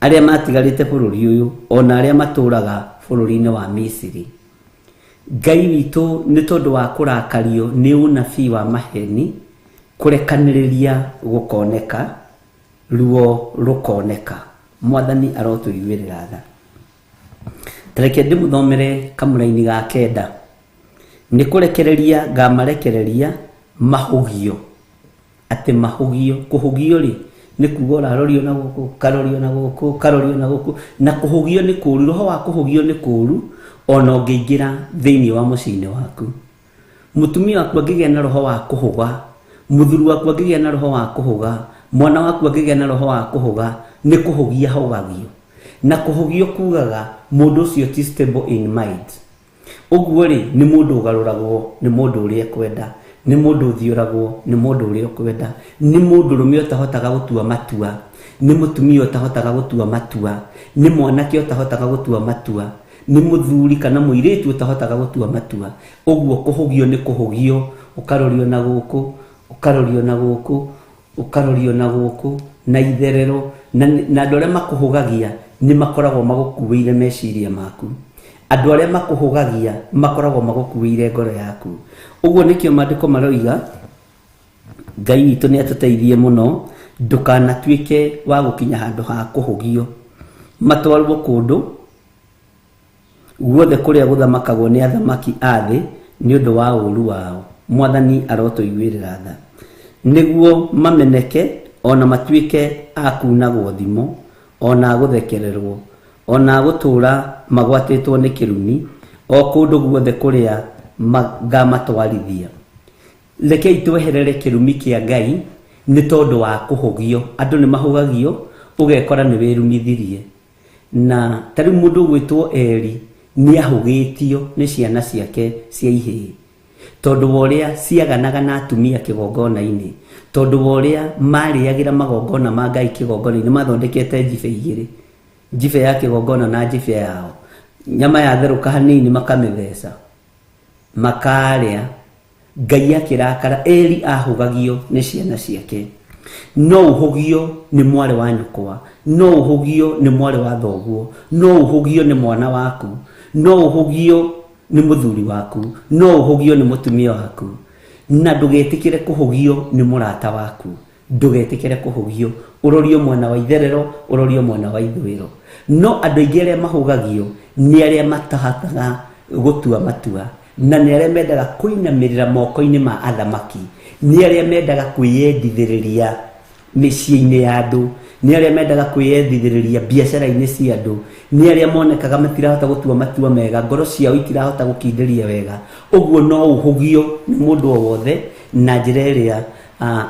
[SPEAKER 5] aria matigarite bururi uyu ona aria maturaga bururi-ini wa Misiri. Ngai witu ni tondu wa kurakario ni unabii wa maheni kurekaniriria gukoneka ruo rukoneka. Mwathani arotuiguirira tha. Tareke ndimuthomere kamuraini ga kenda. Ni kurekereria ngamarekereria mahugio. Ati mahugio kuhugio ri ni kugo rarorio na guku karorio na guku karorio na guku na kuhugio ni kuru. Roho wa kuhugio ni kuru ona ungiingira thiini wa muciini waku. Mutumia waku angigia na roho wa kuhuga, muthuru waku angigia na roho wa kuhuga, mwana waku angigia na roho wa kuhuga, ni kuhugia hogagio. Na kuhugio kugaga mundu ucio ti stable in mind. Uguo ri ni mundu ugaruragwo ni mundu uria kwenda, ni mundu uthiuragwo ni mundu uria kwenda, ni mundu rume utahotaga gutua matua, ni mutumia utahotaga gutua matua, ni mwanake utahotaga gutua matua, ni muthuri kana muiritu utahotaga gutua matua. Uguo kuhugio ni kuhugio, ukarorio na guku ukarorio na guku ukarorio na guku na itherero na ndore makuhugagia ni makoragwo magukuwire meciria maku. Andu aria makuhugagia makoragwo magukuwire ngoro yaku. Uguo nikio mandiko maroiga Ngai witu ni atuteithie muno ndukanatuike wa gukinya handu ha kuhugio matwarwo kundu guothe kuria guthamakagwo ni athamaki athi ni undu wa uru wao. Mwathani arotuiguirira tha niguo mameneke ona matuike akunagwo thimo ona guthekererwo ona gutura magwatitwo ni kirumi o kundu guothe kuria ngamatwarithia. Rekei tweherere kirumi kia Ngai ni tondu wa kuhugio. Andu ni mahugagio ugekora ni wirumithirie na tari mundu gwitwo Eli ni ahugitio ni ciana ciake cia ihii tondu woria ciaganaga na atumia kigongona-ini, tondu woria mariagira magongona ma Ngai kigongona-ini mathondekete njibe igiri, njibe ya kigongona na njibe yao. Nyama ya theruka hanini makamithesa makaria. Ngai akirakara Eli ahugagio ni ciana ciake. No uhugio ni mwari wa nyukwa, no uhugio ni mwari wa thoguo, no uhugio ni mwana waku, no uhugio ni muthuri waku, no uhugio ni mutumia waku. Na ndugetikire kuhugio ni murata waku, ndugetikire kuhugio urorio mwana wa itherero, urorio mwana wa ithwiro. No andu aingi aria mahugagio ni aria matahataga gutua matua, na ni aria mendaga kuinamirira moko-ini ma athamaki, ni aria mendaga kwiyendithiriria micii-ini ya andu, ni aria mendaga kwiyendithiriria biacara-ini cia andu, ni aria monekaga matirahota gutua matua mega, ngoro ciao itirahota gukinderia wega. Uguo no uhugio ni mundu o wothe na njira iria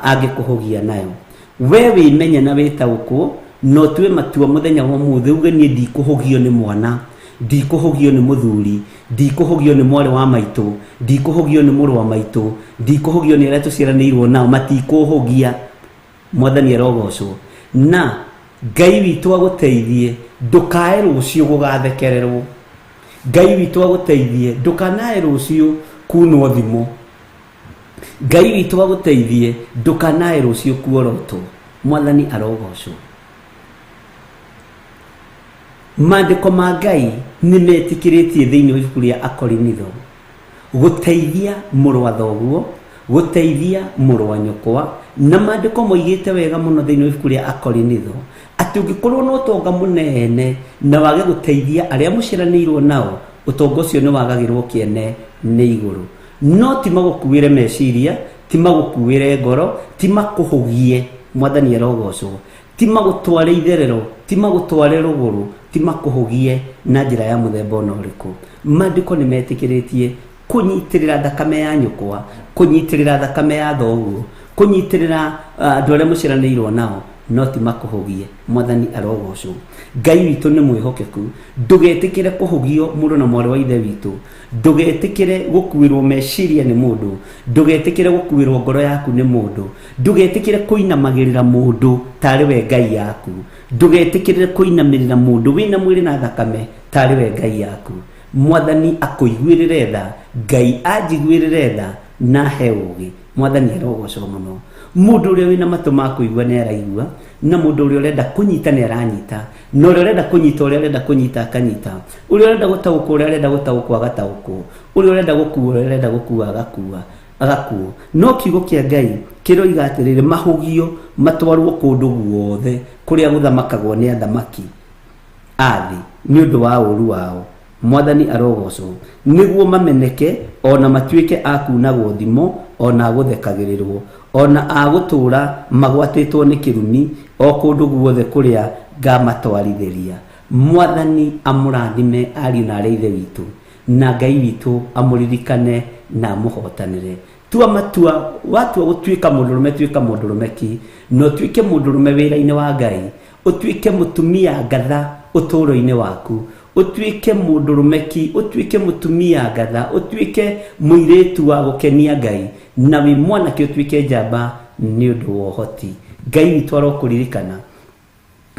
[SPEAKER 5] angikuhugia nayo. We wimenya na witaukwo no tue matua muthenya wa muthe uge ni ndikuhugio ni mwana, ndikuhugio ni muthuri, ndikuhugio ni mwari wa maitu, ndikuhugio ni muru wa maitu, ndikuhugio ni aria tuciaranirwo nao matikuhugia. Mwathani arogocwo na Ngai witu aguteithie ndukae rucio gugathekererwo. Ngai witu aguteithie ndukanae rucio kunwo thimo. Ngai witu aguteithie ndukanae rucio kuorotwo. Mwathani arogocwo. Mandiko ma Ngai ni metikiritie thiini wa ibuku ria Akorinitho guteithia muru wa thoguo, guteithia muru wa nyukwa, na mandiko moigite wega muno thiini wa ibuku ria Akorinitho ati ungikorwo no tonga munene na wage guteithia aria muciaranirwo nao, utonga ucio ni wagagirwo kiene ni iguru. No ti magukuire meciria, ti magukuire ngoro, ti makuhugie. Mwathani arogocwo. Ti magutware itherero, ti magutware ruguru, ti makuhugie na njira ya muthemba ona uriku. Mandiko ni metikiritie kunyitirira thakame ya nyukwa, kunyitirira thakame ya thoguo, kunyitirira andu aria muciranirwo nao, no ti makuhugie. Mwathani arogocwo. Ngai witu ni mwihokeku. Ndugetikire kuhugio mundu na mwarĩ wa ithe witu. Ndugetikire gukuirwo meciria ni mundu. Ndugetikire gukuirwo ngoro yaku ni mundu. Ndugetikire kuinamagirira mundu tari we Ngai yaku. Ndugetikire kuinamirira mundu wina mwiri na thakame tari we Ngai yaku. Mwathani akuiguirire tha, Ngai anjiguirire tha na he ugi. Mwathani arogocwo muno. Mundu uria wina matu ma kuigua ni araigua, na mundu uria urenda kunyita ni aranyita, na uria urenda kunyita uria urenda kunyita akanyita, uria urenda gutauka uria urenda gutauka agatauka, uria urenda gukua uria urenda gukua agakuo. No kiugo kia Ngai kiroiga atiriri mahugio matwarwo kundu guothe kuria guthamakagwo ni athamaki athi ni undu wa uru wao. Mwathani arogocwo niguo mameneke, ona matuike akunagwo thimo, ona aguthekagirirwo, ona agutura magwatitwo ni kirumi o kundu guothe kuria ngamatwarithiria. Mwathani amurathime ariu na ithe witu, na Ngai witu amuririkane na amuhotanire. Tua matua watua gutuika mundurume, tuika mundurume ki, no tuike mundurume wira-ini wa Ngai, utuike mutumia ngatha uturo-ini waku, utuike mundurume ki, utuike mutumia ngatha, utuike muiritu wa gukenia Ngai, na wi mwanake utuike njamba ni undu wa uhoti. Ngai witu arokuririkana,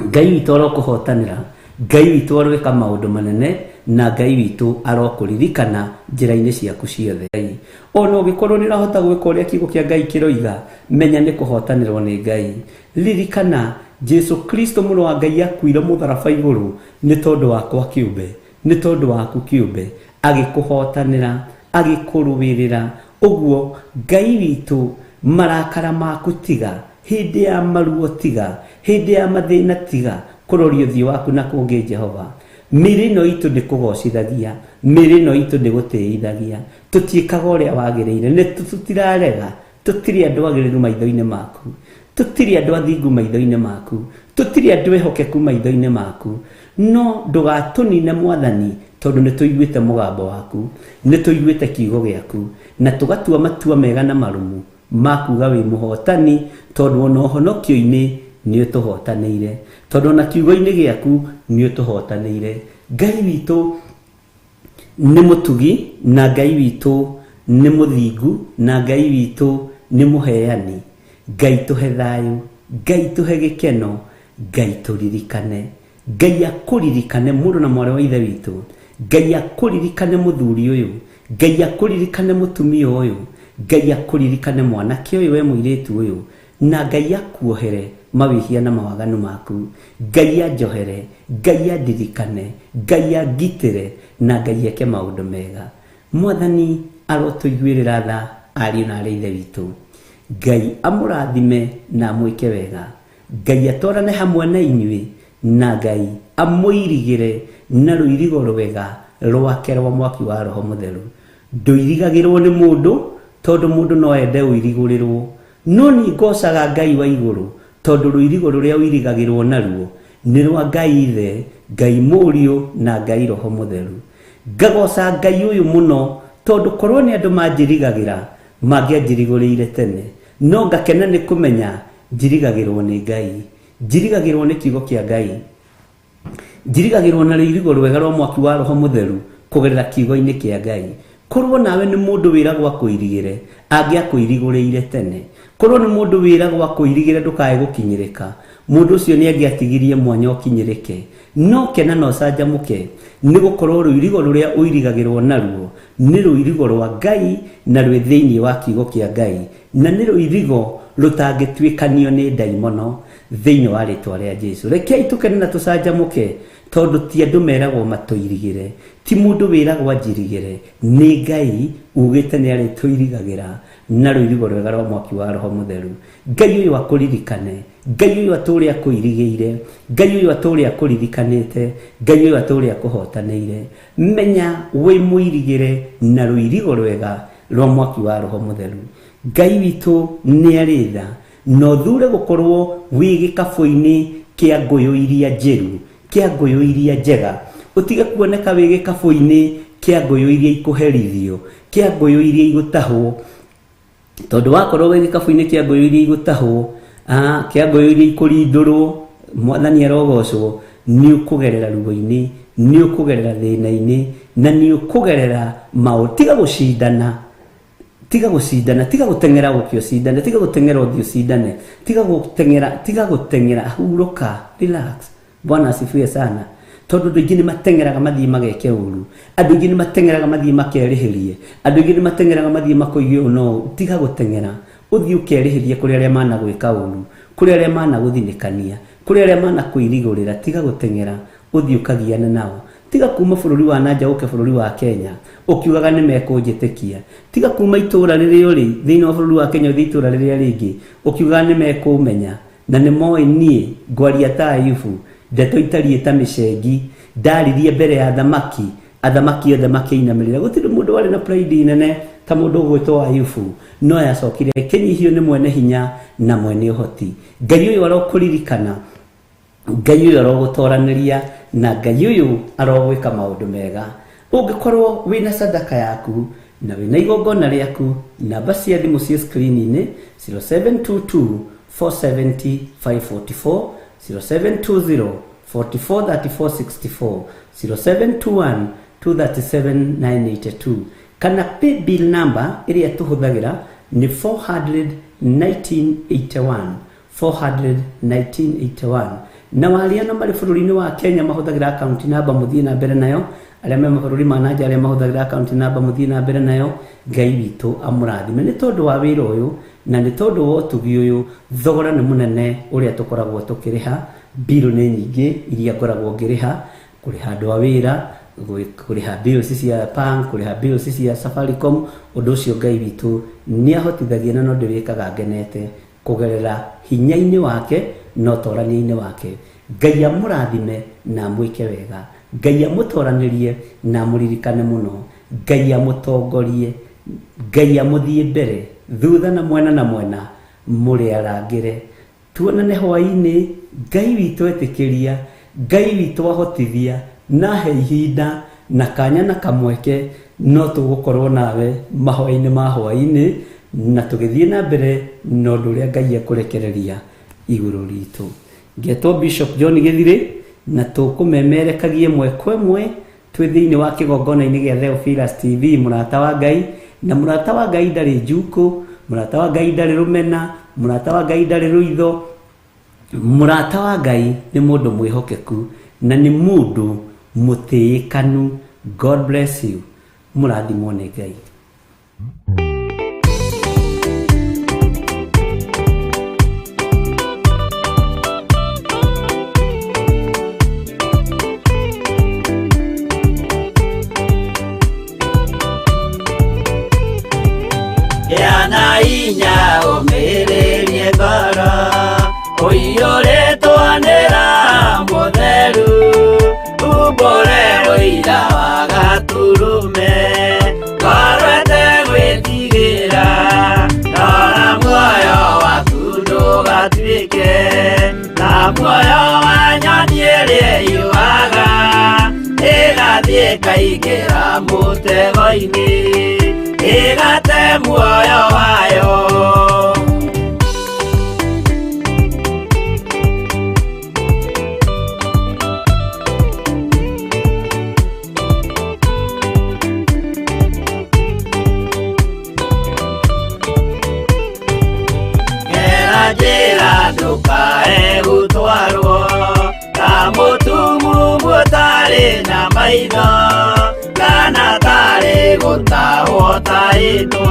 [SPEAKER 5] Ngai witu arokuhotanira, Ngai witu aroweka maundu manene, na Ngai witu arokuririkana njira-ini ciaku ciothe. Ona ungikorwo ni urahota gwika uria kiugo kia Ngai kiroiga, menya ni kuhotanirwo ni Ngai. Ririkana Jesu Kristo muno wa Ngai akuire mutharaba iguru ni tondu wakwa kiumbe, ni tondu waku kiumbe, agikuhotanira, agikuruwirira. Uguo Ngai witu marakara maku tiga, hindi ya maruo tiga, hindi ya mathina tiga, kurorio thio waku na kungi Jehova. Mĩĩrĩ ĩno itũ ndĩkũgocithagia, mĩĩrĩ ĩno itũ ndĩgũtĩithagia, tũtiĩkaga ũrĩa wagĩrĩire, nĩ tũtirarega, tũtirĩ andũ agĩrĩru maitho-inĩ maku, tũtirĩ andũ athingu maitho-inĩ maku, tũtirĩ andũ ehokeku maitho-inĩ maku. No ndũgatũnine Mwathani, tondũ nĩ tũiguĩte mũgambo waku, nĩ tũiguĩte kiugo gĩaku, na tũgatua matua mega na marumu ma kuuga wĩ mũhotani, tondũ ona ũhonokio-inĩ nĩ ũtũhotanĩire, tondũ ona kiugo-inĩ gĩaku nĩ ũtũhotanĩire. Ngai witũ nĩ mũtugi, na Ngai witũ nĩ mũthingu, na Ngai witũ nĩ mũheani. Ngai tũhe thayũ, Ngai tũhe gĩkeno, Ngai tũririkane, Ngai akũririkane mũndũ na mwarĩ wa ithe witũ, Ngai akũririkane mũthuri ũyũ, Ngai akũririkane mũtumia ũyũ, Ngai akũririkane mwanake ũyũ we mũirĩtu ũyũ, na Ngai akuohere mawĩhia na mawaganu maku, Ngai anjohere, Ngai andirikane, Ngai angitĩre, na Ngai eke maũndũ mega. Mwathani arotũiguĩrĩra tha ariũ na ithe witũ, Ngai amũrathime na amwĩke wega, Ngai atwarane hamwe na inyuĩ, na Ngai amũirigĩre na rũirigo rwega rwake rwa mwaki wa Roho Mũtheru. Ndũirigagĩrwo nĩ mũndũ, tondũ mũndũ no ende ũirigũrĩrwo, no ni ngocaga Ngai wa igũrũ, tondũ rũirigo rũrĩa ũirigagĩrwo naruo nĩ rwa Ngai Ithe, Ngai Mũriũ na Ngai Roho Mũtheru. Ngagoca Ngai ũyũ mũno, tondũ korwo nĩ andũ manjirigagĩra mangĩanjirigũrĩire tene, no ngakena nĩ kũmenya njirigagĩrwo nĩ Ngai, njirigagĩrwo nĩ kiugo kĩa Ngai, njirigagĩrwo na rũirigo rwega rwa mwaki wa Roho Mũtheru kũgerera kiugo-inĩ kĩa Ngai. Korwo nawe nĩ mũndũ wĩragwo akũirigĩre angĩakũirigũrĩire tene, korwo nĩ mũndũ wĩragwo akũirigĩre ndũkae gũkinyĩrĩka, mũndũ ũcio nĩ angĩatigirie mwanya ũkinyĩrĩke. No kena no canjamũke, nĩ gũkorwo rũirigo rũrĩa ũirigagĩrwo naruo nĩ rũirigo rwa Ngai na rwĩ thĩinĩ wa kiugo kĩa Ngai, na nĩ rũirigo rũtangĩtuĩkanio nĩ ndaimono thĩinĩ wa rĩtwa rĩa Jesũ. Rekei tũkene na tũcanjamũke, tondũ ti andũ meragwo matũirigĩre, ti mũndũ wĩragwo anjirigĩre, nĩ Ngai ugĩte nĩ arĩtũirigagĩra na rũirigo rwega rwa mwaki wa Roho Mũtheru. Ngai ũyũ akũririkane, Ngai ũyũ atũũre akũirigĩire, Ngai ũyũ atũũre akũririkanĩte, Ngai ũyũ atũũre akũhotanĩire. Menya wĩ mũirigĩre na rũirigo rwega rwa mwaki wa Roho Mũtheru. Ngai witũ nĩ arĩ tha, na ũthure gũkorwo wĩ gĩkabũ-inĩ kĩa ngũyũ iria njĩru, kĩa ngũyũ iria njega, ũtige kuoneka wĩ gĩkabũ-inĩ kia ngoyo iria ikuherithio kia ngoyo iria igutahwo tondu wakorwo wi gikabu-ini kia ngoyo iria igutahwo kia ngoyo iria ikurindurwo mwathani arogocwo ni ukugerera rugo-ini ni ukugerera thina-ini na ni ukugerera tiga gucindana tiga gutengera gukio cindane tiga gutengera uthio cindane tiga gutengera huruka relax. Bwana asifiwe sana. Tondu andu aingi ni matengeraga mathii mageke uru, andu aingi ni matengeraga mathii makerihirie, andu aingi ni matengeraga mathii makoige no. Tiga gutengera uthii ukerihirie kuri aria mana gwika uru, kuri aria mana guthinikania, kuri aria mana kuirigurira. Tiga gutengera uthii ukagiana nao. Tiga kuma bururi wa nanja uke bururi wa Kenya ukiugaga ni mekunjitikia. Tiga kuma itura riria uri thiini wa bururi wa Kenya uthii itura riria ringi ukiugaga ni mekumenya na ni moi nie ngwaria ta Ayubu ndeto itariĩ ta mĩcengi ndaririe mbere ya athamaki othe makĩinamirĩra. Gũtirĩ mũndũ warĩ na pride nene ta mũndũ ũgwĩtwo Ayubu, no yacokire kĩnyihio nĩ mwene hinya na mwene ũhoti. Ngai ũyũ arokũririkana, Ngai ũyũ arogũtoranĩria na Ngai ũyũ arogwĩka maũndũ mega. Ũngĩkorwo wĩna sadaka yaku na wĩna igongona rĩaku, namba cia thimũ cia screen-inĩ 0722 470 544 0720 44 34 64 0721 237 982 kana pay bill number iria tuhuthagira ni 400-1981 na walia na mari bururi-ini wa Kenya mahuthagira account number muthii na mbere nayo, aria me mabũrũri ma nanja aria mahuthagira account number muthii na mbere nayo. Ngai witũ amũrathime nĩ tondũ wa wĩra ũyũ na nĩ tondũ wa ũtugi ũyũ. Thogora nĩ mũnene ũrĩa tũkoragwo tũkĩrĩha, bill nĩ nyingĩ iria ngoragwo ngĩrĩha, kũrĩha andũ a wĩra, kũrĩha bills cia bank, kũrĩha bills cia Safaricom. Ũndũ ũcio Ngai witũ nĩ ahotithagia na no ndĩwĩkaga ngenete kũgerera hinya-inĩ wake no ũtorania-inĩ wake. Ngai amũrathime na amwĩke wega, Ngai amũtoranĩrie na amũririkane mũno, Ngai amũtongorie, Ngai amũthie mbere thutha na mwena mũrĩ arangĩre. Tuonane hwaĩ-inĩ. Ngai witũ etĩkĩria, Ngai witũ ahotithia na he ihinda na kanya na kamweke no tũgũkorwo nawe mahwaĩ-inĩ ma hwaĩ-inĩ na tũgĩthiĩ na mbere na ũndũ ũrĩa Ngai ekũrekereria igũrũ ritũ. Ngetwo Bishop John Gĩthirĩ na tũkũmemerekagie mwe kwa mwe twĩ thĩinĩ wa kĩgongona-inĩ gĩa Theophilus TV. Mũrata wa Ngai na mũrata wa Ngai ndarĩ njukũ, mũrata wa Ngai ndarĩ rũmena, mũrata wa Ngai ndarĩ rũitho. Mũrata wa Ngai nĩ mũndũ mwĩhokeku na nĩ mũndũ mũtĩĩkanu. God bless you. Mũrathimwo nĩ Ngai.
[SPEAKER 4] Yana inya umirerie ngoro uiyũrĩtwanĩra mũtheru umbũre ũira wa gaturume ngorwete gwĩtigĩra rora muoyo waku ndũgatuĩke na muoyo wa nyoni ĩrĩa yuaga ĩgathiĩ ĩkaingĩra mũtego-inĩ ĩgate muoyo wayo. Gera njĩra ndũkae gũtwarwo ta mũtumumu ũtarĩ na maitho kana tarĩ gũtahwo taĩtwo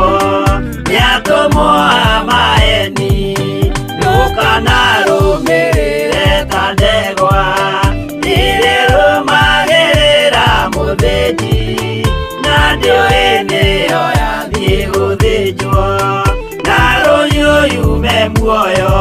[SPEAKER 4] nĩatũmwo amaeni. Ndũkanarũmĩrĩre ta ndegwa irĩrũmagĩrĩra mũthĩnji na ndĩũĩ nĩyo yathiĩ gũthĩnjwo na rũhiũ yume muoyo.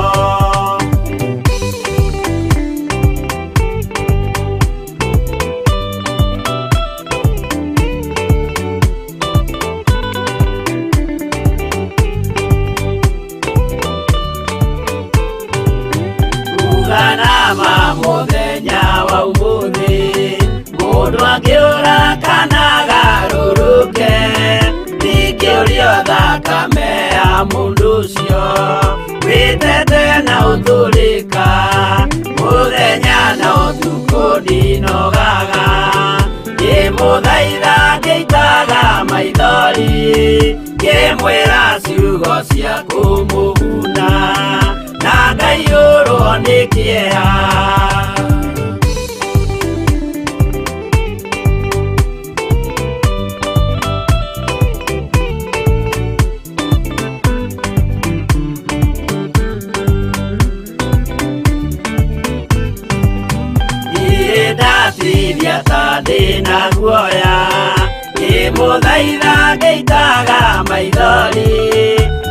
[SPEAKER 4] mundu ucio witete na utulika muthenya na utuku ndinogaga ngimuthaitha ngĩitaga maithori ngĩmwĩra ciugo cia kũmũguna na ngaiyũrwo nĩ kĩeha. Ndatithia ta ndĩna guoya ngĩmũthaitha ngĩitaga maithori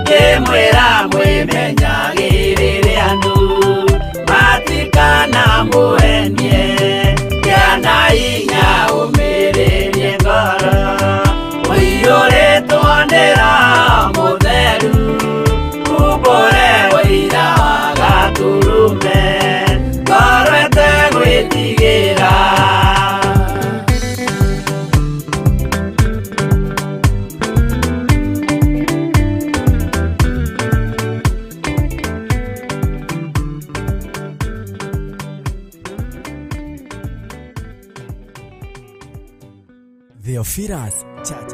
[SPEAKER 4] ngĩmwĩra mwĩmenyagĩrĩre andũ matikana mũhenie kĩana hinya ũmĩrĩrie ngoro ũiyũrĩtwo nĩ Roho Mũtheru umbũre ũira wa Gatũrũme ngoro ĩtegwĩtigĩra.
[SPEAKER 1] Theophilus Church